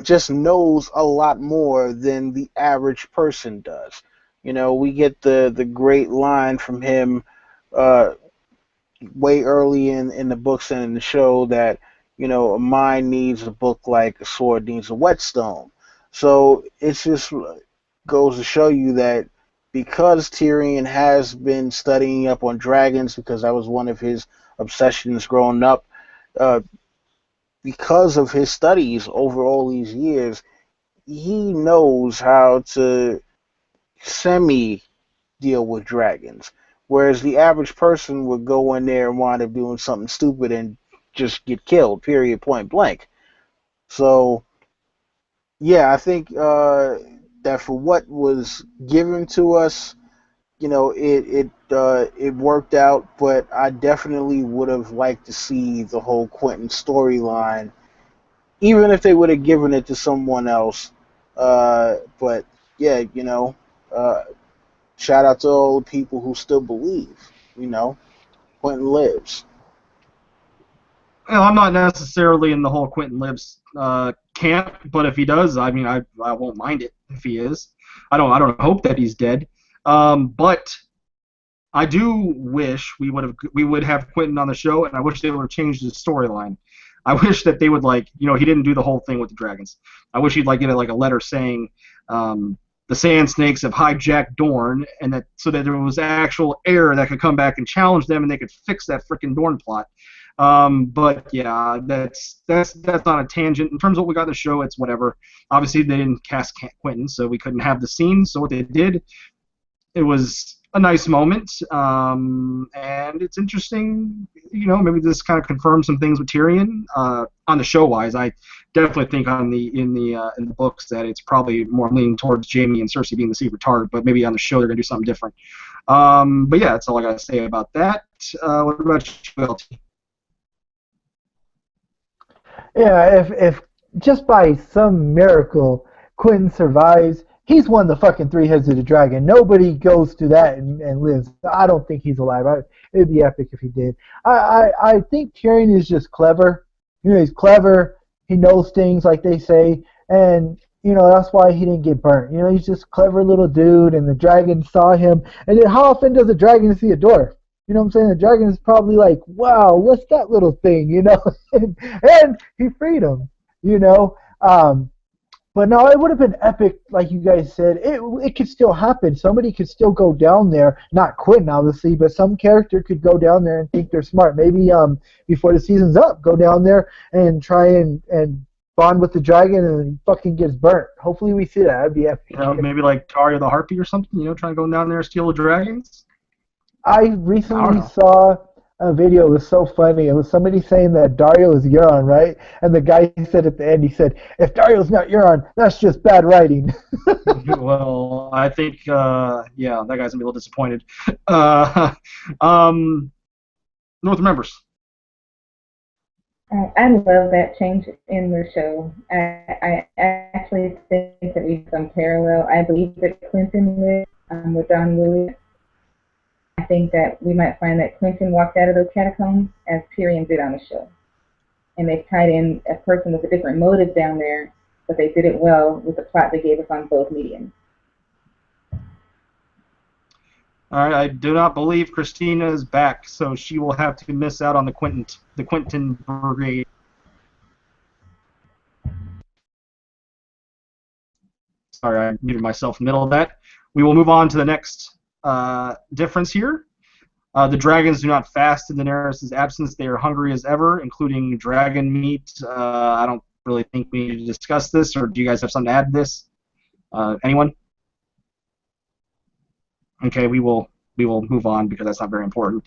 just knows a lot more than the average person does. We get the great line from him way early in the books and in the show that, a mind needs a book like a sword needs a whetstone. So it's just goes to show you that because Tyrion has been studying up on dragons, because that was one of his obsessions growing up, uh, because of his studies over all these years, he knows how to semi deal with dragons, whereas the average person would go in there and wind up doing something stupid and just get killed, period, point blank. So, yeah, I think that for what was given to us, it worked out. But I definitely would have liked to see the whole Quentyn storyline, even if they would have given it to someone else. But yeah, uh, shout out to all the people who still believe. Quentin lives. Well, I'm not necessarily in the whole Quentin lives camp, but if he does, I mean, I won't mind it if he is. I don't hope that he's dead. But I do wish we would have Quentin on the show, and I wish they would have changed his storyline. I wish that they would he didn't do the whole thing with the dragons. I wish he'd get a letter saying the Sand Snakes have hijacked Dorne, and that so that there was actual heir that could come back and challenge them, and they could fix that frickin' Dorne plot. But yeah, that's on a tangent. In terms of what we got in the show, it's whatever. Obviously, they didn't cast Quentin, so we couldn't have the scene. So what they did, it was a nice moment, and it's interesting. Maybe this kind of confirms some things with Tyrion on the show wise. I definitely think in the books that it's probably more leaning towards Jaime and Cersei being the secret target, but maybe on the show they're gonna do something different. But yeah, that's all I gotta say about that. What about you, LT? Yeah, if just by some miracle Quentin survives, he's won the fucking three-headed dragon. Nobody goes through that and lives. I don't think he's alive. It'd be epic if he did. I think Tyrion is just clever. He's clever. He knows things like they say, and that's why he didn't get burnt. He's just a clever little dude, and the dragon saw him. And then how often does a dragon see a dwarf? You know what I'm saying? The dragon is probably like, wow, what's that little thing, and he freed him, But no, it would have been epic, like you guys said. It could still happen. Somebody could still go down there, not Quentin, obviously, but some character could go down there and think they're smart. Maybe before the season's up, go down there and try and bond with the dragon, and he fucking gets burnt. Hopefully we see that. That'd be epic. Maybe like Taria the Harpy or something, trying to go down there and steal the dragons? I recently saw a video. It was so funny. It was somebody saying that Dario is Euron, right? And the guy said at the end, he said, if Dario's not Euron, that's just bad writing. Well, I think, that guy's going to be a little disappointed. Northern members. I love that change in the show. I actually think that we have some parallel. I believe that Quentyn lived with Don Willi. I think that we might find that Quentyn walked out of those catacombs as Tyrion did on the show. And they've tied in a person with a different motive down there, but they did it well with the plot they gave us on both mediums. All right, I do not believe Christina is back, so she will have to miss out on the Quentyn Brigade. Sorry, I muted myself in the middle of that. We will move on to the next difference here. The dragons do not fast in Daenerys' absence. They are hungry as ever, including dragon meat. I don't really think we need to discuss this, or do you guys have something to add to this? Anyone? Okay, we will move on because that's not very important.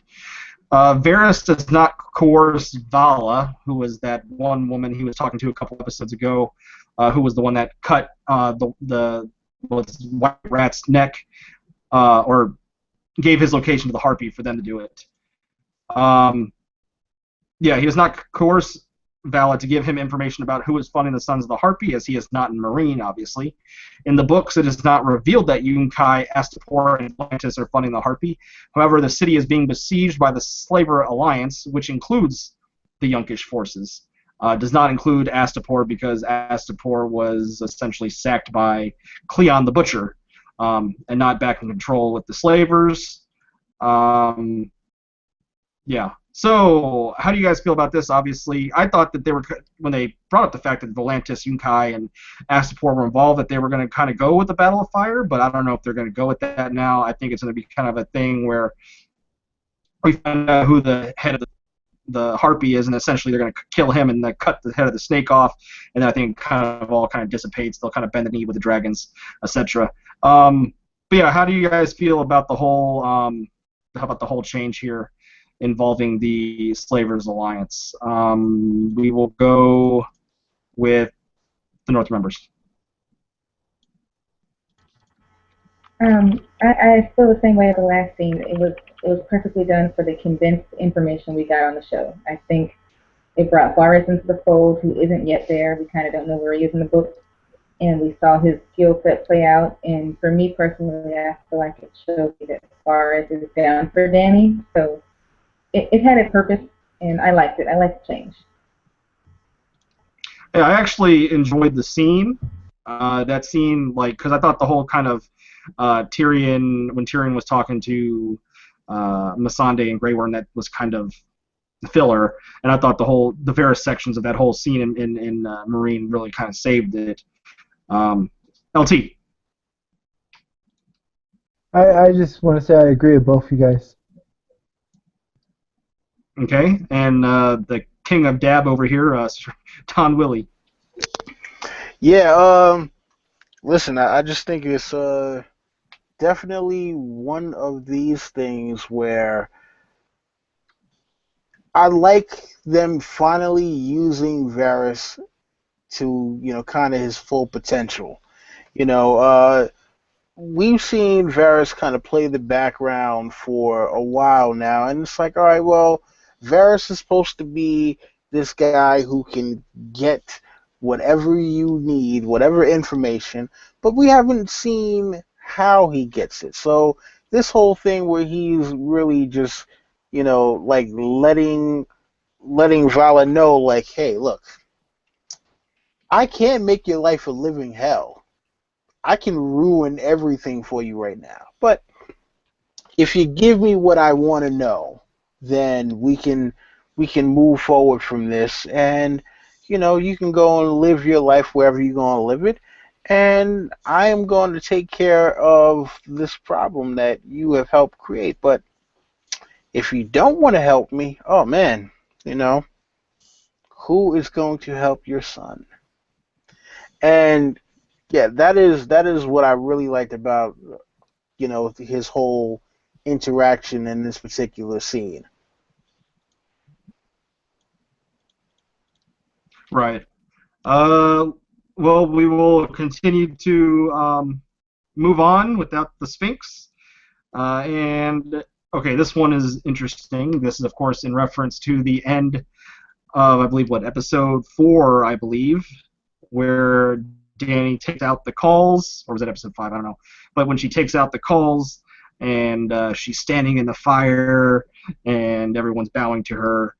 Varys does not coerce Vala, who was that one woman he was talking to a couple episodes ago, who was the one that cut the White Rat's neck, or gave his location to the Harpy for them to do it. Yeah, he does not coerce Vala to give him information about who is funding the Sons of the Harpy, as he is not in Meereen, obviously. In the books, it is not revealed that Yunkai, Astapor, and Atlantis are funding the Harpy. However, the city is being besieged by the Slaver Alliance, which includes the Yunkish forces. Does not include Astapor because Astapor was essentially sacked by Cleon the Butcher, and not back in control with the slavers. Yeah. So, how do you guys feel about this? Obviously, I thought that they were, when they brought up the fact that Volantis, Yunkai, and Astapor were involved, that they were going to kind of go with the Battle of Fire, but I don't know if they're going to go with that now. I think it's going to be kind of a thing where we find out who the head of the the harpy is, and essentially they're going to kill him and then cut the head of the snake off, and then I think all dissipates. They'll kind of bend the knee with the dragons, etc. But yeah, how do you guys feel about the whole change here involving the Slavers Alliance? We will go with the North members. I feel the same way as the last scene. It was perfectly done for the condensed information we got on the show. I think it brought Varys into the fold, who isn't yet there. We kind of don't know where he is in the book, and we saw his skill set play out. And for me personally, I feel like it showed me that Varys is down for Dany. So it had a purpose, and I liked it. I liked the change. Yeah, I actually enjoyed the scene. That scene, because I thought the whole kind of Tyrion, when Tyrion was talking to Missandei and Grey Worm, that was kind of filler, and I thought the various sections of that whole scene in Meereen really kind of saved it. LT. I just want to say I agree with both you guys. Okay, and the king of dab over here, Don Willi. Yeah, listen, I just think it's definitely one of these things where I like them finally using Varys to, kind of his full potential. We've seen Varys kind of play the background for a while now, and it's like, all right, well, Varys is supposed to be this guy who can get whatever you need, whatever information, but we haven't seen how he gets it. So this whole thing where he's really just, letting Vala know, like, hey, look, I can't make your life a living hell. I can ruin everything for you right now. But if you give me what I want to know, then we can move forward from this, and you can go and live your life wherever you're going to live it, and I am going to take care of this problem that you have helped create. But if you don't want to help me, oh man, who is going to help your son? And yeah, that is what I really liked about his whole interaction in this particular scene. Right. Well, we will continue to move on without the Sphinx. And okay, this one is interesting. This is, of course, in reference to the end of, I believe, episode 4, I believe, where Dany takes out the calls, or was it episode 5? I don't know. But when she takes out the calls, and she's standing in the fire, and everyone's bowing to her.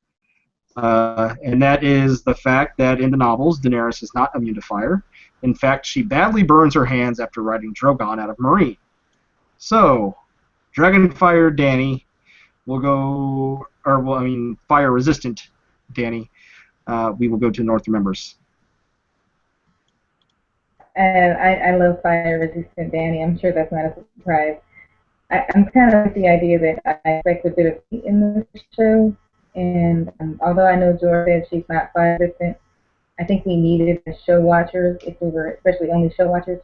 And that is the fact that in the novels, Daenerys is not immune to fire. In fact, she badly burns her hands after riding Drogon out of Meereen. So, Dragonfire Dany will go, fire-resistant Dany, we will go to North members. I love fire-resistant Dany. I'm sure that's not a surprise. I'm kind of with the idea that I expect a bit of heat in this show. And although I know George said she's not fire resistant, I think we needed as show watchers, if we were especially only show watchers,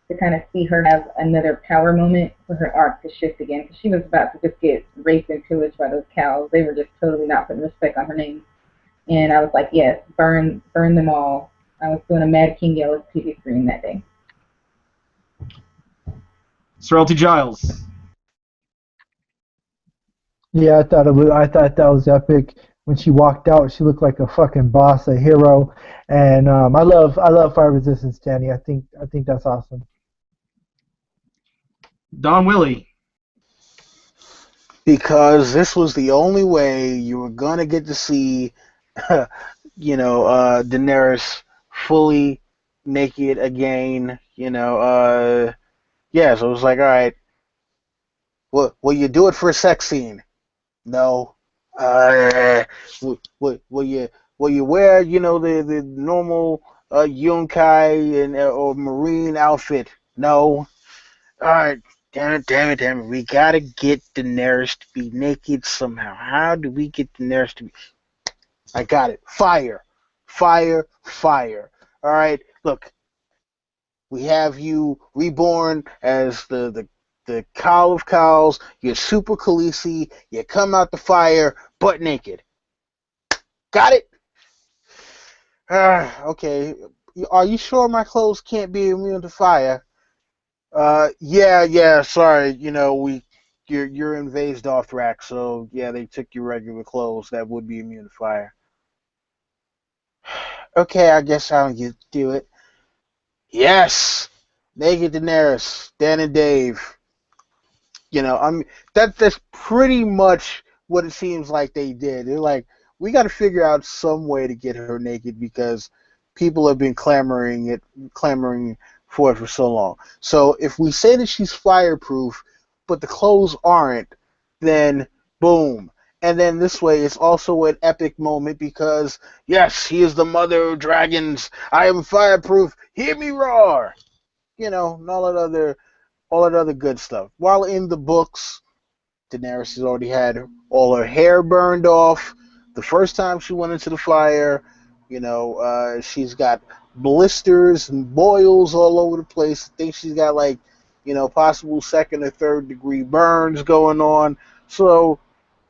to kind of see her have another power moment for her arc to shift again. Because she was about to just get raped and pillaged by those cows. They were just totally not putting respect on her name. And I was like, yes, burn them all. I was doing a Mad King Yellow's TV screen that day. Sir LT Giles. Yeah, I thought that was epic. When she walked out, she looked like a fucking boss, a hero, and I love fire resistance, Dany. I think that's awesome. Don Willi. Because this was the only way you were gonna get to see, Daenerys fully naked again. So it was like, all right, will you do it for a sex scene? No. Will you wear the normal Yunkai and or Marine outfit? No. All right, damn it. We gotta get Daenerys to be naked somehow. How do we get Daenerys to be? I got it. Fire. Fire. Fire. All right. Look, we have you reborn as the cow of cows. You're super Khaleesi. You come out the fire butt naked. Got it? Okay. Are you sure my clothes can't be immune to fire? Yeah. Sorry. You're in Vase Dothrak, so yeah, they took your regular clothes that would be immune to fire. Okay, I guess I'll do it. Yes, naked Daenerys, Dan and Dave. That's pretty much what it seems like they did. They're like, we got to figure out some way to get her naked because people have been clamoring for it for so long. So if we say that she's fireproof, but the clothes aren't, then boom. And then this way, it's also an epic moment because yes, he is the mother of dragons. I am fireproof. Hear me roar. And all that other good stuff. While in the books, Daenerys has already had all her hair burned off. The first time she went into the fire, she's got blisters and boils all over the place. I think she's got possible second or third degree burns going on. So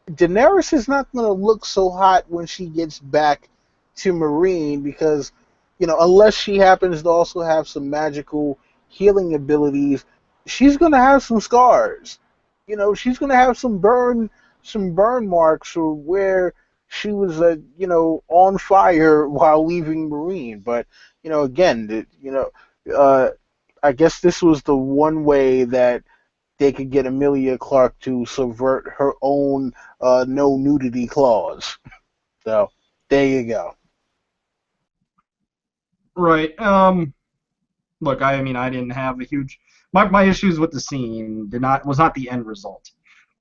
Daenerys is not going to look so hot when she gets back to Meereen because, unless she happens to also have some magical healing abilities, she's going to have some scars. She's going to have some burn marks or where she was, on fire while leaving Meereen. But, again, I guess this was the one way that they could get Emilia Clarke to subvert her own no nudity clause. So there you go. Right. Look, I mean, I didn't have a huge. My issues with the scene was not the end result.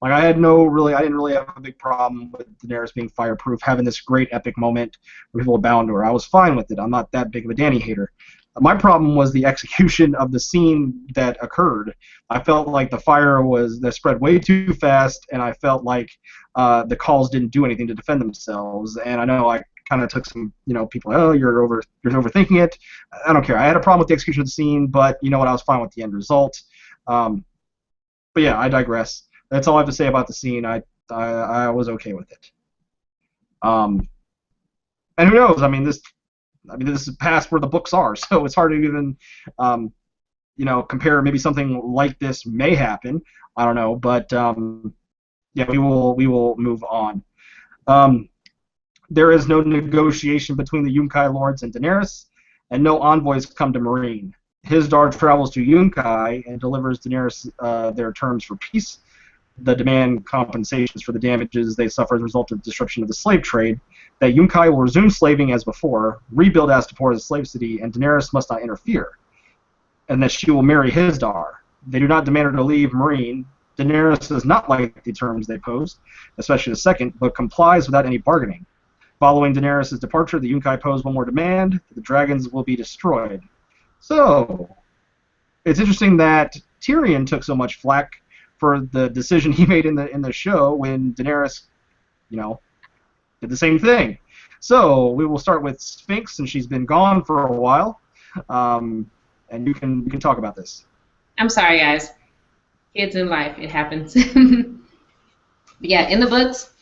Like I didn't really have a big problem with Daenerys being fireproof, having this great epic moment where people bound to her. I was fine with it. I'm not that big of a Dany hater. My problem was the execution of the scene that occurred. I felt like the fire that spread way too fast, and I felt like the calls didn't do anything to defend themselves. And I know I kind of took some, people, oh, you're overthinking it. I don't care. I had a problem with the execution of the scene, but you know what? I was fine with the end result. But yeah, I digress. That's all I have to say about the scene. I was okay with it. And who knows? I mean, this is past where the books are, so it's hard to even, compare. Maybe something like this may happen. I don't know, but yeah, we will move on. There is no negotiation between the Yunkai lords and Daenerys, and no envoys come to Meereen. Hizdahr travels to Yunkai and delivers Daenerys their terms for peace. The demand compensations for the damages they suffer as a result of the disruption of the slave trade, that Yunkai will resume slaving as before, rebuild Astapor as a slave city, and Daenerys must not interfere, and that she will marry Hizdahr. They do not demand her to leave Meereen. Daenerys does not like the terms they pose, especially the second, but complies without any bargaining. Following Daenerys' departure, the Yunkai pose one more demand: the dragons will be destroyed. So, it's interesting that Tyrion took so much flack for the decision he made in the show when Daenerys, did the same thing. So we will start with Sphinx, since she's been gone for a while, and you can talk about this. I'm sorry, guys. Kids in life, it happens. Yeah, in the books,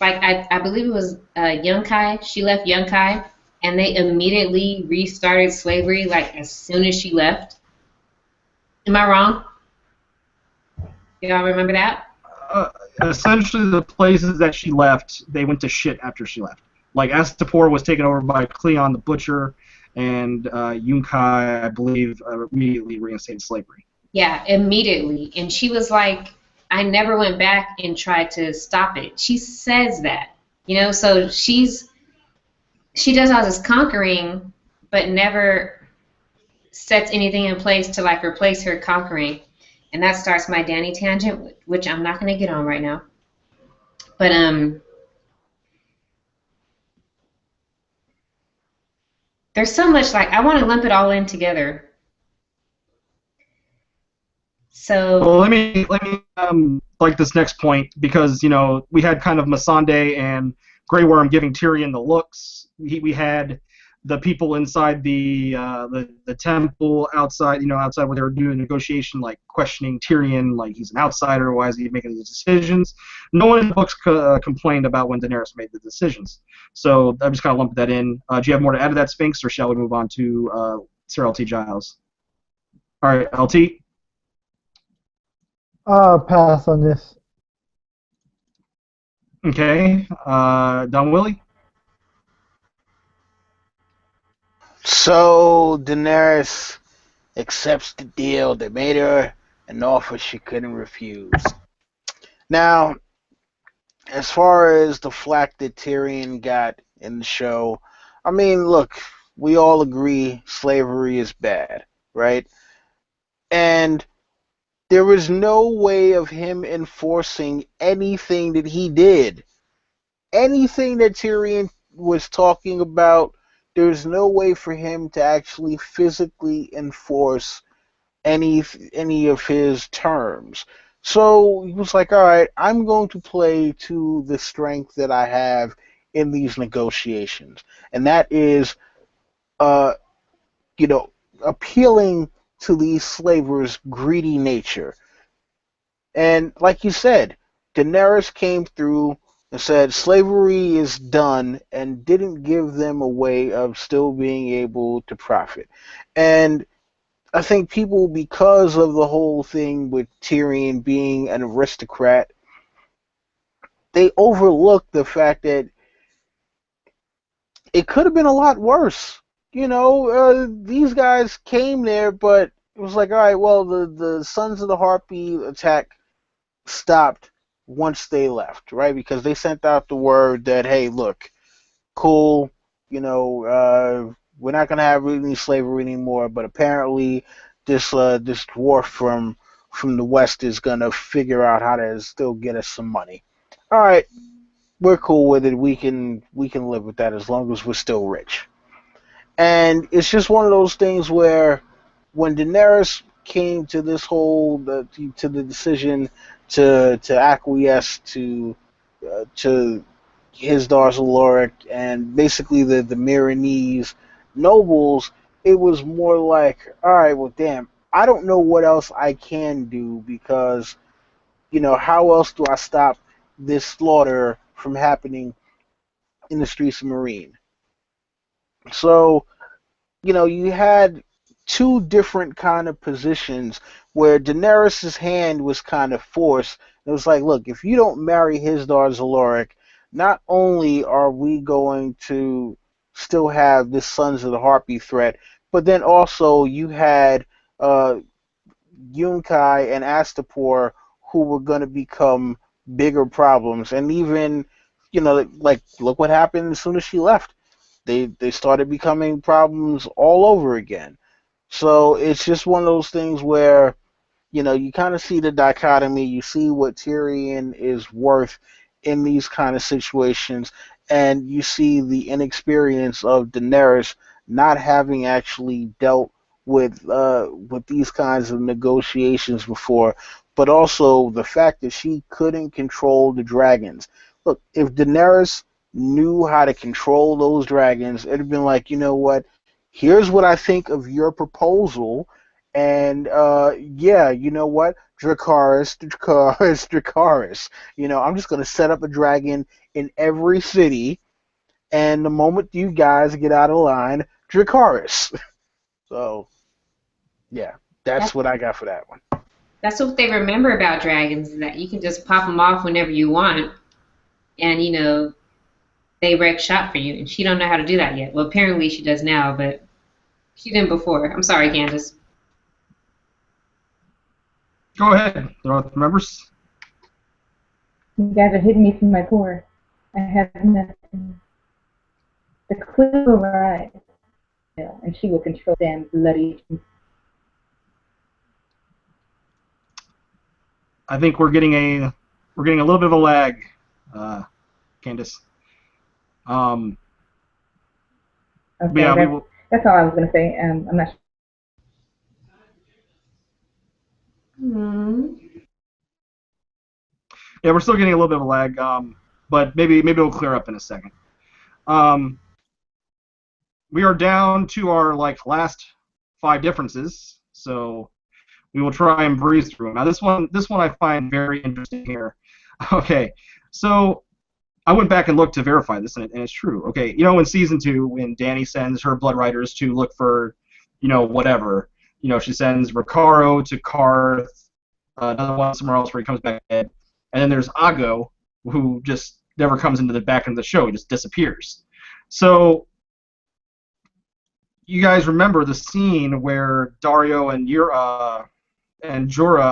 like I believe it was Yunkai. She left Yunkai, and they immediately restarted slavery like as soon as she left. Am I wrong? Y'all remember that? Essentially, the places that she left, they went to shit after she left. Like Astapor was taken over by Cleon the Butcher, and Yunkai, I believe, immediately reinstated slavery. Yeah, immediately. And she was like, I never went back and tried to stop it. She says that, so she does all this conquering, but never sets anything in place to like replace her conquering. And that starts my Dany tangent, which I'm not going to get on right now. But there's so much, like, I want to lump it all in together. So well, let me like this next point, because we had kind of Missandei and Grey Worm giving Tyrion the looks. We had the people inside the temple outside, outside where they were doing negotiation, like questioning Tyrion, like he's an outsider, why is he making these decisions? No one in the books complained about when Daenerys made the decisions. So I just kind of lumped that in. Do you have more to add to that, Sphinx, or shall we move on to Sir LT Giles? All right, LT. Pass on this. Okay, Don Willi. So Daenerys accepts the deal. They made her an offer she couldn't refuse. Now, as far as the flack that Tyrion got in the show, I mean, look, we all agree slavery is bad, right? And there was no way of him enforcing anything that he did. Anything that Tyrion was talking about, there's no way for him to actually physically enforce any of his terms. So he was like, all right, I'm going to play to the strength that I have in these negotiations. And that is, uh, appealing to these slavers' greedy nature. And like you said, Daenerys came through and said slavery is done and didn't give them a way of still being able to profit. And I think people, because of the whole thing with Tyrion being an aristocrat, they overlooked the fact that it could have been a lot worse. These guys came there, but it was like, all right, well, the Sons of the Harpy attack stopped once they left, right? Because they sent out the word that, hey, look, cool, we're not gonna have any slavery anymore. But apparently, this dwarf from the west is gonna figure out how to still get us some money. All right, we're cool with it. We can live with that as long as we're still rich. And it's just one of those things where when Daenerys came to this to the decision to acquiesce to Hizdahr's Loraq and basically the Meereenese nobles, it was more like, all right, well, damn, I don't know what else I can do because, how else do I stop this slaughter from happening in the streets of Meereen? So, you had two different kind of positions where Daenerys's hand was kind of forced. It was like, look, if you don't marry Hizdahr Zaloric, not only are we going to still have this Sons of the Harpy threat, but then also you had Yunkai and Astapor who were going to become bigger problems. And even, like, look what happened as soon as she left. They started becoming problems all over again. So it's just one of those things where, you kind of see the dichotomy. You see what Tyrion is worth in these kind of situations, and you see the inexperience of Daenerys not having actually dealt with these kinds of negotiations before, but also the fact that she couldn't control the dragons. Look, if Daenerys knew how to control those dragons, it'd have been like, you know what? Here's what I think of your proposal, and yeah, you know what? Dracarys. I'm just gonna set up a dragon in every city, and the moment you guys get out of line, Dracarys. So, yeah, that's That's, what I got for that one. that's what they remember about dragons, is that you can just pop them off whenever you want, and they wreck shop for you. And she don't know how to do that yet. Well, apparently she does now, but she didn't before. I'm sorry, Candace. Go ahead. Throw out the members. You guys are hitting me to my core. I have nothing. The queen will rise, and she will control them bloody. I think we're getting a little bit of a lag, Candace. Okay, Yeah, we will. that's all I was gonna say. I'm not sure. Hmm. Yeah, we're still getting a little bit of a lag. but maybe it'll clear up in a second. We are down to our last 5 differences, so we will try and breeze through them. Now this one I find very interesting here. Okay, so I went back and looked to verify this, and it's true. Okay, in season 2, when Dany sends her Bloodriders to look for, whatever, she sends Ricaro to Karth, another one somewhere else where he comes back dead, and then there's Aggo, who just never comes into the back end of the show. He just disappears. So you guys remember the scene where Dario and Jorah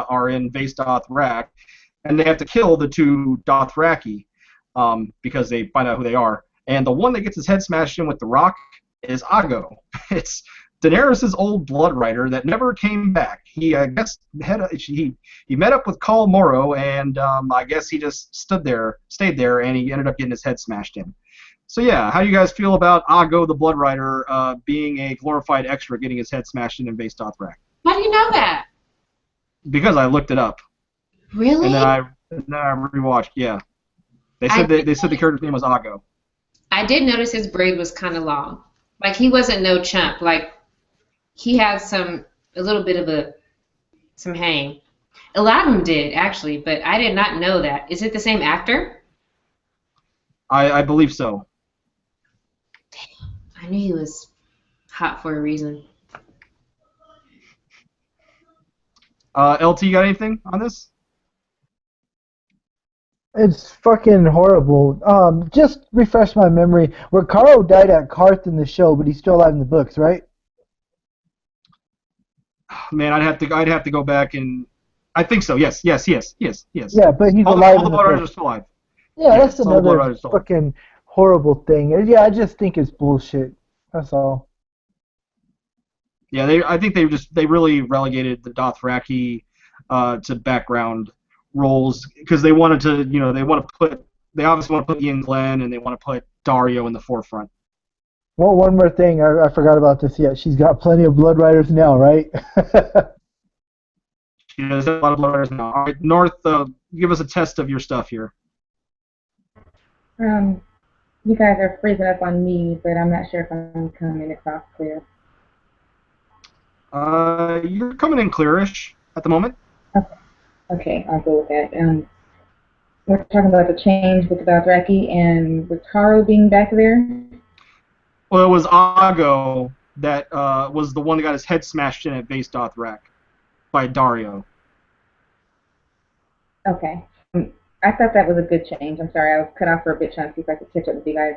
are in Base Dothraki, and they have to kill the 2 Dothraki because they find out who they are. And the one that gets his head smashed in with the rock is Aggo. It's Daenerys' old Bloodrider that never came back. He, I guess, he met up with Khal Moro, and I guess he just stayed there, and he ended up getting his head smashed in. So yeah, how do you guys feel about Aggo the Bloodrider being a glorified extra getting his head smashed in Base Dothraki? How do you know that? Because I looked it up. Really? And then I rewatched. Yeah, they said the character's name was Aggo. I did notice his braid was kind of long. Like he wasn't no chump. Like he had a little bit of some hang. A lot of them did actually, but I did not know that. Is it the same actor? I believe so. I knew he was hot for a reason. LT, you got anything on this? It's fucking horrible. Just refresh my memory. Ricaro died at Karth in the show, but he's still alive in the books, right? Man, I'd have to go back and I think so. Yes, he is. Yeah, but he's alive. All the Bloodriders are still alive. Yeah, that's another fucking horrible thing. Yeah, I just think it's bullshit. That's all. Yeah, I think they really relegated the Dothraki to background roles because they wanted to, they obviously want to put Ian Glenn and they want to put Dario in the forefront. Well, one more thing, I forgot about this yet. She's got plenty of Bloodriders now, right? She has a lot of Bloodriders now. All right, North, give us a test of your stuff here. You guys are freezing up on me, but I'm not sure if I'm coming across clear. You're coming in clearish at the moment. Okay, I'll go with that. We're talking about the change with the Dothraki and Ricaro being back there. Well, it was Aggo that was the one that got his head smashed in at Base Dothraki by Dario. Okay. I thought that was a good change. I'm sorry, I was cut off for a bit trying to see if I could catch up with you guys.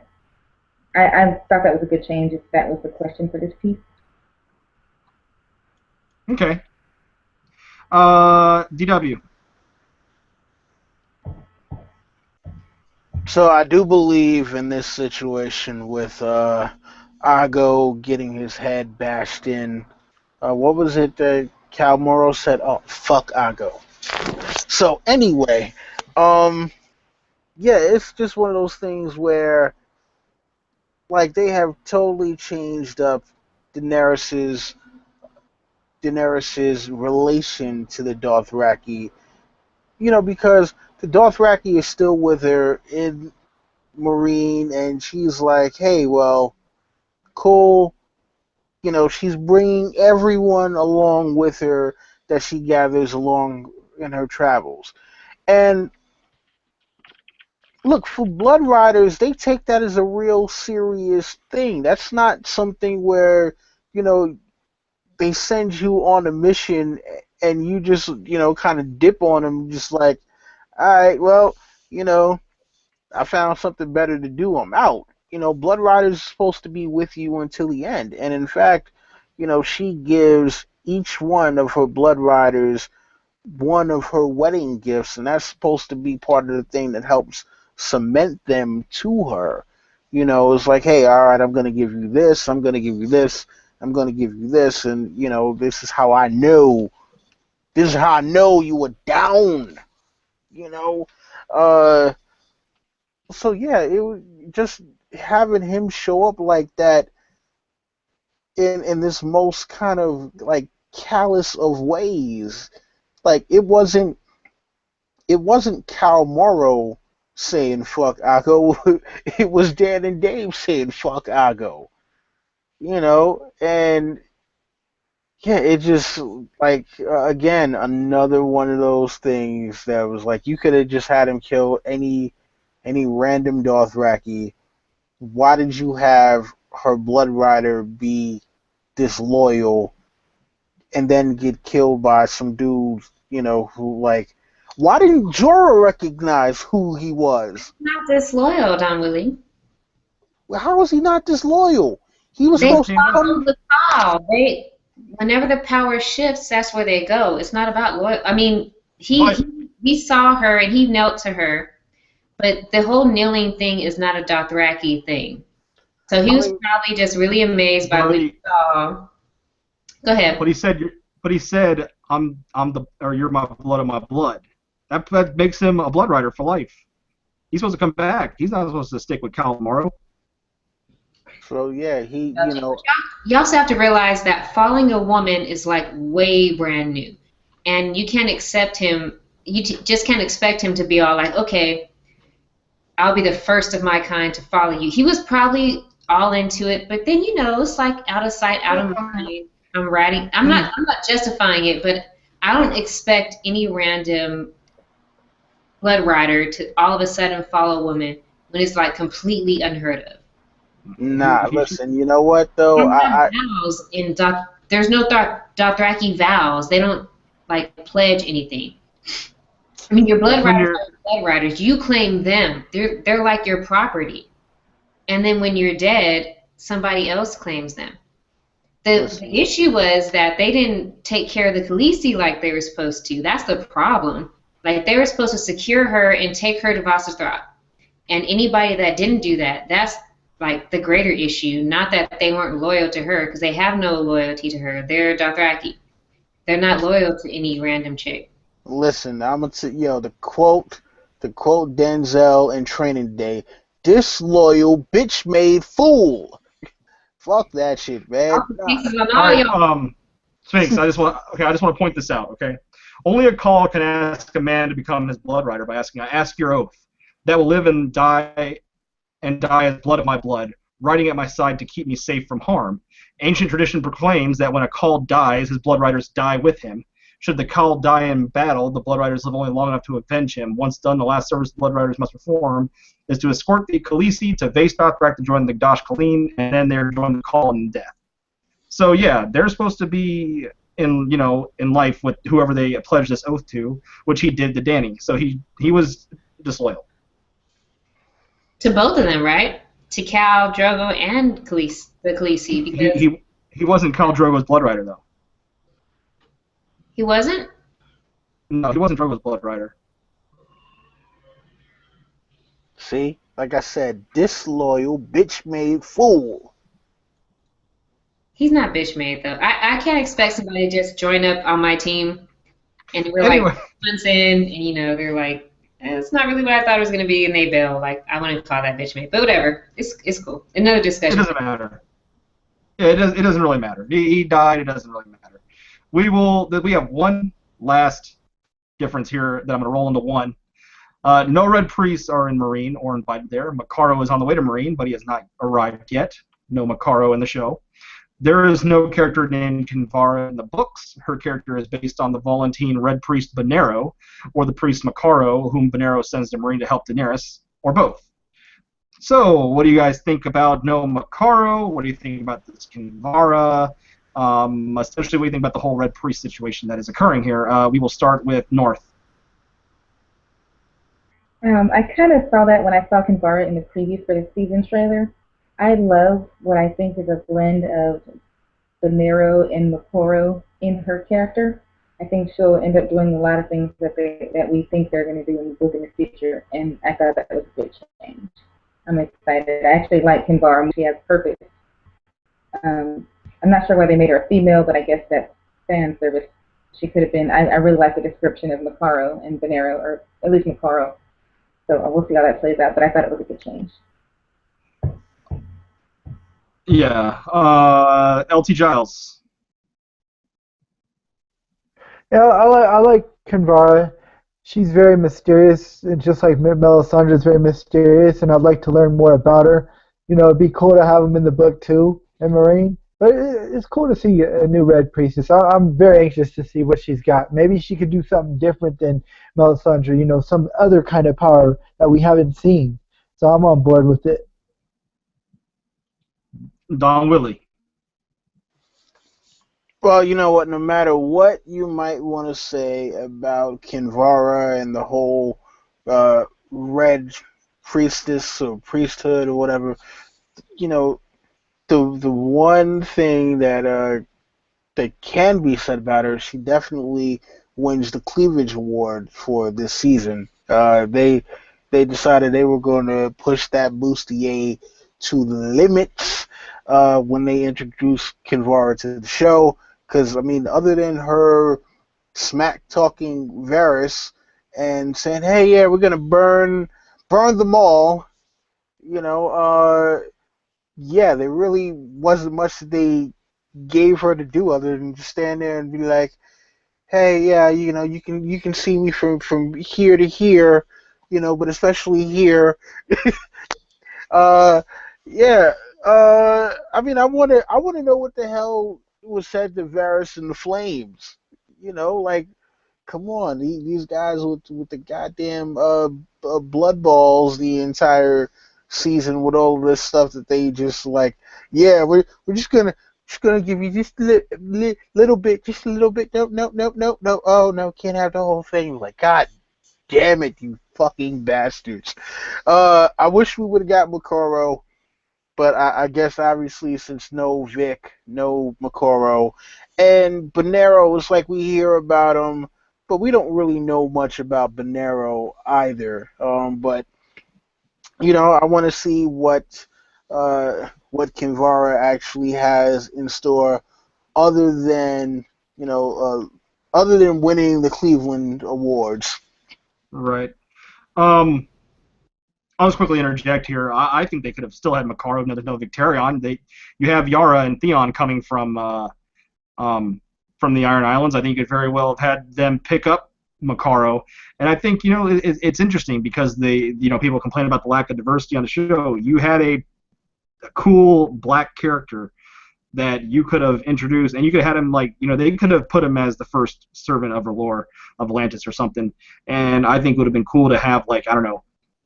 I thought that was a good change if that was the question for this piece. Okay. DW. So I do believe in this situation with Aggo getting his head bashed in. What was it that Khal Moro said? Oh, fuck Aggo. So anyway, yeah, it's just one of those things where, like, they have totally changed up Daenerys's relation to the Dothraki. Because the Dothraki is still with her in Meereen, and she's like, hey, well, cool. She's bringing everyone along with her that she gathers along in her travels. And look, for Bloodriders, they take that as a real serious thing. That's not something where, they send you on a mission and you just, kind of dip on them, just like, all right, well, I found something better to do. I'm out. Bloodriders is supposed to be with you until the end. And in fact, she gives each one of her Bloodriders one of her wedding gifts, and that's supposed to be part of the thing that helps cement them to her. It's like, hey, all right, I'm going to give you this, I'm going to give you this, I'm going to give you this, and, this is how I know you were down, So, yeah, it was just having him show up like that in this most kind of, like, callous of ways. Like, it wasn't Khal Moro saying fuck Akko. It was Dan and Dave saying fuck Akko. You know, and yeah, it just like again another one of those things that was like you could have just had him kill any random Dothraki. Why did you have her blood rider be disloyal and then get killed by some dudes, you know, who like why didn't Jorah recognize who he was? Not disloyal, Don Willi. Well, how was he not disloyal? He was They supposed to follow come. the call. Whenever the power shifts, that's where they go. It's not about loyal. I mean, But he saw her and he knelt to her, but the whole kneeling thing is not a Dothraki thing. So he I was mean, probably just really amazed by what but he saw. Go ahead. but he said I'm the or you're my blood of my blood. That makes him a blood rider for life. He's supposed to come back. He's not supposed to stick with Cal Morrow. so yeah, You also have to realize that falling a woman is like way brand new, and you can't accept him. Just can't expect him to be all like, okay, I'll be the first of my kind to follow you. He was probably all into it, but then it's like out of sight, out of mind. I'm writing. I'm not justifying it, but I don't expect any random blood rider to all of a sudden follow a woman when it's like completely unheard of. nah. Listen, you know what though? Vows in there's no Dothraki vows. They don't like pledge anything. I mean, your blood When riders you're are blood riders. You claim them. They're like your property. And then when you're dead, somebody else claims them. The issue was that they didn't take care of the Khaleesi like they were supposed to. That's the problem. Like they were supposed to secure her and take her to Vassarthra. And anybody that didn't do that, that's like the greater issue. Not that they weren't loyal to her, because they have no loyalty to her. They're Dothraki. They're not loyal to any random chick. Listen, I'm gonna the quote Denzel in Training Day: "Disloyal, bitch-made fool." Fuck that shit, man. Nah. Pieces on all all right, y'all. Sphinx. I just want to point this out. Okay, only a call can ask a man to become his blood rider by asking, "I ask your oath that will live and die as blood of my blood, riding at my side to keep me safe from harm." Ancient tradition proclaims that when a Khal dies, his blood riders die with him. Should the Khal die in battle, the blood riders live only long enough to avenge him. Once done, the last service the blood riders must perform is to escort the Khaleesi to Vaesbath to join the Gdash Khaleen, and then they're join the Khal in death. So yeah, they're supposed to be in life with whoever they pledged this oath to, which he did to Dany. So he was disloyal. To both of them, right? To Cal, Drogo, and the Khaleesi, because He wasn't Khal Drogo's blood rider though. he wasn't. No, he wasn't Drogo's blood rider. See, like I said, disloyal, bitch-made fool. He's not bitch made though. I can't expect somebody to just join up on my team, and we're Anyway. like months in, and they're like, it's not really what I thought it was gonna be, and they bail. Like I wouldn't call that bitch made, but whatever. It's cool. Another discussion. It doesn't matter. Yeah, it doesn't really matter. He died. It doesn't really matter. We have one last difference here that I'm going to roll into one. No red priests are in Meereen or invited there. Makaro is on the way to Meereen, but he has not arrived yet. No Makaro in the show. There is no character named Kinvara in the books. Her character is based on the Volantine red priest Benero, or the priest Makaro, whom Benero sends to Meereen to help Daenerys, or both. So, what do you guys think about no Makaro? What do you think about this Kinvara? Essentially, what do you think about the whole red priest situation that is occurring here? We will start with North. I kind of saw that when I saw Kinvara in the preview for the season trailer. I love what I think is a blend of Benero and Makaro in her character. I think she'll end up doing a lot of things that we think they're going to do in the book in the future, and I thought that was a good change. I'm excited. I actually like Kinvara. She has purpose. I'm not sure why they made her a female, but I guess that's fan service. She could have been. I really like the description of Makaro and Benero, or at least Makaro. So we'll see how that plays out, but I thought it was a good change. Yeah. LT Giles. Yeah, I like Kinvara. She's very mysterious, and just like Melisandre is very mysterious, and I'd like to learn more about her. You know, it'd be cool to have them in the book too, and Meereen. But it's cool to see a new Red Priestess. I'm very anxious to see what she's got. Maybe she could do something different than Melisandre. You know, some other kind of power that we haven't seen. So I'm on board with it. Don Willi. Well, you know what? No matter what you might want to say about Kinvara and the whole Red Priestess or priesthood or whatever, you know, the one thing that can be said about her, she definitely wins the Cleavage Award for this season. They decided they were going to push that bustier to the limits when they introduced Kinvara to the show. Because, I mean, other than her smack-talking Varys and saying, hey, yeah, we're going to burn them all, you know, yeah, there really wasn't much that they gave her to do other than just stand there and be like, hey, yeah, you know, you can see me from here to here, you know, but especially here. uh, yeah. I mean, I wanna know what the hell was said to Varys and the Flames. You know, like, come on, these guys with the goddamn blood balls the entire season with all this stuff that they just like, yeah, we're just gonna give you just little bit, just a little bit. No. Oh no, can't have the whole thing. Like, God damn it, you fucking bastards. I wish we would have got Makoro, but I guess obviously since no Vic, no Makoro, and Bonero, it's like we hear about him, but we don't really know much about Bonero either. But you know, I want to see what Kinvara actually has in store, other than you know, other than winning the Cleveland Awards. Right. I'll just quickly interject here. I think they could have still had Makaro. No, there's no Victarion. You have Yara and Theon coming from the Iron Islands. I think you could very well have had them pick up Makaro. And I think, you know, it's interesting because people complain about the lack of diversity on the show. You had a cool black character that you could have introduced, and you could have had him, like, you know, they could have put him as the first servant of R'hllor of Atlantis or something. And I think it would have been cool to have, like, I don't know,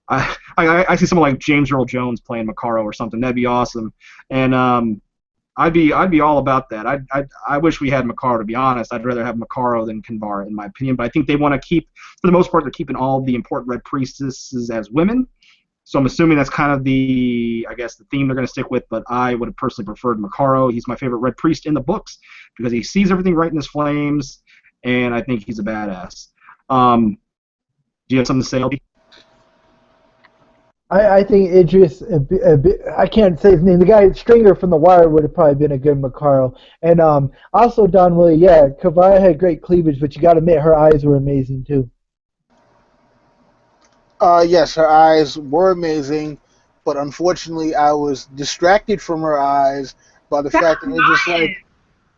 I see someone like James Earl Jones playing Makaro or something. That'd be awesome. And I'd be all about that. I wish we had Makaro, to be honest. I'd rather have Makaro than Kinvara, in my opinion. But I think they want to keep, for the most part, they're keeping all the important Red Priestesses as women. So I'm assuming that's kind of the theme they're going to stick with. But I would have personally preferred Makaro. He's my favorite Red Priest in the books because he sees everything right in his flames, and I think he's a badass. Do you have something to say, LB? I think Idris, I can't say his name. The guy Stringer from The Wire would have probably been a good Makaro. And also Don Willi, yeah, Kinvara had great cleavage, but you got to admit her eyes were amazing too. Yes, her eyes were amazing, but unfortunately I was distracted from her eyes by the fact that it just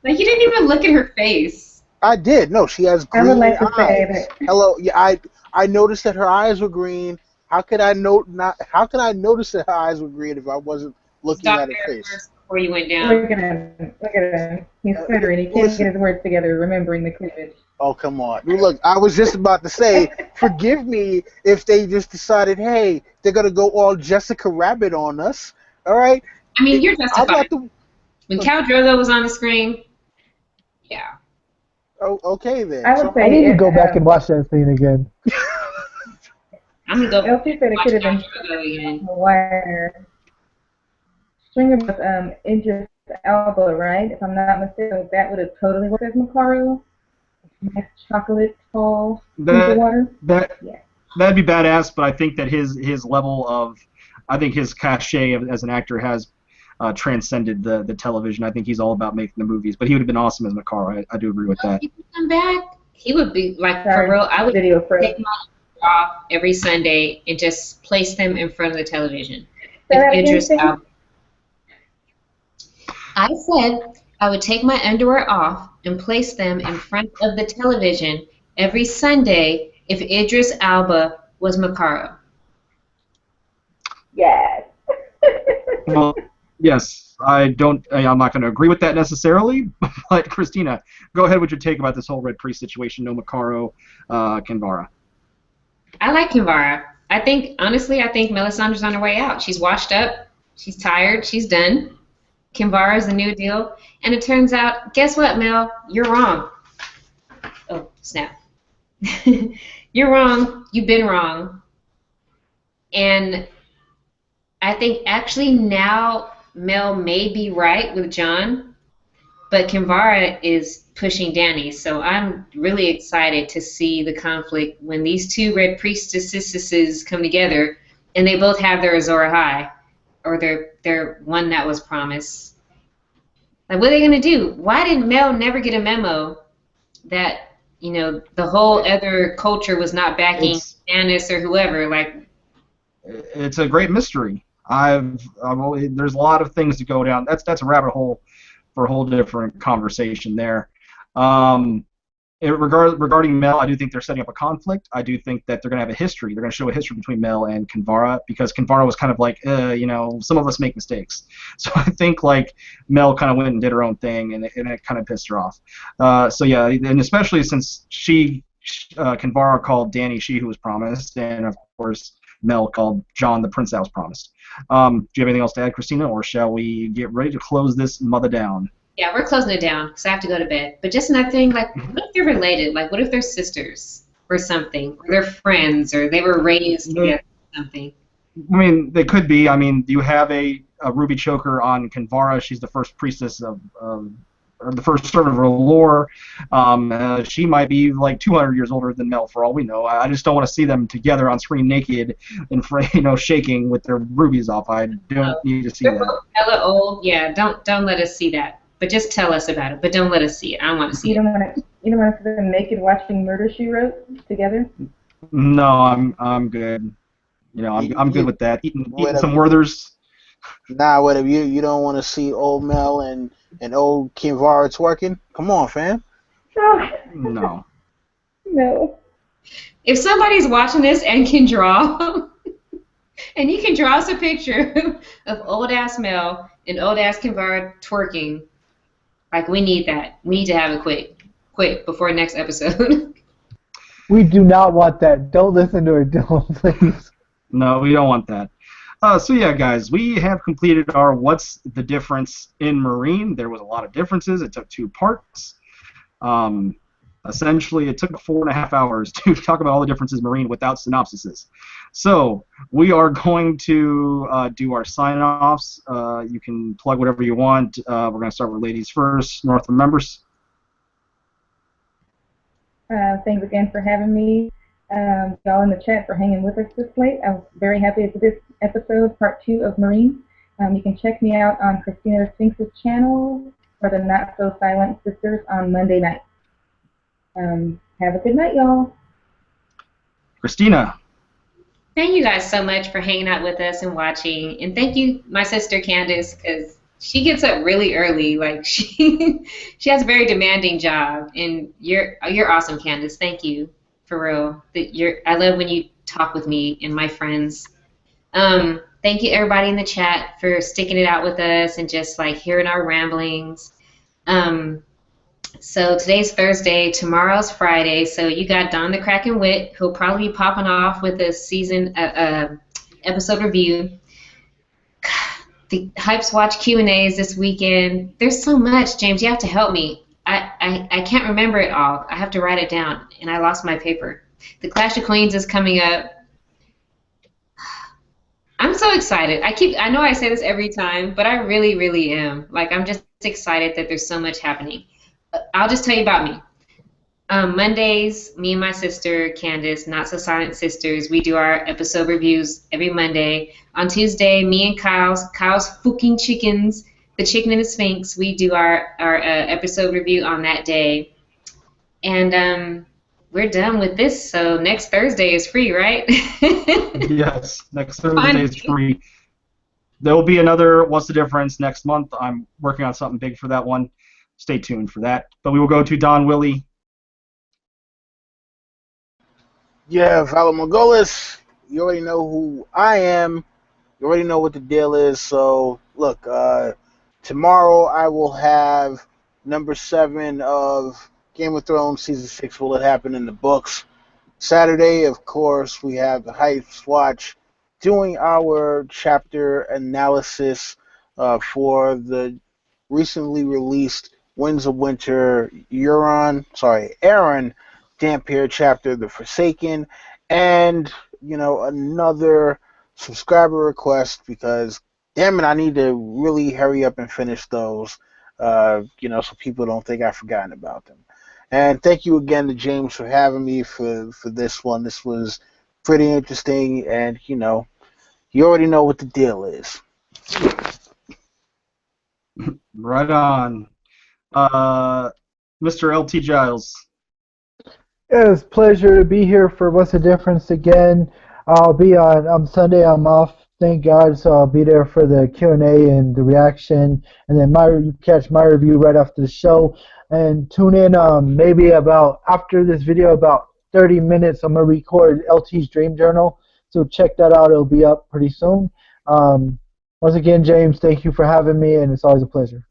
like you didn't even look at her face. I did. No, she has green I would like to say eyes. that. Hello, yeah, I noticed that her eyes were green. How could I notice that her eyes were green if I wasn't looking Stop at her there face? first before you went down. Look at him. He's stuttering. He can't get his words together, remembering the cleavage. Oh, come on. Look, I was just about to say, forgive me if they just decided, hey, they're going to go all Jessica Rabbit on us. All right? I mean, you're justified. When Khal Drogo was on the screen, yeah. Oh, okay then. I would say I need to go back and watch that scene again. I'm going to go LT said it could have been again. The Wire. Stringer was Idris Elba, right? If I'm not mistaken, that would have totally worked as Makaro. Nice chocolate tall water. That'd be badass, but I think that his level of, I think his cachet as an actor has transcended the television. I think he's all about making the movies, but he would have been awesome as Makaro. I do agree with that. If he could come back, he would be, like, for real, I would take my off every Sunday and just place them in front of the television. I said I would take my underwear off and place them in front of the television every Sunday if Idris Alba was Makaro? Yes. Well, yes, I'm not going to agree with that necessarily, but Christina, go ahead with your take about this whole Red Priest situation. No Makaro, Kinvara. I like Kinvara. Honestly, I think Melisandre's on her way out. She's washed up. She's tired. She's done. Kinvara is the new deal. And it turns out, guess what, Mel? You're wrong. Oh, snap. You're wrong. You've been wrong. And I think actually now Mel may be right with Jon, but Kinvara is pushing Dany. So I'm really excited to see the conflict when these two Red Priestesses come together and they both have their Azor Ahai, or their one that was promised. Like, what are they going to do? Why did Mel never get a memo that, the whole other culture was not backing Stannis or whoever? Like, it's a great mystery. There's a lot of things to go down. That's a rabbit hole for a whole different conversation there. Regarding Mel, I do think they're setting up a conflict. I do think that they're going to have a history. They're going to show a history between Mel and Kinvara, because Kinvara was kind of like, some of us make mistakes. So I think like Mel kind of went and did her own thing, and it kind of pissed her off. So yeah, and especially since Kinvara called Dany she who was promised, and of course Mel called Jon the prince that was promised. Do you have anything else to add, Christina, or shall we get ready to close this mother down? Yeah, we're closing it down because I have to go to bed. But just another thing, like, what if they're related? Like, what if they're sisters or something? Or they're friends, or they were raised together or something? I mean, they could be. I mean, you have a ruby choker on Kinvara. She's the first priestess or the first servant of Lore. She might be like 200 years older than Mel, for all we know. I just don't want to see them together on screen naked and shaking with their rubies off. I don't need to see that. Hella old. Yeah, don't let us see that. But just tell us about it. But don't let us see it. I don't want to see it. You don't want to see them naked watching Murder, She Wrote together? No, I'm good. I'm good with that. Eating some Werthers. Nah, whatever. You don't want to see old Mel and old Kinvara twerking? Come on, fam. No. No. If somebody's watching this and can draw, and you can draw us a picture of old-ass Mel and old-ass Kinvara twerking, like, we need that. We need to have it quick before next episode. We do not want that. Don't listen to her, Dylan, please. No, we don't want that. So yeah, guys, we have completed our What's the Difference in Meereen. There was a lot of differences. It took 2 parts. Essentially, it took 4.5 hours to talk about all the differences in Meereen without synopsises. So we are going to do our sign-offs. You can plug whatever you want. We're going to start with ladies first. Northland members. Thanks again for having me. Y'all in the chat for hanging with us this late. I was very happy with this episode, part 2 of Meereen. You can check me out on Christina Sphinx's channel for the Not So Silent Sisters on Monday night. Have a good night, y'all. Christina. Thank you guys so much for hanging out with us and watching. And thank you, my sister Candace, because she gets up really early. Like, she has a very demanding job. And you're awesome, Candace. Thank you. For real. I love when you talk with me and my friends. Thank you, everybody in the chat, for sticking it out with us and just, like, hearing our ramblings. So today's Thursday, tomorrow's Friday, so you got Don the Kraken Wit, who'll probably be popping off with a season episode review. The Hypes Watch Q&As this weekend. There's so much, James. You have to help me. I can't remember it all. I have to write it down, and I lost my paper. The Clash of Queens is coming up. I'm so excited. I know I say this every time, but I really, really am. Like, I'm just excited that there's so much happening. I'll just tell you about me. Mondays, me and my sister, Candace, Not So Silent Sisters, we do our episode reviews every Monday. On Tuesday, me and Kyle's fucking chickens, the Chicken and the Sphinx, we do our episode review on that day. And we're done with this, so next Thursday is free, right? Yes, next Thursday is free. There will be another What's the Difference next month. I'm working on something big for that one. Stay tuned for that. But we will go to Don Willi. Yeah, Valor Mongolis, you already know who I am. You already know what the deal is. So, look, tomorrow I will have number 7 of Game of Thrones Season 6. Will it happen in the books? Saturday, of course, we have the Hypes Watch doing our chapter analysis for the recently released Winds of Winter Aaron Dampier chapter, The Forsaken, and another subscriber request because damn it, I need to really hurry up and finish those, so people don't think I've forgotten about them. And thank you again to James for having me for this one. This was pretty interesting, and you already know what the deal is. Right on. Mr. LT Giles. It was a pleasure to be here for What's the Difference again. I'll be on Sunday. I'm off, thank God, so I'll be there for the Q&A and the reaction, and then you catch my review right after the show. And tune in maybe about after this video, about 30 minutes. I'm gonna record LT's Dream Journal, so check that out. It'll be up pretty soon. Once again, James, thank you for having me, and it's always a pleasure.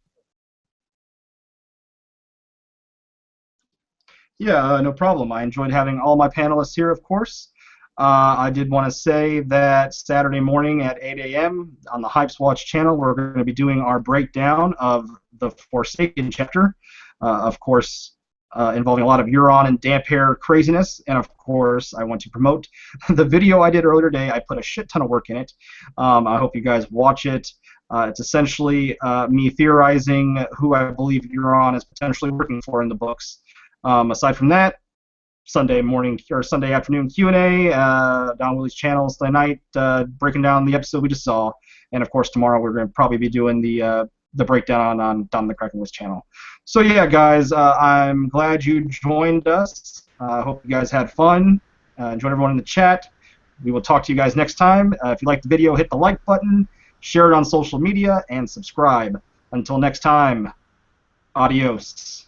Yeah, no problem. I enjoyed having all my panelists here, of course. I did want to say that Saturday morning at 8 a.m. on the Hypes Watch channel, we're going to be doing our breakdown of the Forsaken chapter, of course, involving a lot of Euron and Dampier craziness. And of course, I want to promote the video I did earlier today. I put a shit ton of work in it. I hope you guys watch it. It's essentially me theorizing who I believe Euron is potentially working for in the books. Aside from that, Sunday morning or Sunday afternoon Q&A, Don Willi's channel Sunday night, breaking down the episode we just saw, and of course tomorrow we're going to probably be doing the breakdown on Don the Krakenless channel. So yeah, guys, I'm glad you joined us. I hope you guys had fun. Enjoyed everyone in the chat. We will talk to you guys next time. If you liked the video, hit the like button, share it on social media, and subscribe. Until next time, adios.